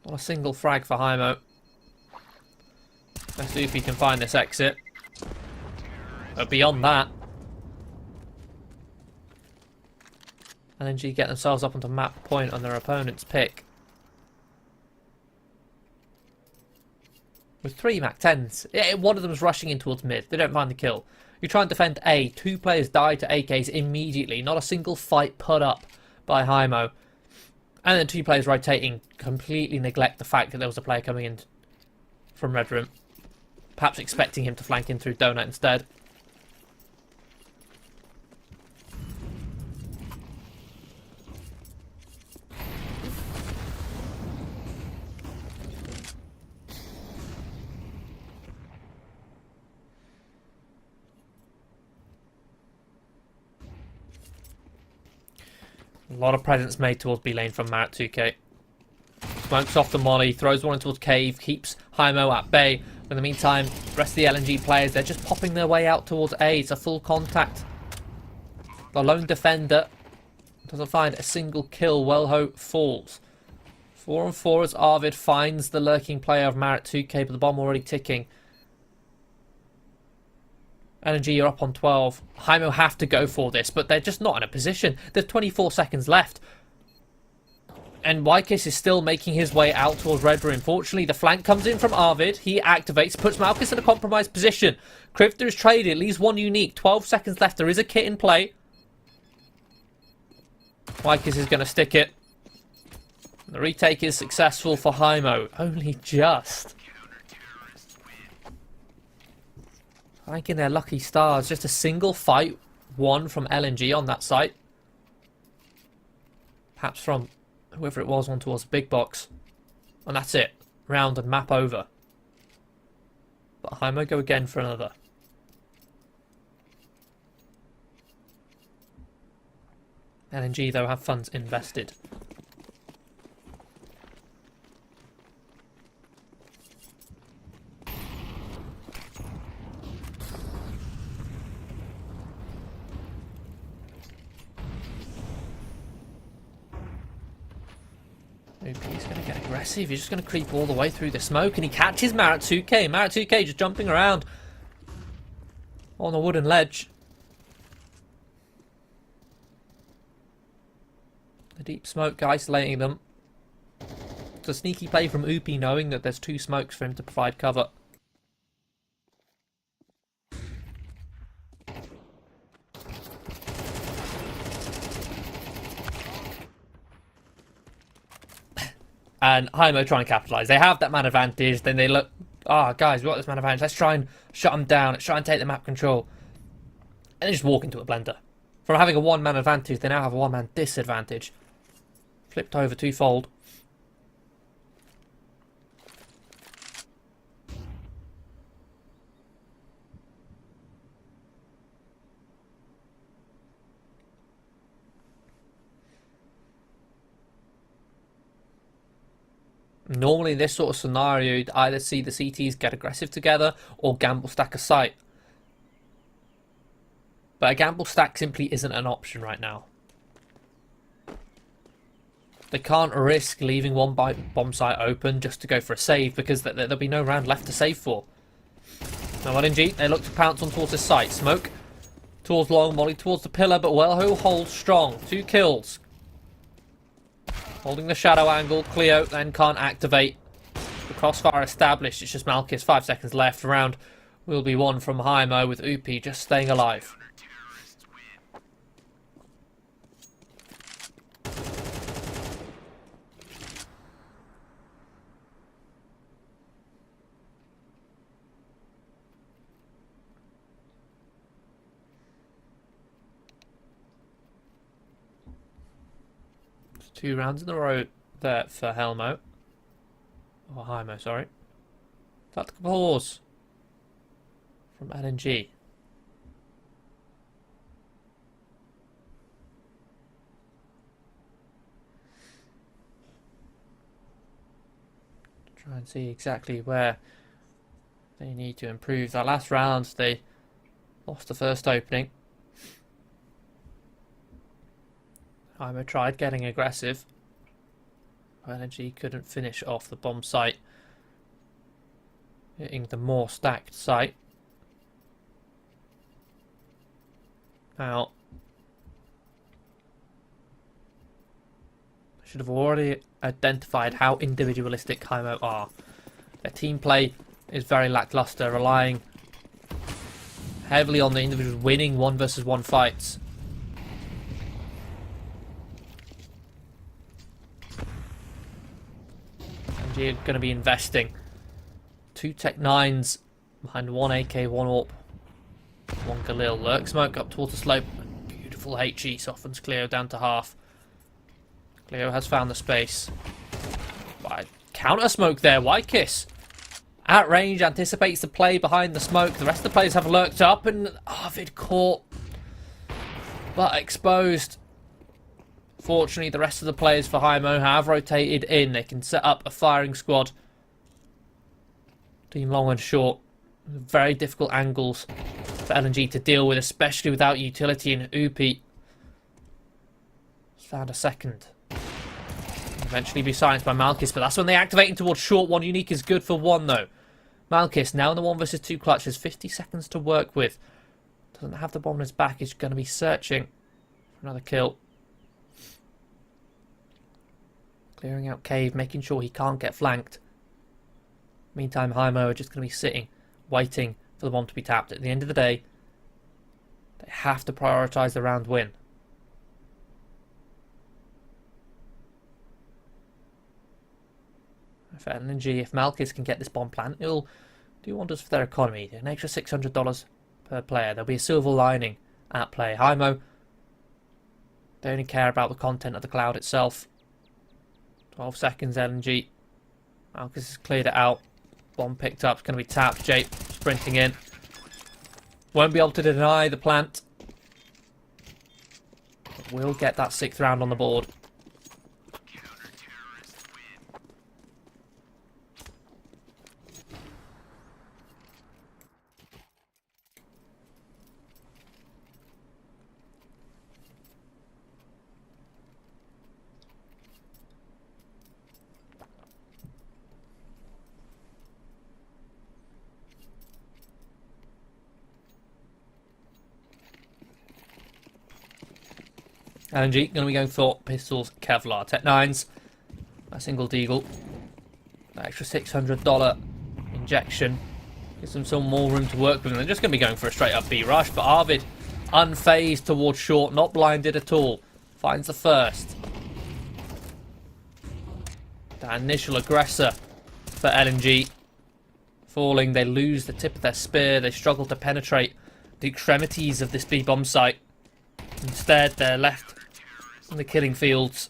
Not a single frag for HEIMO. Let's see if he can find this exit. But beyond that, LNG get themselves up onto map point on their opponent's pick. With three Mac 10s. One of them's rushing in towards mid. They don't find the kill. You try and defend A. Two players die to AKs immediately. Not a single fight put up by HEIMO. And then two players rotating. Completely neglect the fact that there was a player coming in from Red Room. Perhaps expecting him to flank in through Donut instead. A lot of presence made towards B lane from Marat2K. Smokes off the molly, throws one towards cave, keeps HEIMO at bay. In the meantime, the rest of the LNG players, they're just popping their way out towards A. It's a full contact. The lone defender doesn't find a single kill. Wellho falls. 4 on 4 as Arvid finds the lurking player of Marat2K, but the bomb already ticking. LNG are up on 12. HEIMO have to go for this, but they're just not in a position. There's 24 seconds left. And Wykiss is still making his way out towards Red Room. Unfortunately, the flank comes in from Arvid. He activates, puts Malkus in a compromised position. Krivda is traded, leaves one unique. 12 seconds left. There is a kit in play. Wykiss is going to stick it. The retake is successful for HEIMO. Only just. Thanking their lucky stars. Just a single fight won from LNG on that site. Perhaps from whoever it was on towards the big box. And that's it. Round and map over. But HEIMO go again for another. LNG though have funds invested. He's going to get aggressive. He's just going to creep all the way through the smoke, and he catches Marat2K. Marat2K just jumping around on a wooden ledge. The deep smoke isolating them. It's a sneaky play from Upi, knowing that there's 2 smokes for him to provide cover. And HEIMO trying to capitalise. They have that man advantage. Then they look, guys, we got this man advantage. Let's try and shut them down. Let's try and take the map control. And they just walk into a blender. From having a 1-man advantage, they now have a 1-man disadvantage. Flipped over twofold. Normally in this sort of scenario, you'd either see the CTs get aggressive together or gamble stack a site. But a gamble stack simply isn't an option right now. They can't risk leaving one bomb site open just to go for a save, because there'll be no round left to save for. Now LNG, they look to pounce on towards this site. Smoke towards long, molly towards the pillar, but Wellho holds strong. 2 kills. Holding the shadow angle. Cleo then can't activate. The crossfire established. It's just Malchus. 5 seconds left. Round will be won from HEIMO, with Upi just staying alive. It's 2 rounds in a row there for HEIMO. Or HEIMO, sorry. Tactical pause from LNG. Try and see exactly where they need to improve. That last round, they lost the first opening. HEIMO tried getting aggressive. LNG couldn't finish off the bomb site, hitting the more stacked site. Now, I should have already identified how individualistic HEIMO are. Their team play is very lackluster, relying heavily on the individuals winning 1 versus 1 fights. And you're going to be investing 2 Tech 9s behind 1 AK, 1 AWP, 1 Galil. Lurk smoke up towards the slope. Beautiful HE softens Cleo down to half. Cleo has found the space. But counter smoke there. White Kiss at range, anticipates the play behind the smoke. The rest of the players have lurked up, and Arvid caught but exposed. Fortunately, the rest of the players for HEIMO have rotated in. They can set up a firing squad. Team long and short. Very difficult angles for LNG to deal with, especially without utility, and Upi found a second. Eventually be silenced by Malchus, but that's when they activate towards short. 1 unique is good for 1 though. Malchus now in the 1 versus 2 clutch has 50 seconds to work with. Doesn't have the bomb in his back. He's going to be searching for another kill. Clearing out cave, making sure he can't get flanked. Meantime, HEIMO are just going to be sitting, waiting for the bomb to be tapped. At the end of the day, they have to prioritise the round win. For LNG, if Malchus can get this bomb plant, it'll do wonders for their economy. An extra $600 per player. There'll be a silver lining at play. HEIMO, they only care about the content of the cloud itself. 12 seconds LNG. Malchus has cleared it out. Bomb picked up. It's going to be tapped. Jape sprinting in. Won't be able to deny the plant. But we'll get that 6th round on the board. LNG going to be going for pistols, Kevlar, Tech 9s, a single deagle, that extra $600 injection gives them some more room to work with. And they're just going to be going for a straight up B rush, but Arvid unfazed towards short, not blinded at all, finds the first. That initial aggressor for LNG falling, they lose the tip of their spear, they struggle to penetrate the extremities of this B bomb site. Instead, they're left in the killing fields,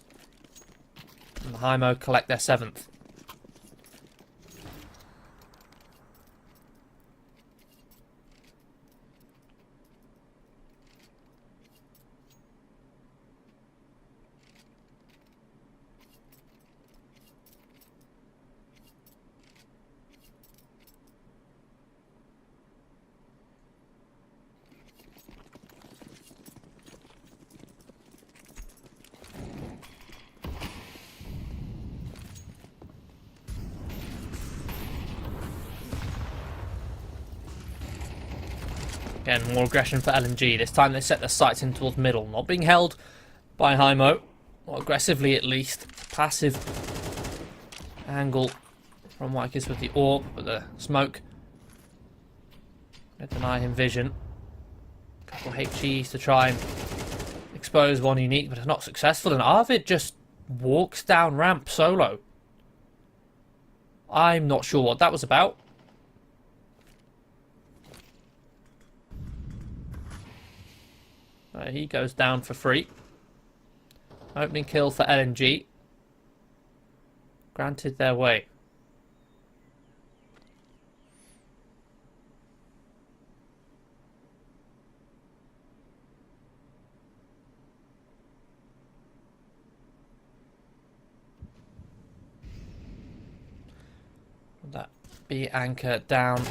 and the HEIMO collect their 7th. Again, more aggression for LNG. This time they set their sights in towards middle. Not being held by HEIMO. Or aggressively at least. Passive angle from Wykes with the AWP, but the smoke. They deny him vision. A couple of HEs to try and expose one unique, but it's not successful. And Arvid just walks down ramp solo. I'm not sure what that was about. He goes down for free. Opening kill for LNG. Granted their way. That B anchor down.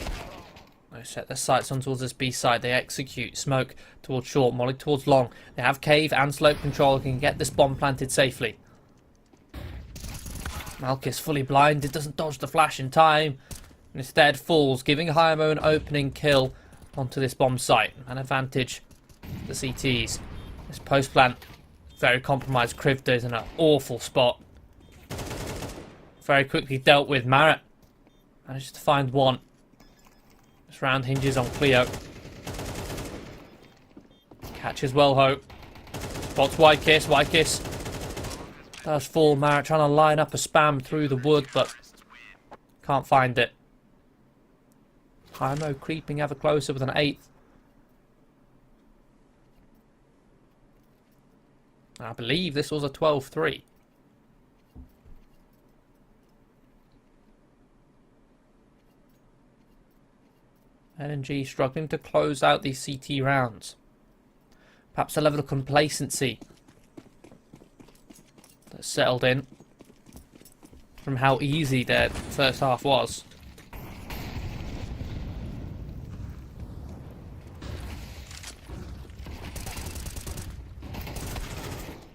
They set their sights on towards this B side. They execute. Smoke towards short. Molly towards long. They have cave and slope control. Can get this bomb planted safely. Malkis fully blinded. Doesn't dodge the flash in time. And instead falls, giving HEIMO an opening kill onto this bomb site. An advantage for the CTs. This post plant very compromised. Krivda is in an awful spot. Very quickly dealt with. Marat manages to find one. This round hinges on Cleo. Catches Wellho. Spots Wykes. Wykes does fall. Marat trying to line up a spam through the wood, but can't find it. HEIMO creeping ever closer with an 8th. I believe this was a 12-3. LNG struggling to close out these CT rounds. Perhaps a level of complacency that's settled in from how easy their first half was.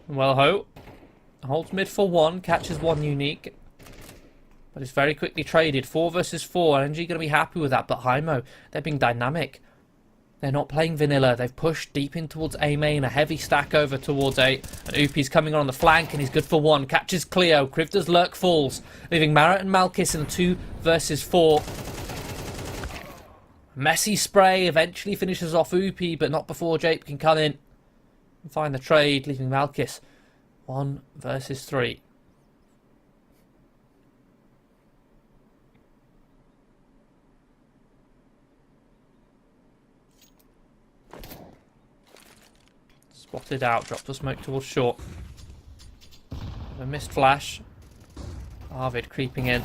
Wellho holds mid for one, catches one unique. But it's very quickly traded. 4 versus 4. LNG going to be happy with that. But HEIMO, they're being dynamic. They're not playing vanilla. They've pushed deep in towards A main. A heavy stack over towards A. And Oopie's coming on the flank and he's good for 1. Catches Cleo. Krivda's lurk falls. Leaving Marat and Malkis in 2 versus 4. Messy spray. Eventually finishes off Oopie. But not before Jape can come in and find the trade. Leaving Malkis 1 versus 3. Spotted out, dropped the smoke towards short. A missed flash. Arvid creeping in.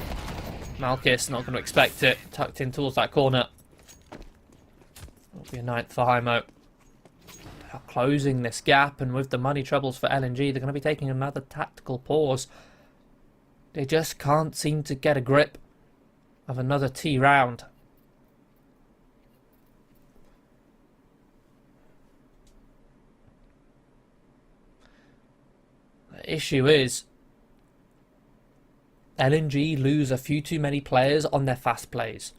Malkis not going to expect it. Tucked in towards that corner. It'll be a 9th for HEIMO. They are closing this gap, and with the money troubles for LNG, they're going to be taking another tactical pause. They just can't seem to get a grip of another T round. The issue is LNG lose a few too many players on their fast plays.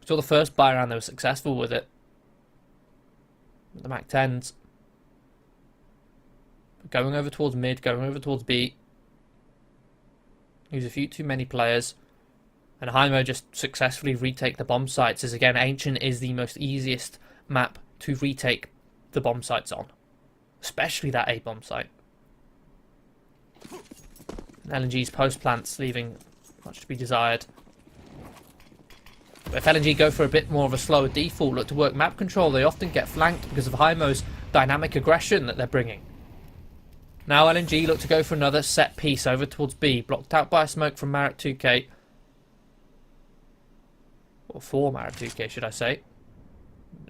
We saw the first buy round, they were successful with it. The Mac 10s. Going over towards mid, going over towards B. Use a few too many players. And HEIMO just successfully retake the bomb sites, as again, Ancient is the most easiest map to retake the bomb sites on. Especially that A bomb site. And LNG's post plants leaving much to be desired. But if LNG go for a bit more of a slower default, look to work map control, they often get flanked because of HEIMO's dynamic aggression that they're bringing. Now LNG look to go for another set piece over towards B, blocked out by a smoke from Marat 2K. Or for Marat 2K, should I say.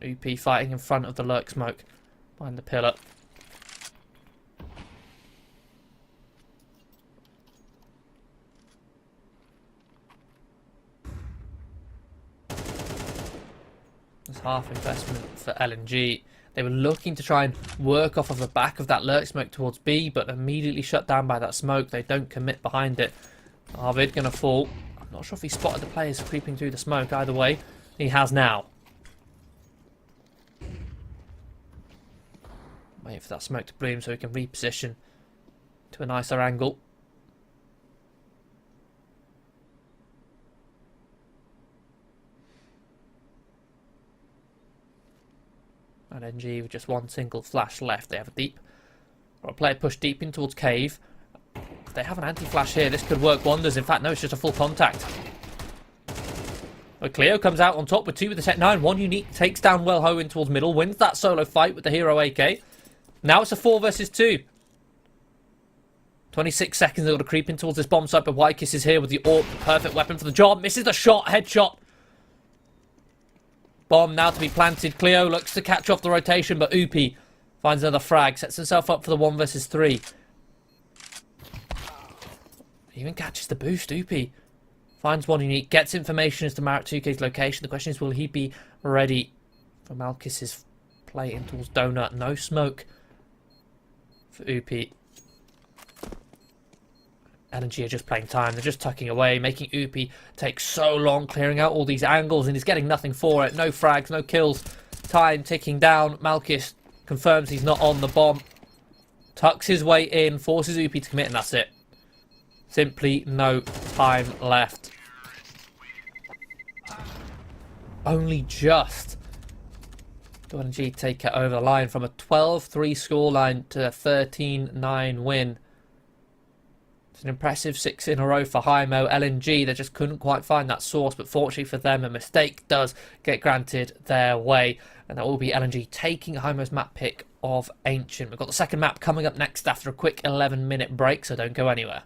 UP fighting in front of the lurk smoke behind the pillar. There's half investment for LNG. They were looking to try and work off of the back of that lurk smoke towards B, but immediately shut down by that smoke. They don't commit behind it. Arvid going to fall. I'm not sure if he spotted the players creeping through the smoke. Either way, he has now. Waiting for that smoke to bloom so he can reposition to a nicer angle. And NG with just one single flash left. They have a deep. Or a player pushed deep in towards cave. If they have an anti-flash here, this could work wonders. In fact, no, it's just a full contact. But Cleo comes out on top with 2 with the Tech 9. 1 unique, takes down Wellho in towards middle. Wins that solo fight with the Hero AK. Now it's a 4 versus 2. 26 seconds, they've got to creep in towards this bomb site. But Whitekiss is here with the AWP, the perfect weapon for the job. Misses the shot, headshot. Bomb now to be planted. Cleo looks to catch off the rotation, but Upi finds another frag. Sets himself up for the 1 versus 3. Even catches the boost. Upi finds 1 unique. Gets information as to Marat 2K's location. The question is, will he be ready for Malkis's play in towards Donut? No smoke for Upi. LNG are just playing time. They're just tucking away, making Upi take so long, clearing out all these angles, and he's getting nothing for it. No frags, no kills. Time ticking down. Malkis confirms he's not on the bomb. Tucks his way in, forces Upi to commit, and that's it. Simply no time left. Only just do LNG take it over the line from a 12-3 scoreline to a 13-9 win. It's an impressive 6 in a row for HEIMO. LNG, they just couldn't quite find that source, but fortunately for them, a mistake does get granted their way. And that will be LNG taking HEIMO's map pick of Ancient. We've got the second map coming up next after a quick 11-minute break, so don't go anywhere.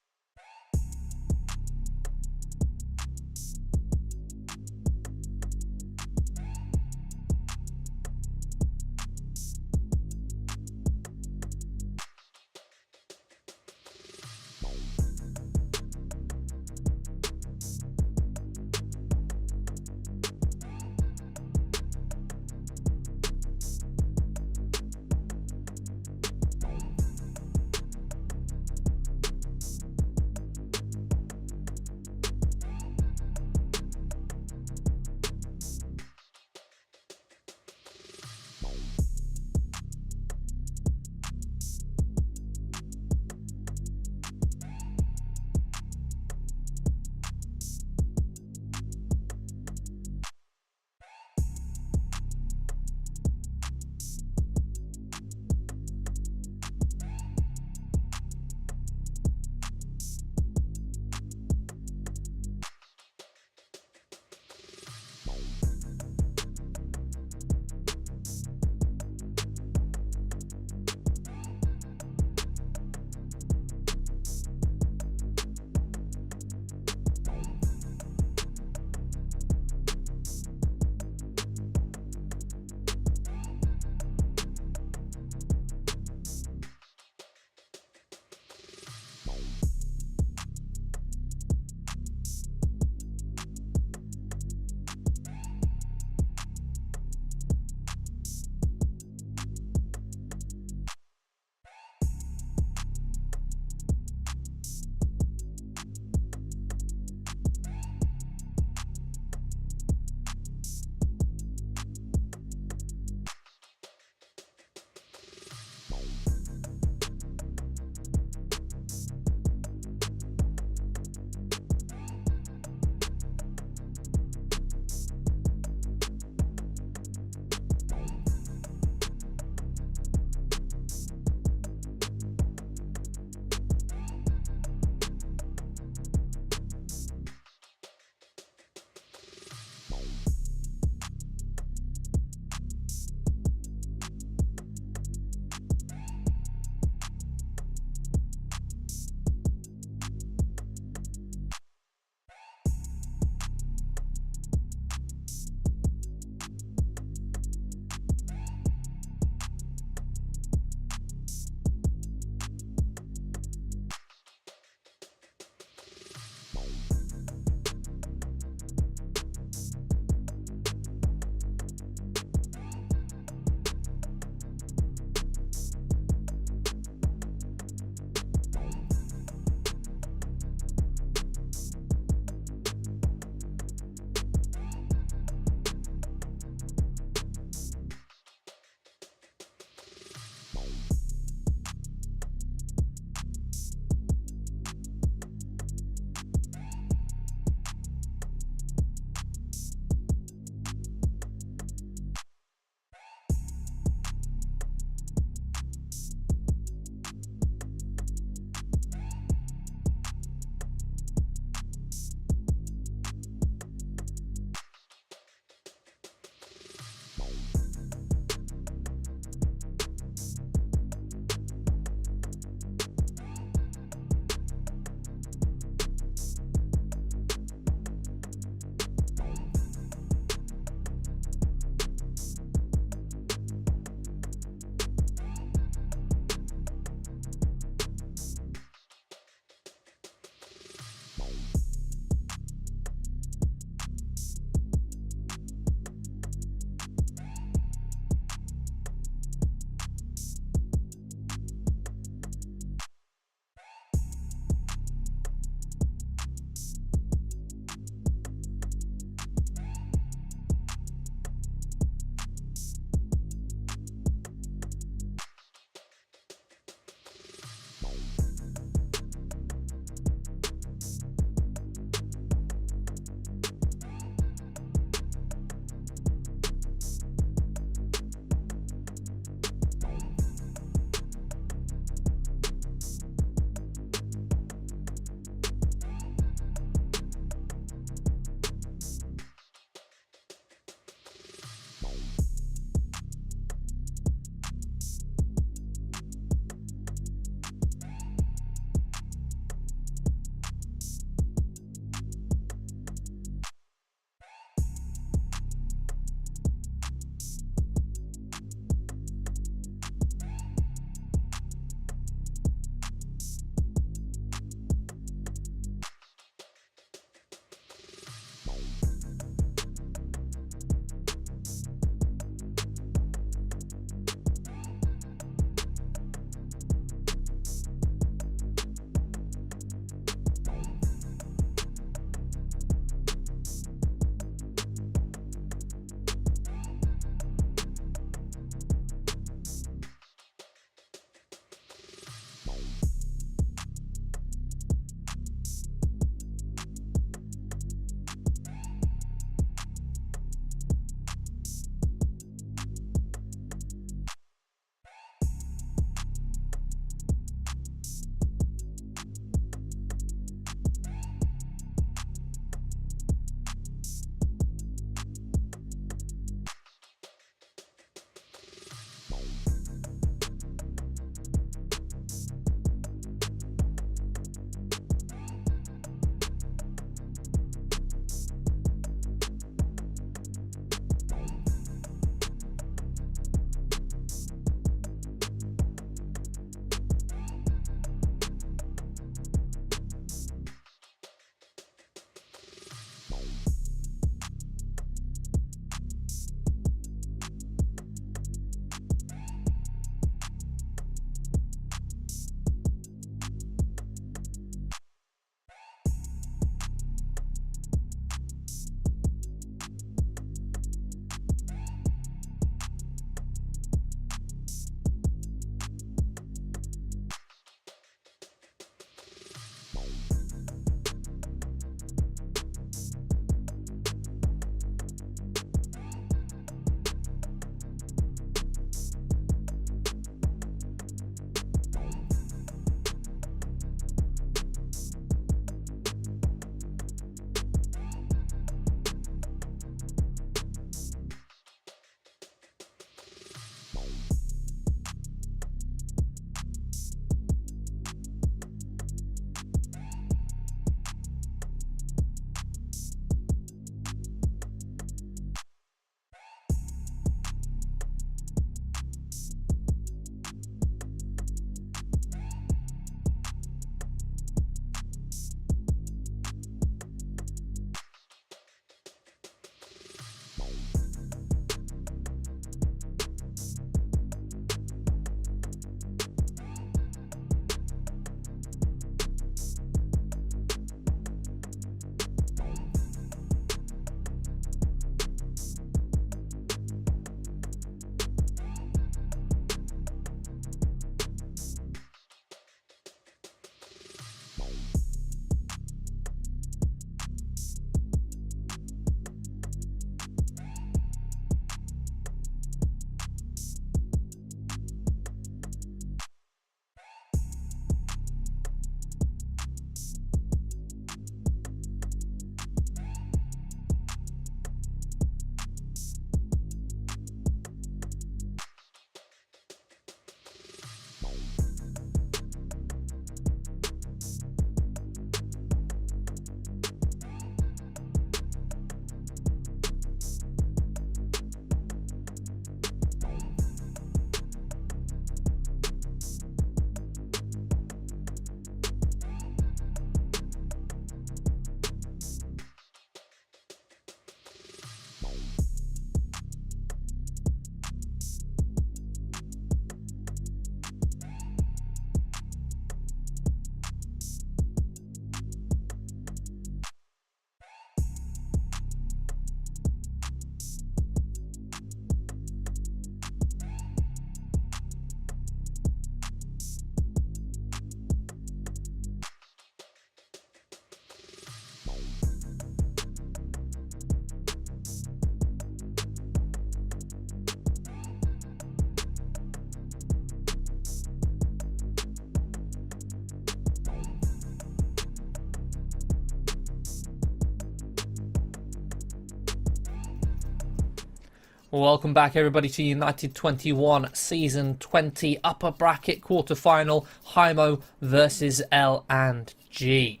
Welcome back, everybody, to United21 Season 20 Upper Bracket Quarter-Final. HEIMO versus L&G.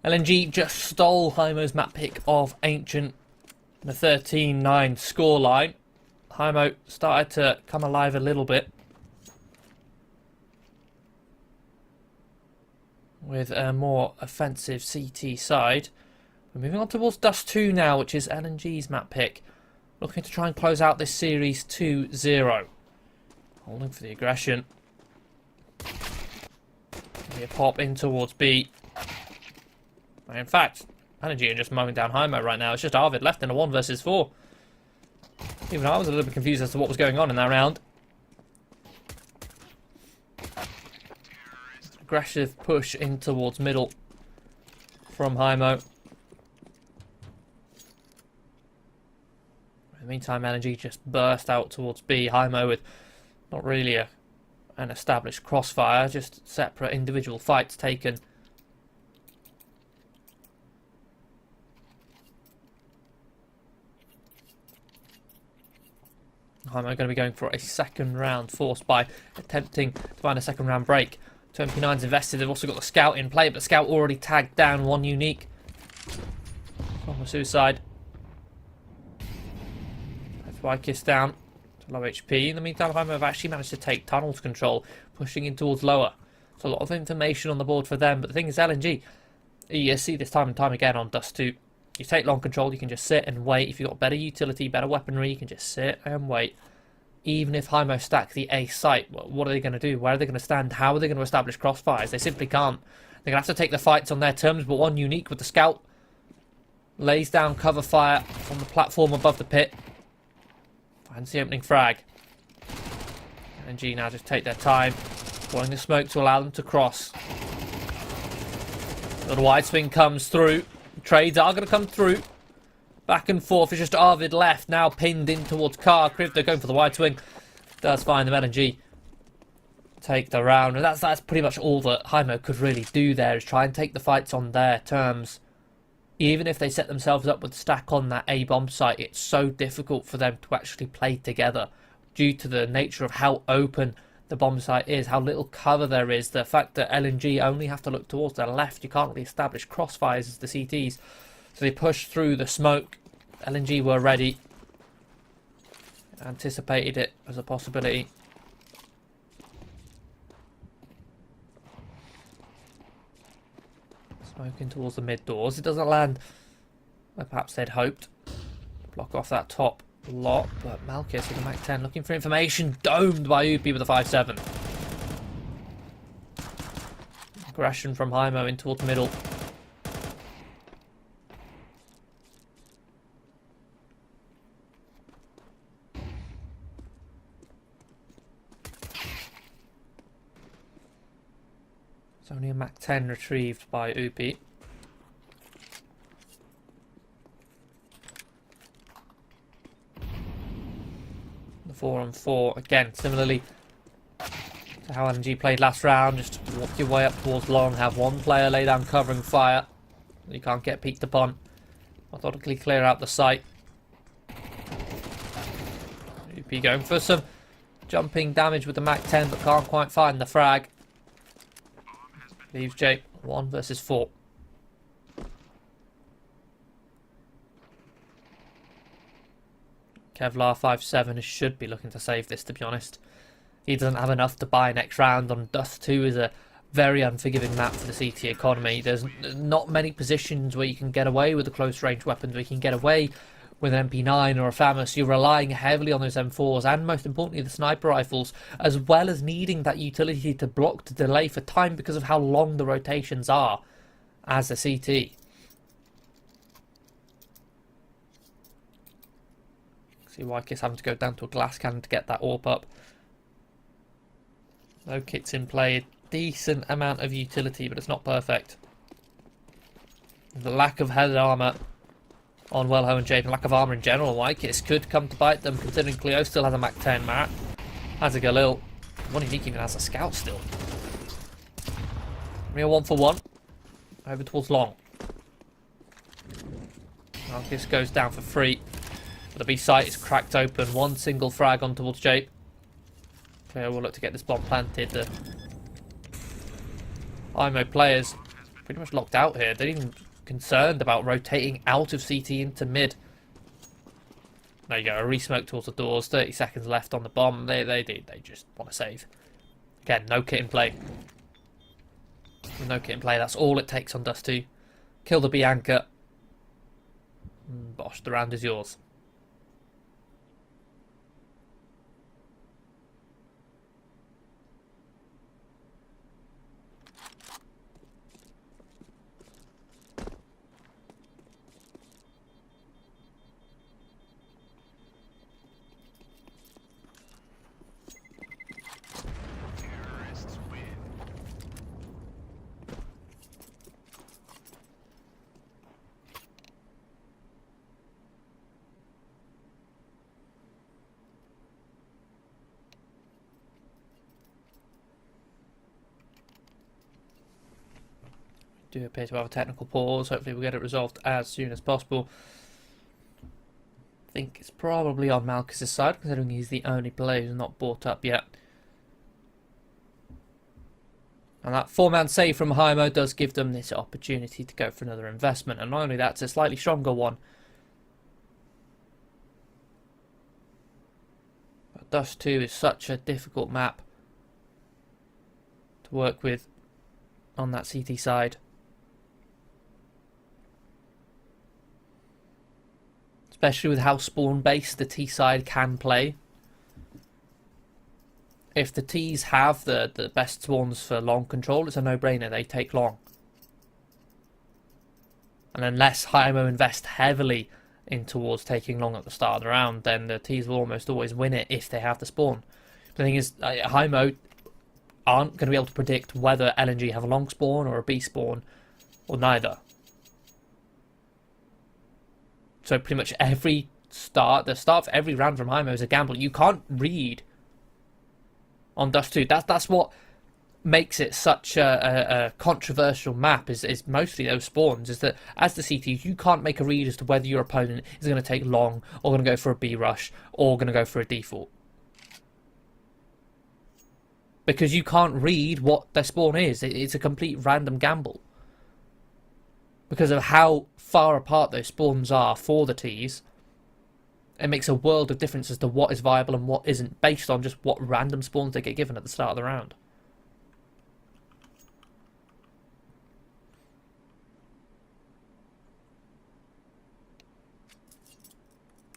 L&G just stole HEIMO's map pick of Ancient, the 13-9 scoreline. HEIMO started to come alive a little bit with a more offensive CT side. We're moving on towards Dust 2 now, which is L&G's map pick. Looking to try and close out this series 2-0. Holding for the aggression. Maybe a pop in towards B. In fact, L&G are just mowing down HEIMO right now. It's just Arvid left in a 1 versus 4. Even I was a little bit confused as to what was going on in that round. Aggressive push in towards middle from HEIMO. In the meantime, L&G just burst out towards B. HEIMO with not really an established crossfire, just separate individual fights taken. HEIMO going to be going for a second round, forced by attempting to find a second round break. 29's invested. They've also got the Scout in play, but Scout already tagged down one unique from the suicide. Kiss down to low HP. In the meantime, HEIMO have actually managed to take tunnels control, pushing in towards lower. So a lot of information on the board for them. But the thing is, L&G, you see this time and time again on Dust 2. You take long control, you can just sit and wait. If you've got better utility, better weaponry, you can just sit and wait. Even if HEIMO stack the A site, what are they going to do? Where are they going to stand? How are they going to establish crossfires? They simply can't. They're going to have to take the fights on their terms, but one unique with the Scout lays down cover fire on the platform above the pit. Finds the opening frag. L&G now just take their time, blowing the smoke to allow them to cross. Little wide swing comes through. Trades are going to come through. Back and forth. It's just Arvid left. Now pinned in towards Car. Krivda going for the wide swing. Does find them. L&G take the round. And that's pretty much all that HEIMO could really do there, is try and take the fights on their terms. Even if they set themselves up with a stack on that A bomb site, it's so difficult for them to actually play together due to the nature of how open the bomb site is, how little cover there is, the fact that L&G only have to look towards their left. You can't really establish crossfires as the CTs. So they push through the smoke. L&G were ready. Anticipated it as a possibility. Smoking towards the mid doors. It doesn't land where perhaps they'd hoped. Block off that top lot, but Malkis with the Mac 10 looking for information. Domed by Upi with a 5-7. Aggression from HEIMO in towards middle. It's only a Mac 10 retrieved by Upi. The 4-on-4 again, similarly to how L&G played last round. Just walk your way up towards long, have one player lay down covering fire. You can't get peeked upon. Methodically clear out the site. Upi going for some jumping damage with the Mac 10, but can't quite find the frag. Leaves Jake 1 versus 4. Kevlar 5-7 should be looking to save this, to be honest. He doesn't have enough to buy next round. On Dust 2 is a very unforgiving map for the CT economy. There's not many positions where you can get away with the close range weapons, where you can get away with an MP9 or a FAMAS. You're relying heavily on those M4s and, most importantly, the sniper rifles, as well as needing that utility to block, to delay for time because of how long the rotations are as a CT. See Wykiss having to go down to a glass cannon to get that AWP up. No kits in play. A decent amount of utility, but it's not perfect. The lack of head armour on Wellho and Jade, and lack of armour in general, Wykiss could come to bite them, considering Cleo still has a Mac 10. Marat has a Galil. One unique even has a Scout still. Real 1-for-1. Over towards long. Wykiss goes down for free. The B site is cracked open. One single frag on towards Jape. Okay, we'll look to get this bomb planted. The HEIMO players pretty much locked out here. They're even concerned about rotating out of CT into mid. There you go, a re-smoke towards the doors. 30 seconds left on the bomb. They just want to save. Again, no kit in play. No kit in play. That's all it takes on Dust 2. Kill the B anchor. Bosh, the round is yours. Do appear to have a technical pause. Hopefully we'll get it resolved as soon as possible. I think it's probably on Malchus' side, considering he's the only player who's not bought up yet. And that 4-man save from HEIMO does give them this opportunity to go for another investment. And not only that, it's a slightly stronger one. But Dust 2 is such a difficult map to work with on that CT side. Especially with how spawn-based the T side can play. If the T's have the best spawns for long control, it's a no-brainer. They take long. And unless HEIMO invest heavily in towards taking long at the start of the round, then the T's will almost always win it if they have the spawn. The thing is, HEIMO aren't going to be able to predict whether LNG have a long spawn or a B spawn, or neither. So pretty much the start of every round from HEIMO is a gamble. You can't read on Dust 2. That's what makes it such a controversial map, is mostly those spawns, is that as the CTs, you can't make a read as to whether your opponent is going to take long, or going to go for a B rush, or going to go for a default. Because you can't read what their spawn is. It's a complete random gamble. Because of how far apart those spawns are for the T's, it makes a world of difference as to what is viable and what isn't, based on just what random spawns they get given at the start of the round.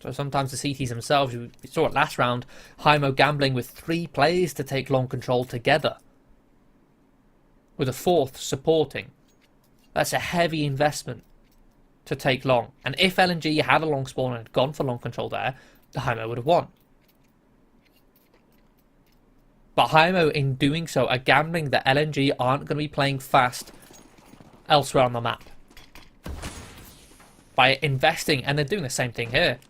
So sometimes the CTs themselves, we saw it last round, HEIMO gambling with 3 players to take long control together, with a 4th supporting. That's a heavy investment to take long. And if LNG had a long spawn and had gone for long control there, the HEIMO would have won. But HEIMO, in doing so, are gambling that LNG aren't going to be playing fast elsewhere on the map. By investing, and they're doing the same thing here.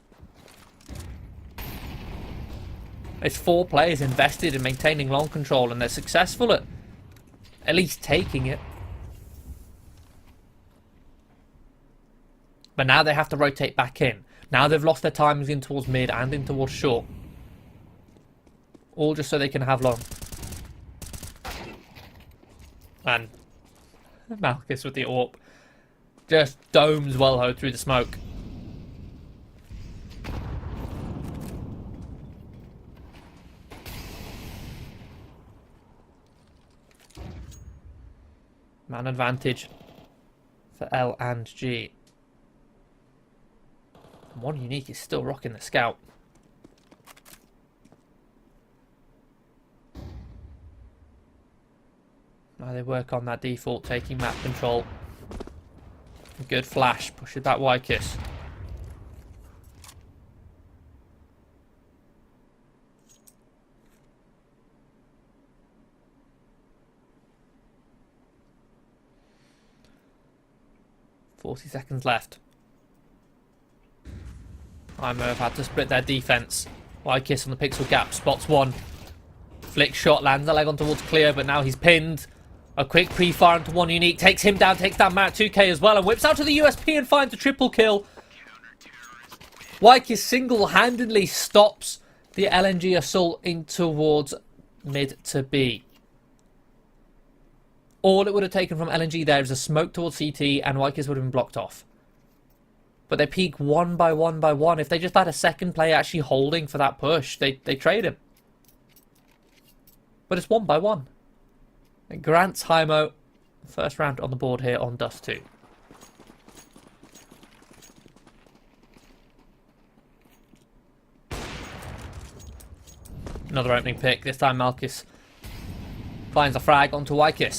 There's 4 players invested in maintaining long control, and they're successful at least taking it. But now they have to rotate back in. Now they've lost their timings in towards mid and in towards short. All just so they can have long. And Malchus with the AWP just domes Wellho through the smoke. Man advantage for L and G. One Unique is still rocking the scout. Now they work on that default, taking map control. Good flash, pushes back Wykiss. .40 seconds left. HEIMO have had to split their defense. Wykiss on the pixel gap, spots one. Flick shot, lands the leg on towards clear, but now he's pinned. A quick pre-fire into one Unique, takes him down, takes down Matt 2K as well, and whips out to the USP and finds a triple kill. Wyke single-handedly stops the LNG assault in towards mid to B. All it would have taken from LNG there is a smoke towards CT and Wyke would have been blocked off. But they peak one by one by one. If they just had a second player actually holding for that push, they trade him. But it's one by one. It grants HEIMO first round on the board here on Dust 2. Another opening pick. This time Malchus finds a frag onto Wyke.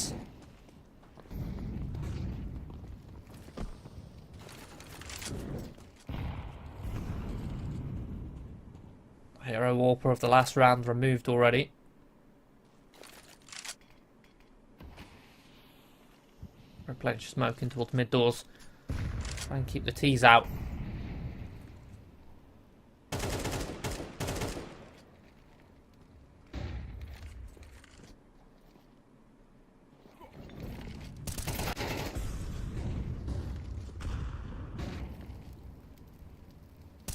Hero Warper of the last round removed already. Replenish smoke in towards mid doors. Try and keep the T's out.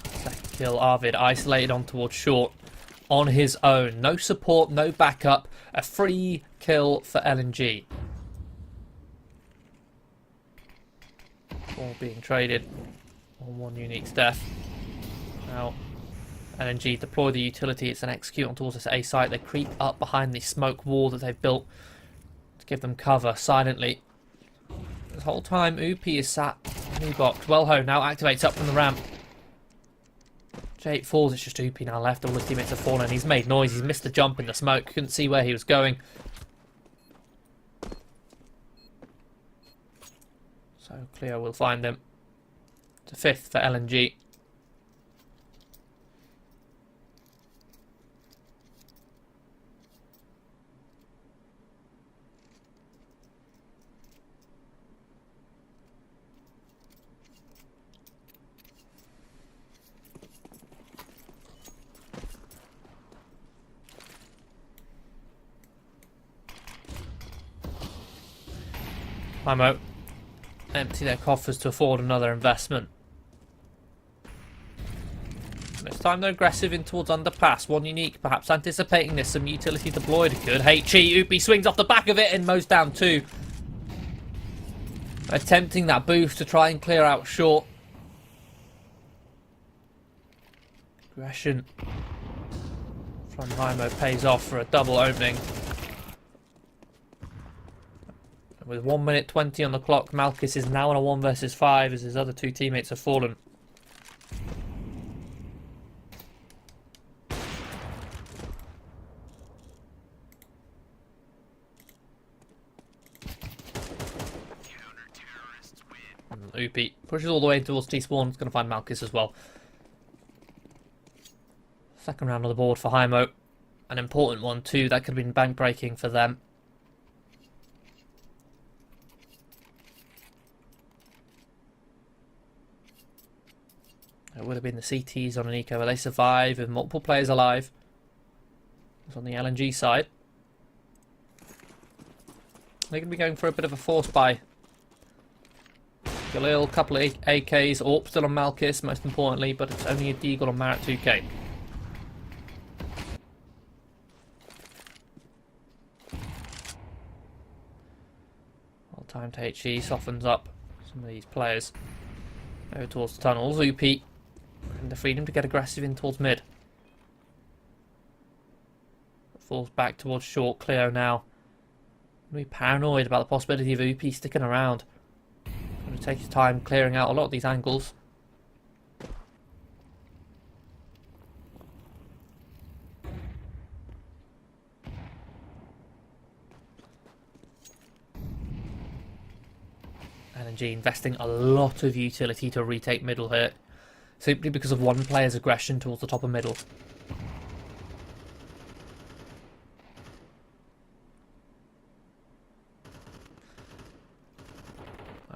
Second kill, Arvid isolated on towards short on his own. No support, no backup. A free kill for LNG. All being traded on one unique's death. Now, LNG deploy the utility. It's an execute on towards this A site. They creep up behind the smoke wall that they've built to give them cover silently. This whole time, Oopie is sat in the box. Wellho now activates up from the ramp. J8 falls. It's just Oopie now left. All his teammates have fallen. He's made noise. He's missed the jump in the smoke. Couldn't see where he was going. So Cleo will find him. It's a fifth for LNG. HEIMO empty their coffers to afford another investment. This time they're aggressive in towards underpass. One unique, perhaps anticipating this. Some utility deployed. Good. HE. Oopie swings off the back of it and mows down two. Attempting that boost to try and clear out short. Aggression from HEIMO pays off for a double opening. With 1 minute 20 on the clock, Malchus is now on a 1 versus 5 as his other two teammates have fallen. Oopie pushes all the way towards T-spawn. It's going to find Malchus as well. Second round on the board for HEIMO. An important one too. That could have been bank breaking for them. It would have been the CTs on an eco, but they survive with multiple players alive. It's on the LNG side. They're going to be going for a bit of a force buy. Galil, couple of AKs, AWP still on Malchus, most importantly, but it's only a Deagle on Marat 2K. Well timed HE softens up some of these players. Over towards the tunnels, Oopie. And the freedom to get aggressive in towards mid. Falls back towards short. Cleo now. Be paranoid about the possibility of Oopie sticking around. Going to take his time clearing out a lot of these angles. LNG investing a lot of utility to retake middle here. Simply because of one player's aggression towards the top of middle.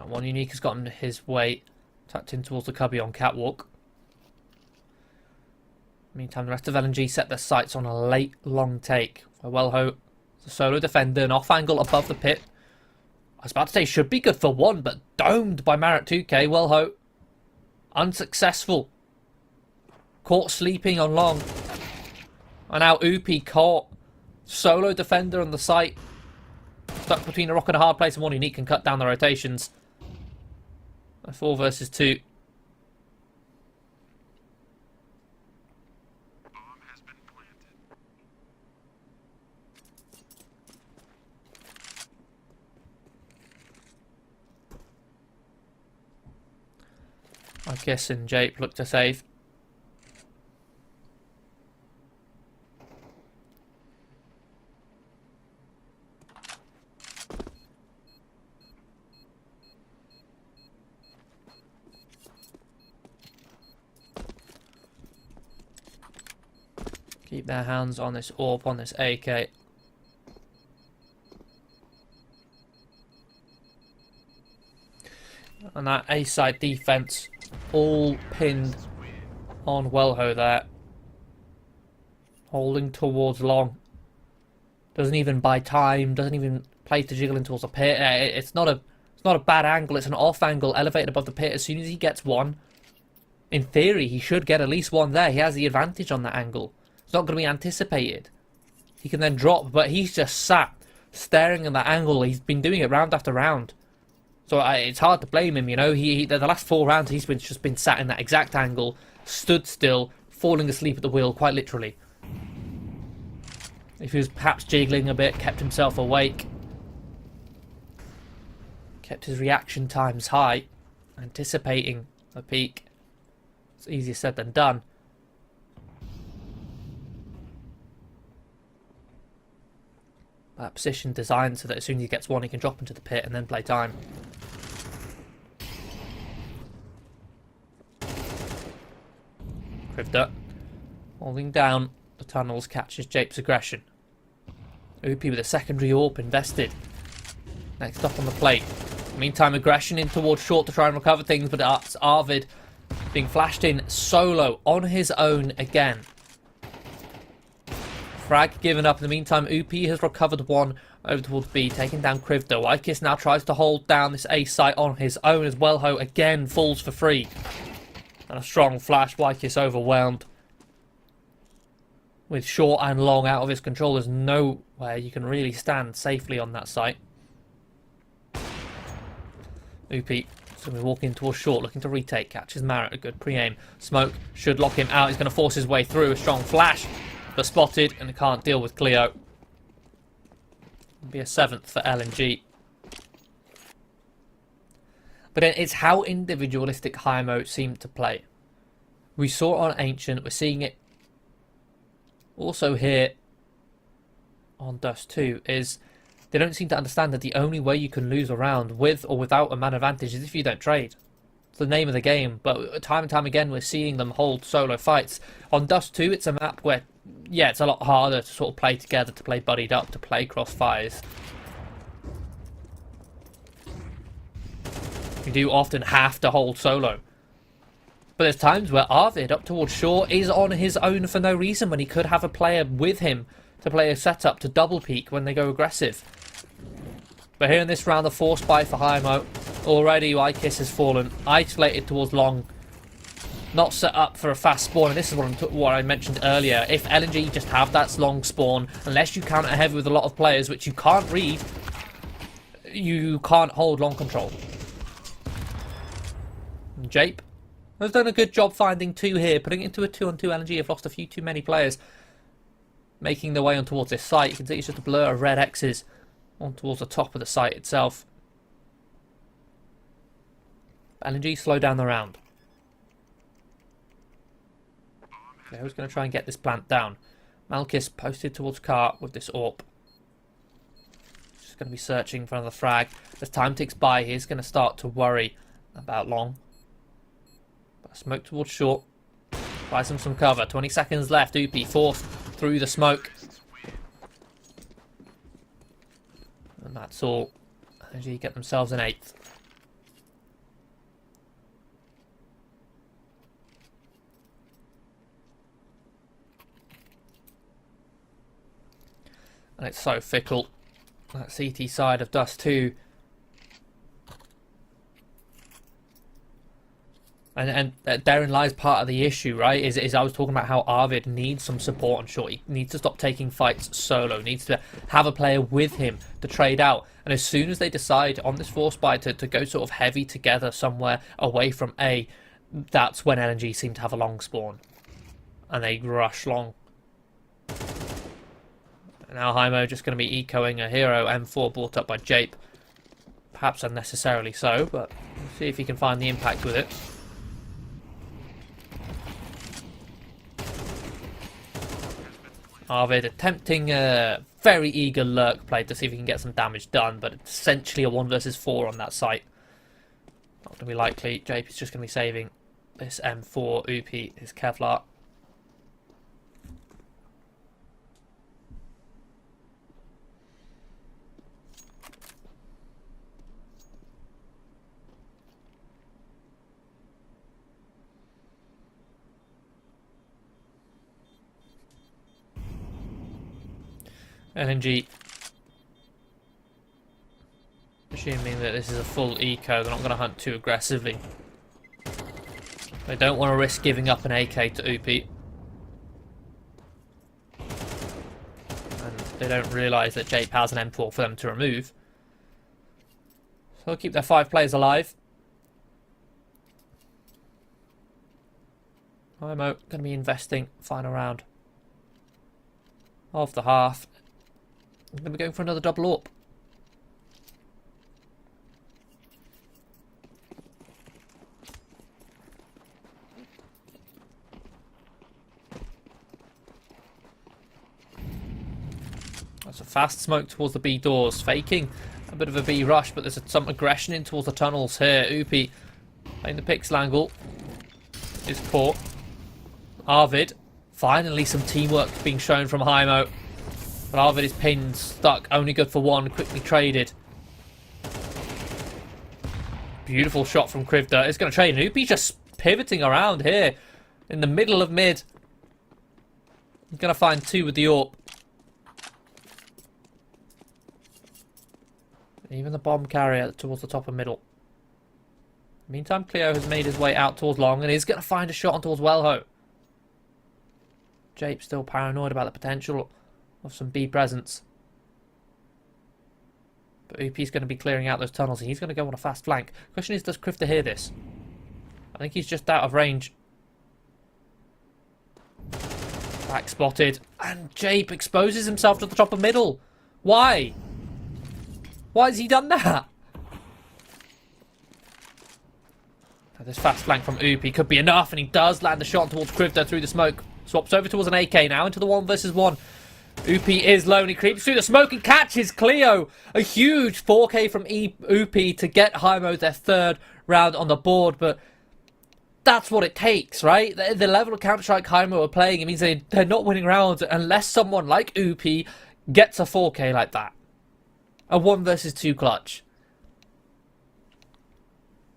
One unique has gotten his way tucked in towards the cubby on catwalk. Meantime, the rest of LNG set their sights on a late long take. Wellho, the solo defender, an off angle above the pit. I was about to say should be good for one, but domed by Marat 2K. Wellho, unsuccessful. Caught sleeping on long. And now Upi caught. Solo defender on the site. Stuck between a rock and a hard place, and one unique can cut down the rotations. 4 versus 2. I guess and Jape look to save. Keep their hands on this AWP, on this AK. And that A-side defense all pinned on Wellho there. Holding towards long. Doesn't even buy time, doesn't even play to jiggle in towards the pit. It's not a bad angle, it's an off angle elevated above the pit. As soon as he gets one, in theory he should get at least one there. He has the advantage on that angle. It's not going to be anticipated. He can then drop, but he's just sat staring at that angle. He's been doing it round after round. So it's hard to blame him, you know. The last 4 rounds he's just been sat in that exact angle, stood still, falling asleep at the wheel, quite literally. If he was perhaps jiggling a bit, kept himself awake, kept his reaction times high, anticipating a peak, it's easier said than done. That position designed so that as soon as he gets one, he can drop into the pit and then play time. Krivda holding down the tunnels, catches Jape's aggression. Upi with a secondary AWP invested. Next up on the plate. Meantime, aggression in towards short to try and recover things, but it's Arvid being flashed in solo on his own again. Frag given up. In the meantime, Upi has recovered one over towards B, taking down Krivda. Wykis now tries to hold down this A site on his own as Wellho again falls for free. And a strong flash. Wykis overwhelmed. With short and long out of his control, there's nowhere you can really stand safely on that site. Upi so we walk in towards short, looking to retake. Catches Marrett, a good pre-aim. Smoke should lock him out. He's going to force his way through. A strong flash, but spotted, and he can't deal with Cleo. It'll be a 7th for LNG. But it's how individualistic HEIMO seemed to play. We saw it on Ancient, we're seeing it also here on Dust 2, is they don't seem to understand that the only way you can lose a round with or without a man advantage is if you don't trade. It's the name of the game, but time and time again we're seeing them hold solo fights. On Dust 2 it's a map where, yeah, it's a lot harder to sort of play together, to play buddied up, to play cross fires. You do often have to hold solo. But there's times where Arvid up towards shore is on his own for no reason when he could have a player with him to play a setup to double peak when they go aggressive. But here in this round, the force buy for HEIMO. Already Wykis has fallen, isolated towards long. Not set up for a fast spawn, and this is what I mentioned earlier. If LNG just have that long spawn, unless you counter heavy with a lot of players, which you can't read, you can't hold long control. Jape has done a good job finding 2 here, putting it into a 2-on-2. LNG have lost a few too many players, making their way on towards this site. You can see it's just a blur of red X's on towards the top of the site itself. LNG slow down the round. Okay, who's going to try and get this plant down? Malkis posted towards car with this AWP. Just going to be searching for another frag. As time ticks by, he's going to start to worry about long. But smoke towards short. Buys him some cover. 20 seconds left. Upi forced through the smoke. And that's all. LNG get themselves an 8th. And it's so fickle. That CT side of Dust 2. And therein lies part of the issue, right? Is I was talking about how Arvid needs some support on short. He needs to stop taking fights solo. Needs to have a player with him to trade out. And as soon as they decide on this force buy to go sort of heavy together somewhere away from A, that's when LNG seem to have a long spawn. And they rush long. Now HEIMO just going to be ecoing a hero M4 brought up by Jape. Perhaps unnecessarily so, but we'll see if he can find the impact with it. Arvid attempting a very eager lurk play to see if he can get some damage done, but essentially a 1 versus 4 on that site. Not going to be likely. Jape is just going to be saving this M4 Upi, his Kevlar. LNG, assuming that this is a full eco, they're not going to hunt too aggressively. They don't want to risk giving up an AK to Upi. And they don't realise that Jape has an M4 for them to remove. So they'll keep their 5 players alive. HEIMO going to be investing final round of the half. I'm going to be going for another double AWP. That's a fast smoke towards the B doors, faking a bit of a B rush, but there's some aggression in towards the tunnels here. Upi playing the pixel angle is caught. Arvid, finally some teamwork being shown from HEIMO. But Arvid is pinned, stuck, only good for 1, quickly traded. Beautiful shot from Krivda. It's going to trade. Upi just pivoting around here in the middle of mid. He's going to find 2 with the AWP. Even the bomb carrier towards the top of middle. Meantime, Cleo has made his way out towards long and is going to find a shot on towards Wellho. Jape's still paranoid about the potential of some B presence. But Upi's going to be clearing out those tunnels and he's going to go on a fast flank. Question is, does Krivda hear this? I think he's just out of range. Back spotted. And Jape exposes himself to the top of middle. Why? Why has he done that? Now this fast flank from Upi could be enough, and he does land the shot towards Krivda through the smoke. Swaps over towards an AK now into the 1 versus 1. Upi is low and he creeps through the smoke and catches Cleo. A huge 4K from Upi to get HEIMO their 3rd round on the board, but that's what it takes, right? The level of Counter-Strike HEIMO are playing, it means they're not winning rounds unless someone like Upi gets a 4K like that. A 1 versus 2 clutch.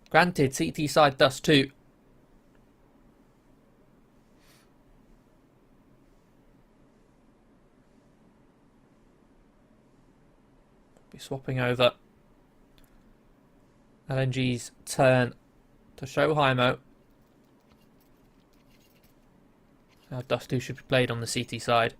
Granted, CT side does too. Be swapping over. LNG's turn to show HEIMO. Now Dust 2 should be played on the CT side.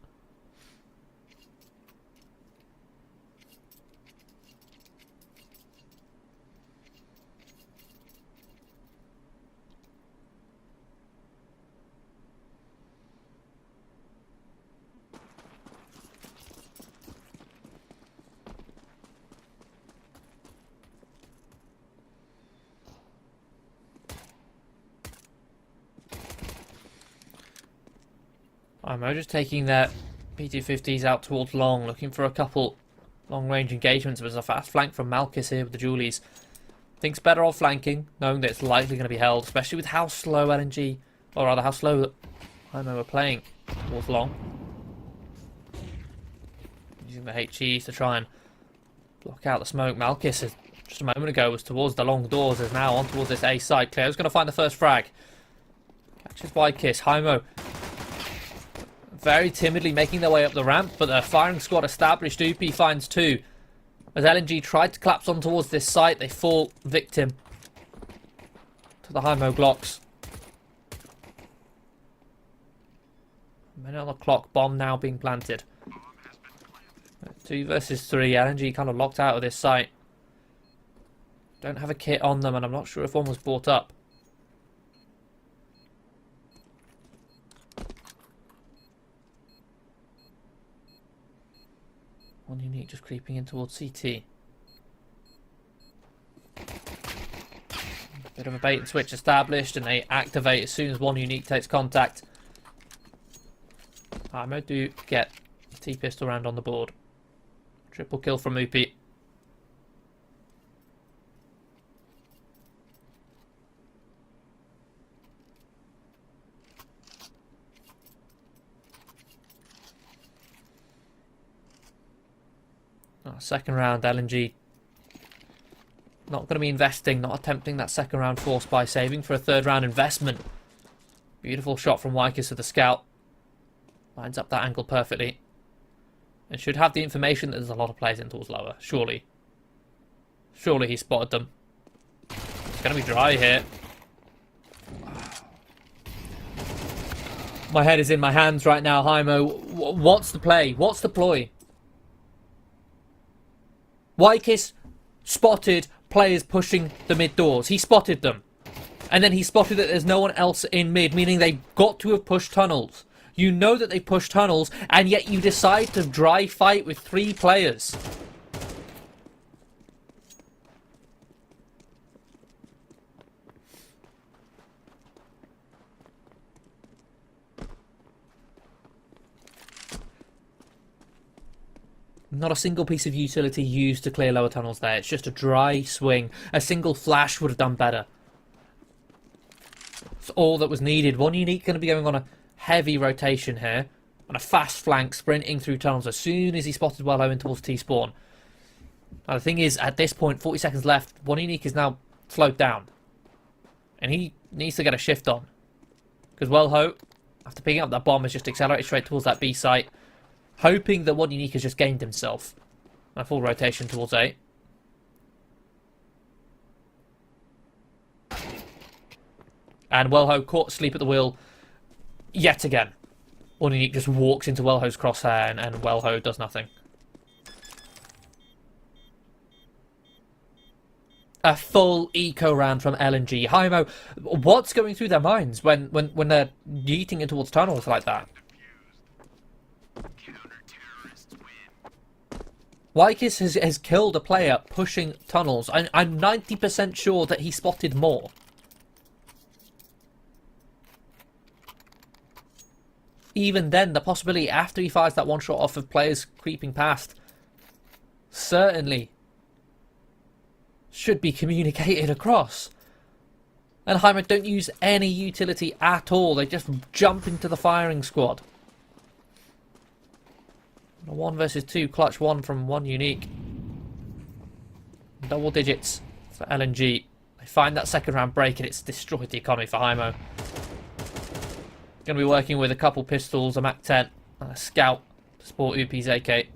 HEIMO just taking their P250s out towards long, looking for a couple long-range engagements. There's a fast flank from Malkis here with the Julies. Thinks better off flanking, knowing that it's likely going to be held, especially with how slow LNG, or rather how slow that HEIMO are playing towards long. Using the HEs to try and block out the smoke. Malkis, just a moment ago, was towards the long doors, is now on towards this A side. Cleo's going to find the first frag. Catches Wide Kiss. HEIMO very timidly making their way up the ramp, but the firing squad established. Upi finds 2. As LNG tried to collapse on towards this site, they fall victim to the HEIMO Glocks. Minute on the clock. Bomb now being planted. 2 versus 3. LNG kind of locked out of this site. Don't have a kit on them, and I'm not sure if one was brought up. One Unique just creeping in towards CT. Bit of a bait and switch established, and they activate as soon as One Unique takes contact. HEIMO do get the T-pistol round on the board. Triple kill from Upi. Second round, LNG not going to be investing, not attempting that second round force by saving for a third round investment. Beautiful shot from Wykes with the scout. Lines up that angle perfectly. And should have the information that there's a lot of players in towards lower. Surely. Surely he spotted them. It's going to be dry here. My head is in my hands right now, HEIMO. What's the play? What's the ploy? Wykes spotted players pushing the mid doors. He spotted them. And then he spotted that there's no one else in mid, meaning they've got to have pushed tunnels. You know that they pushed tunnels, and yet you decide to dry fight with 3 players. Not a single piece of utility used to clear lower tunnels there. It's just a dry swing. A single flash would have done better. It's all that was needed. One Unique going to be going on a heavy rotation here. On a fast flank, sprinting through tunnels as soon as he spotted Wellho in towards T-spawn. Now the thing is, at this point, 40 seconds left, One Unique is now slowed down. And he needs to get a shift on. Because Wellho, after picking up that bomb, has just accelerated straight towards that B site. Hoping that One Unique has just gained himself. A full rotation towards A. And Wellho caught asleep at the wheel yet again. One Unique just walks into Wellho's crosshair and Wellho does nothing. A full eco round from LNG. HEIMO, what's going through their minds when they're yeeting in towards tunnels like that? Wykes has killed a player pushing tunnels. I'm 90% sure that he spotted more. Even then, the possibility after he fires that one shot off of players creeping past certainly should be communicated across. And HEIMO don't use any utility at all. They just jump into the firing squad. A 1 versus 2 clutch one from One Unique. Double digits for LNG. They find that second round break and it's destroyed the economy for HEIMO. Going to be working with a couple pistols, a MAC-10 and a scout to support Upi's AK.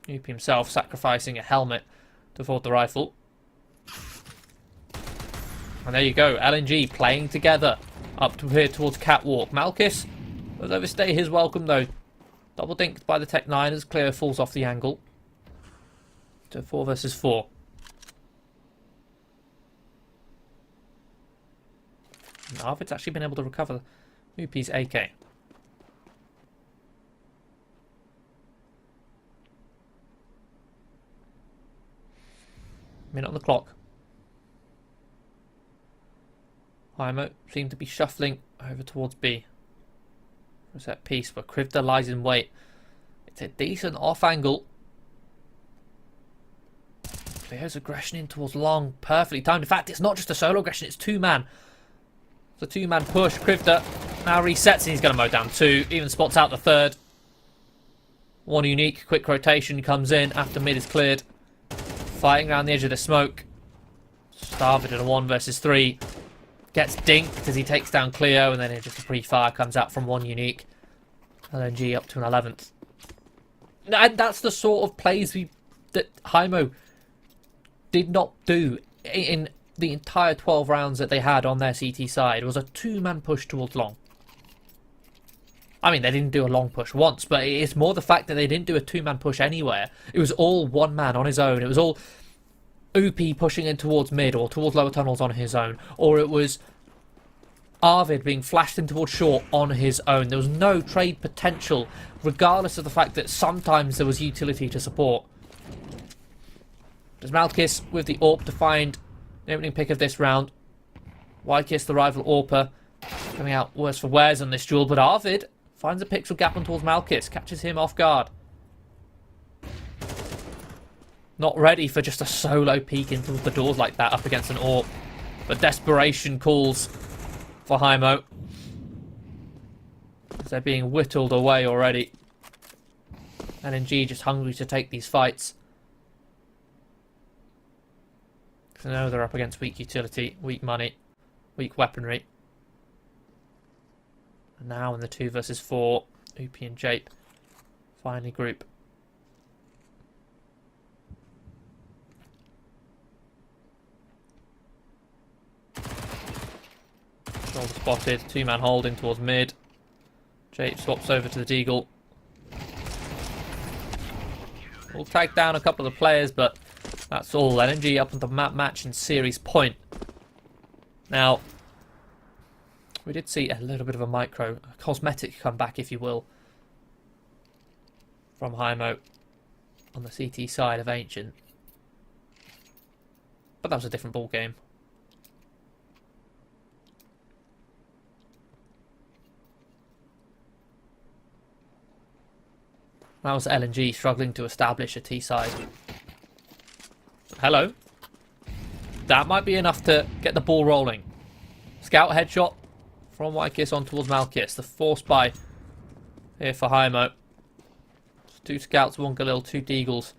Upi himself sacrificing a helmet to afford the rifle. And there you go, LNG playing together up to here towards Catwalk. Malchus does overstay his welcome though. Double dinked by the Tech 9 as Cleo falls off the angle. To 4 versus 4. Arvid's actually been able to recover Upi's AK. Minute on the clock. HEIMO seem to be shuffling over towards B. For a set piece, but Krivda lies in wait. It's a decent off angle. Cleo's aggression in towards long, perfectly timed. In fact, it's not just a solo aggression, it's 2-man. It's a 2-man push. Krivda now resets and he's going to mow down 2. Even spots out the 3rd. One Unique, quick rotation comes in after mid is cleared. Fighting around the edge of the smoke. Starved in a 1 versus 3. Gets dinked as he takes down Cleo, and then just a pre-fire comes out from One Unique. LNG up to an 11th. And that's the sort of plays that HEIMO did not do in the entire 12 rounds that they had on their CT side. It was a 2-man push towards long. I mean, they didn't do a long push once, but it's more the fact that they didn't do a two-man push anywhere. It was all one man on his own. It was all OP pushing in towards mid or towards lower tunnels on his own. Or it was Arvid being flashed in towards short on his own. There was no trade potential, regardless of the fact that sometimes there was utility to support. There's Malkis with the AWP to find the opening pick of this round. Wykis, the rival AWPer, coming out worse for wears on this duel, but Arvid finds a pixel gap on towards Malkis, catches him off guard. Not ready for just a solo peek into the doors like that up against an AWP, but desperation calls for HEIMO. They're being whittled away already. LNG just hungry to take these fights. Because I know they're up against weak utility, weak money, weak weaponry. And now in the 2 versus 4, Oopie and Jape finally group. Shoulder spotted, 2-man holding towards mid. Jape swaps over to the Deagle. We'll tag down a couple of the players, but that's all. LNG up on the map match and series point. Now, we did see a little bit of a cosmetic comeback, if you will, from HEIMO on the CT side of Ancient. But that was a different ball game. That was LNG struggling to establish a T side. Hello. That might be enough to get the ball rolling. Scout headshot from Wykis on towards Malkis. The force buy here for HEIMO. 2 scouts, 1 Galil, 2 Deagles.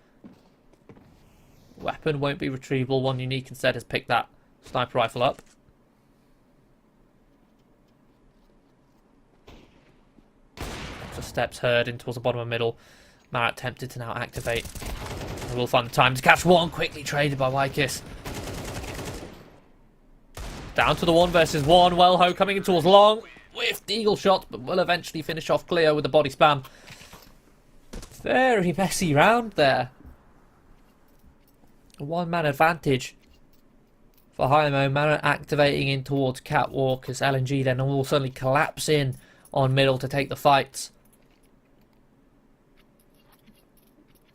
Weapon won't be retrievable. 1 unique instead has picked that sniper rifle up. Steps heard in towards the bottom of middle. Marat tempted to now activate. And we'll find the time to catch 1. Quickly traded by Wykis. Down to the 1 versus 1. Wellho coming in towards long with Deagle shots, but will eventually finish off Cleo with the body spam. Very messy round there. A 1-man advantage for HEIMO. Marat activating in towards Catwalk as LNG then will suddenly collapse in on middle to take the fights.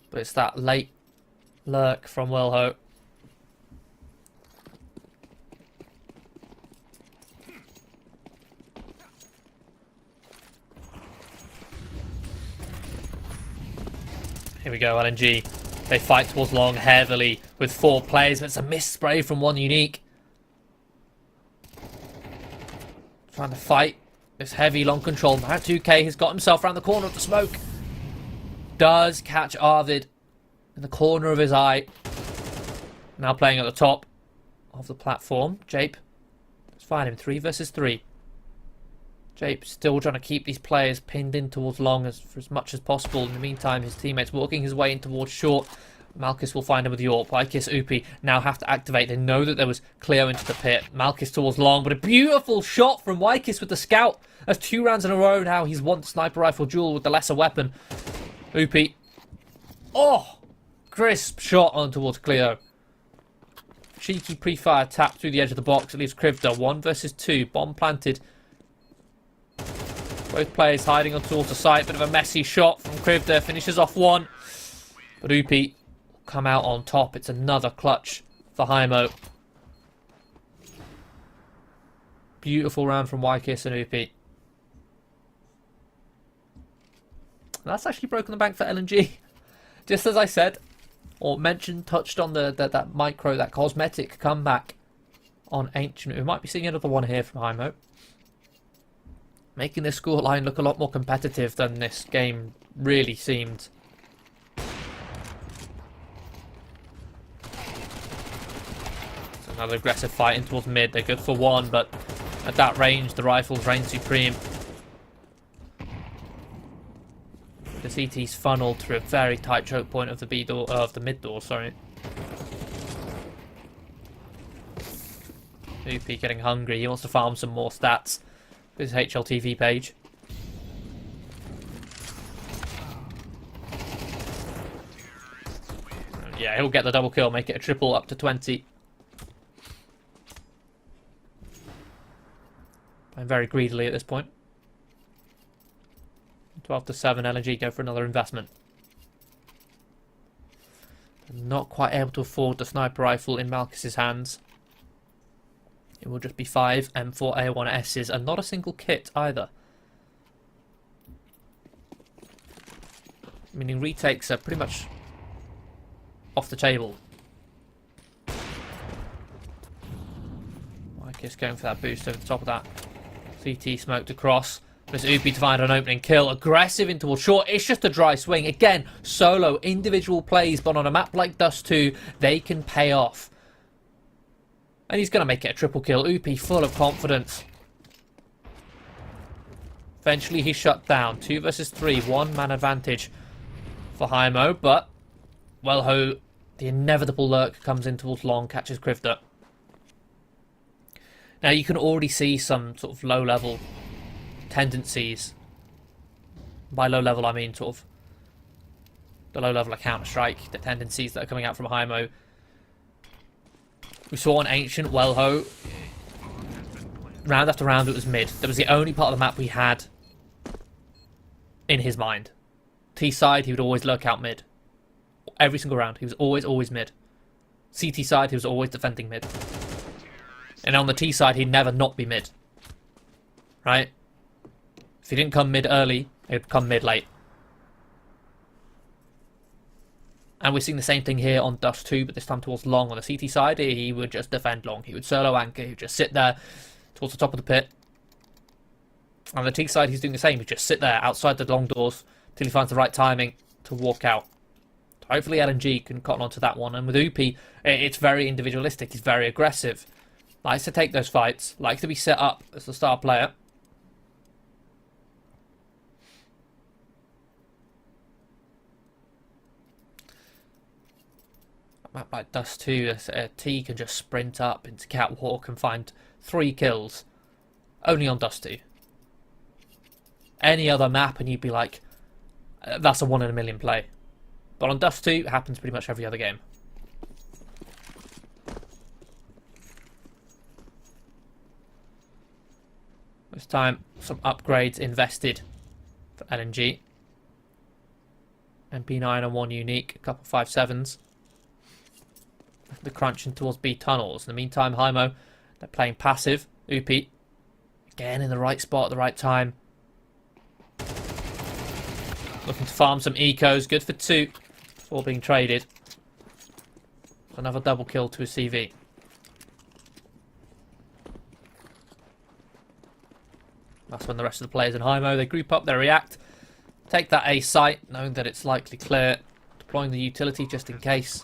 But it's that late lurk from Wellho. Here we go, LNG. They fight towards long heavily with 4 players, but it's a missed spray from 1 unique. Trying to fight this heavy long control. Marat 2K has got himself around the corner of the smoke. Does catch Arvid in the corner of his eye. Now playing at the top of the platform. Jape. Let's find him. 3 versus 3. Jape still trying to keep these players pinned in towards long for as much as possible. In the meantime, his teammates walking his way in towards short. Malkis will find him with the AWP. Wykis, Oopie now have to activate. They know that there was Cleo into the pit. Malkis towards long, but a beautiful shot from Wykis with the scout. That's 2 rounds in a row now. He's won the sniper rifle duel with the lesser weapon. Oopie. Oh! Crisp shot on towards Cleo. Cheeky pre-fire tap through the edge of the box. It leaves Krivda 1 versus 2. Bomb planted. Both players hiding on towards the site. Bit of a messy shot from Krivda. Finishes off 1. But Oopie will come out on top. It's another clutch for HEIMO. Beautiful round from Wykis and Oopie. That's actually broken the bank for LNG. Just as I said, or mentioned, touched on that cosmetic comeback on Ancient. We might be seeing another one here from HEIMO. Making this scoreline look a lot more competitive than this game really seemed. So another aggressive fight in towards mid. They're good for 1, but at that range, the rifles reign supreme. The CT's funneled through a very tight choke point of the B door, of the mid door. Sorry. Oopie getting hungry. He wants to farm some more stats with his HLTV page. Yeah, he'll get the double kill, make it a triple up to 20. Playing very greedily at this point. 12 to 7, LNG go for another investment. Not quite able to afford the sniper rifle in Malchus's hands. It will just be 5 M4A1Ss and not a single kit either. Meaning retakes are pretty much off the table. Marcus going for that boost over the top of that. CT smoked across. There's Upi to find an opening kill. Aggressive in towards short. It's just a dry swing. Again, solo, individual plays, but on a map like Dust 2, they can pay off. And he's going to make it a triple kill. Upi full of confidence. Eventually he's shut down. 2 versus 3. 1 man advantage for HEIMO. But, well, the inevitable lurk comes in towards long. Catches Krivda. Now you can already see some sort of low-level tendencies. By low level I mean sort of the low level of Counter-Strike, the tendencies that are coming out from HEIMO. We saw an Ancient Wellho. Round after round it was mid. That was the only part of the map we had in his mind. T side he would always lurk out mid. Every single round he was always mid. CT side he was always defending mid. And on the T side he'd never not be mid. Right? If he didn't come mid early, he'd come mid late. And we're seeing the same thing here on Dust 2, but this time towards long. On the CT side, he would just defend long. He would solo anchor, he would just sit there towards the top of the pit. On the T side, he's doing the same. He'd just sit there outside the long doors till he finds the right timing to walk out. Hopefully LNG can cotton onto that one. And with Upi, it's very individualistic. He's very aggressive. Likes to take those fights. Likes to be set up as the star player. Map like Dust 2, T can just sprint up into Catwalk and find 3 kills. Only on Dust 2. Any other map and you'd be like, that's a 1 in a million play. But on Dust 2, it happens pretty much every other game. This time, some upgrades invested for LNG. MP9 and 1 unique, a couple 5.7s. The crunching towards B tunnels. In the meantime, HEIMO, they're playing passive. Upi, again in the right spot at the right time. Looking to farm some ecos. Good for 2. It's all being traded. Another double kill to a CV. That's when the rest of the players in HEIMO, they group up, they react. Take that A site, knowing that it's likely clear. Deploying the utility just in case.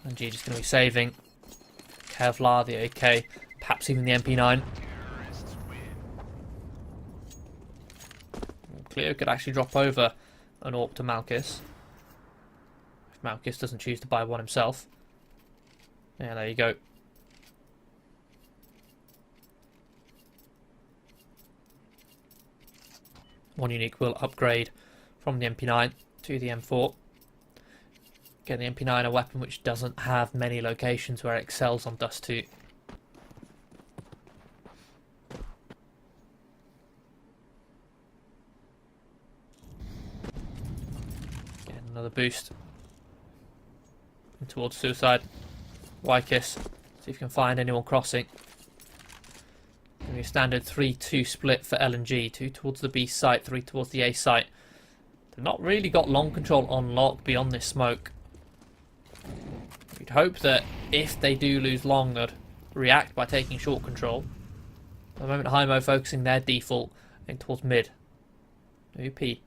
And G just going to be saving Kevlar, the AK, perhaps even the MP9. Cleo could actually drop over an AWP to Malchus. If Malchus doesn't choose to buy one himself. Yeah, there you go. One unique will upgrade from the MP9 to the M4. Get the MP9 a weapon which doesn't have many locations where it excels on Dust 2. Get another boost. And towards suicide. Wykis. See if you can find anyone crossing. Gonna be a standard 3-2 split for LNG. 2 towards the B site, 3 towards the A site. They've not really got long control on lock beyond this smoke. We'd hope that if they do lose long, they'd react by taking short control. At the moment, HEIMO focusing their default in towards mid. Oopie.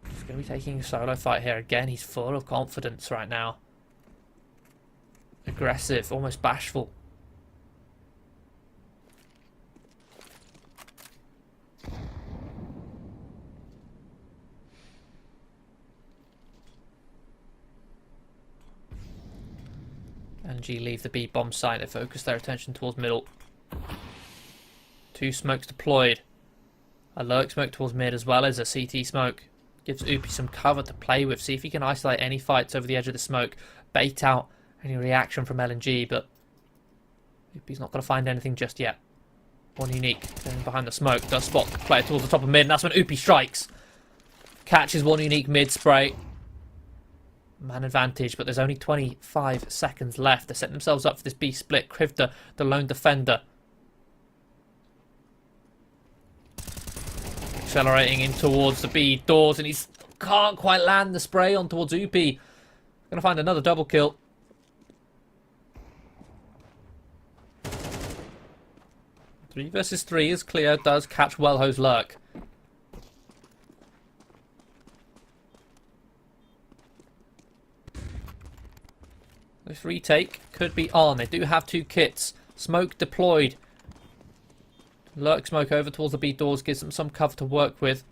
He's going to be taking a solo fight here again. He's full of confidence right now. Aggressive, almost bashful. LNG leave the B bomb site. They focus their attention towards middle. 2 smokes deployed. A lurk smoke towards mid as well as a CT smoke. Gives Oopie some cover to play with. See if he can isolate any fights over the edge of the smoke. Bait out any reaction from LNG, but Oopie's not going to find anything just yet. One unique going behind the smoke. Does spot the player towards the top of mid, and that's when Oopie strikes. Catches one unique mid spray. Man advantage, but there's only 25 seconds left. They're setting themselves up for this B split. Krivda, the lone defender. Accelerating in towards the B doors, and he can't quite land the spray on towards Oopie. Gonna find another double kill. Three versus 3 as Cleo does catch Wellho's lurk. This retake could be on. They do have 2 kits. Smoke deployed. Lurk smoke over towards the B doors gives them some cover to work with.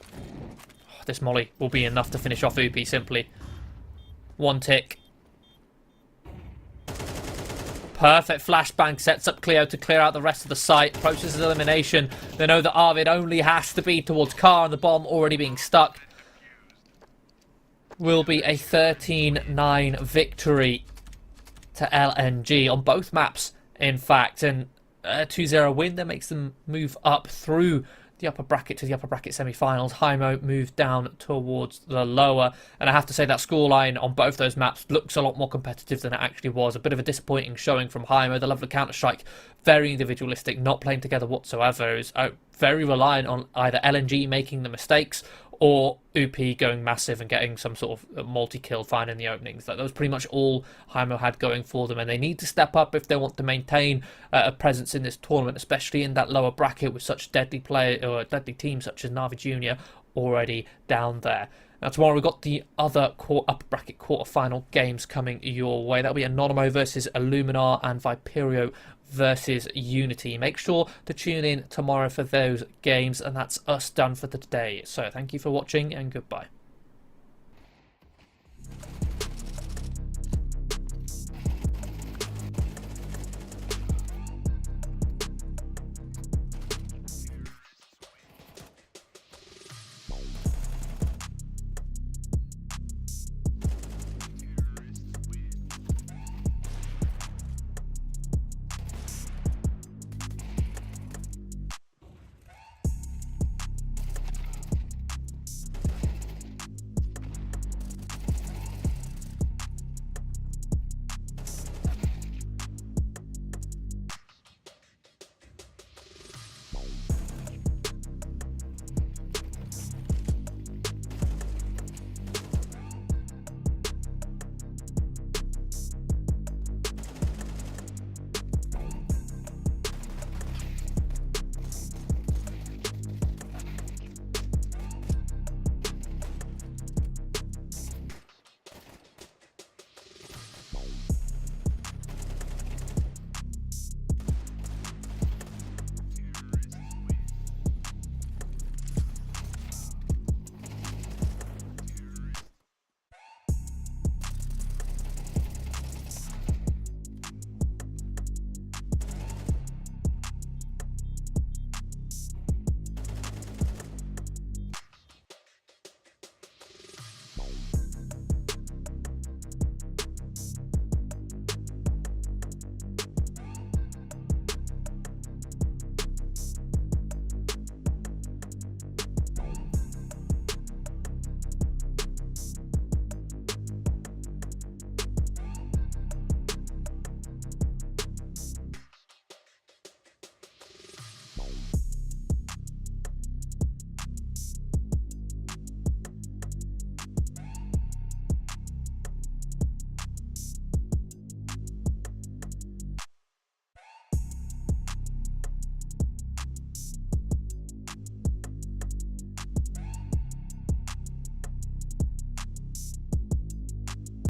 Oh, this molly will be enough to finish off Oopie simply. 1 tick. Perfect flashbang sets up Cleo to clear out the rest of the site. Approaches his elimination. They know that Arvid only has to be towards Car and the bomb already being stuck. Will be a 13-9 victory to LNG on both maps, in fact. And a 2-0 win that makes them move up through the upper bracket to the upper bracket semi-finals. HEIMO moved down towards the lower. And I have to say that scoreline on both those maps looks a lot more competitive than it actually was. A bit of a disappointing showing from HEIMO. The level of Counter-Strike, very individualistic, not playing together whatsoever. It was very reliant on either LNG making the mistakes or Oopie going massive and getting some sort of multi-kill fine in the openings. That was pretty much all HEIMO had going for them, and they need to step up if they want to maintain a presence in this tournament, especially in that lower bracket with such deadly deadly teams such as Na'Vi Junior already down there. Now tomorrow we've got the other upper bracket quarter-final games coming your way. That'll be Anonymo versus Illuminar and Viperio versus Unity. Make sure to tune in tomorrow for those games, and that's us done for today. So thank you for watching and goodbye.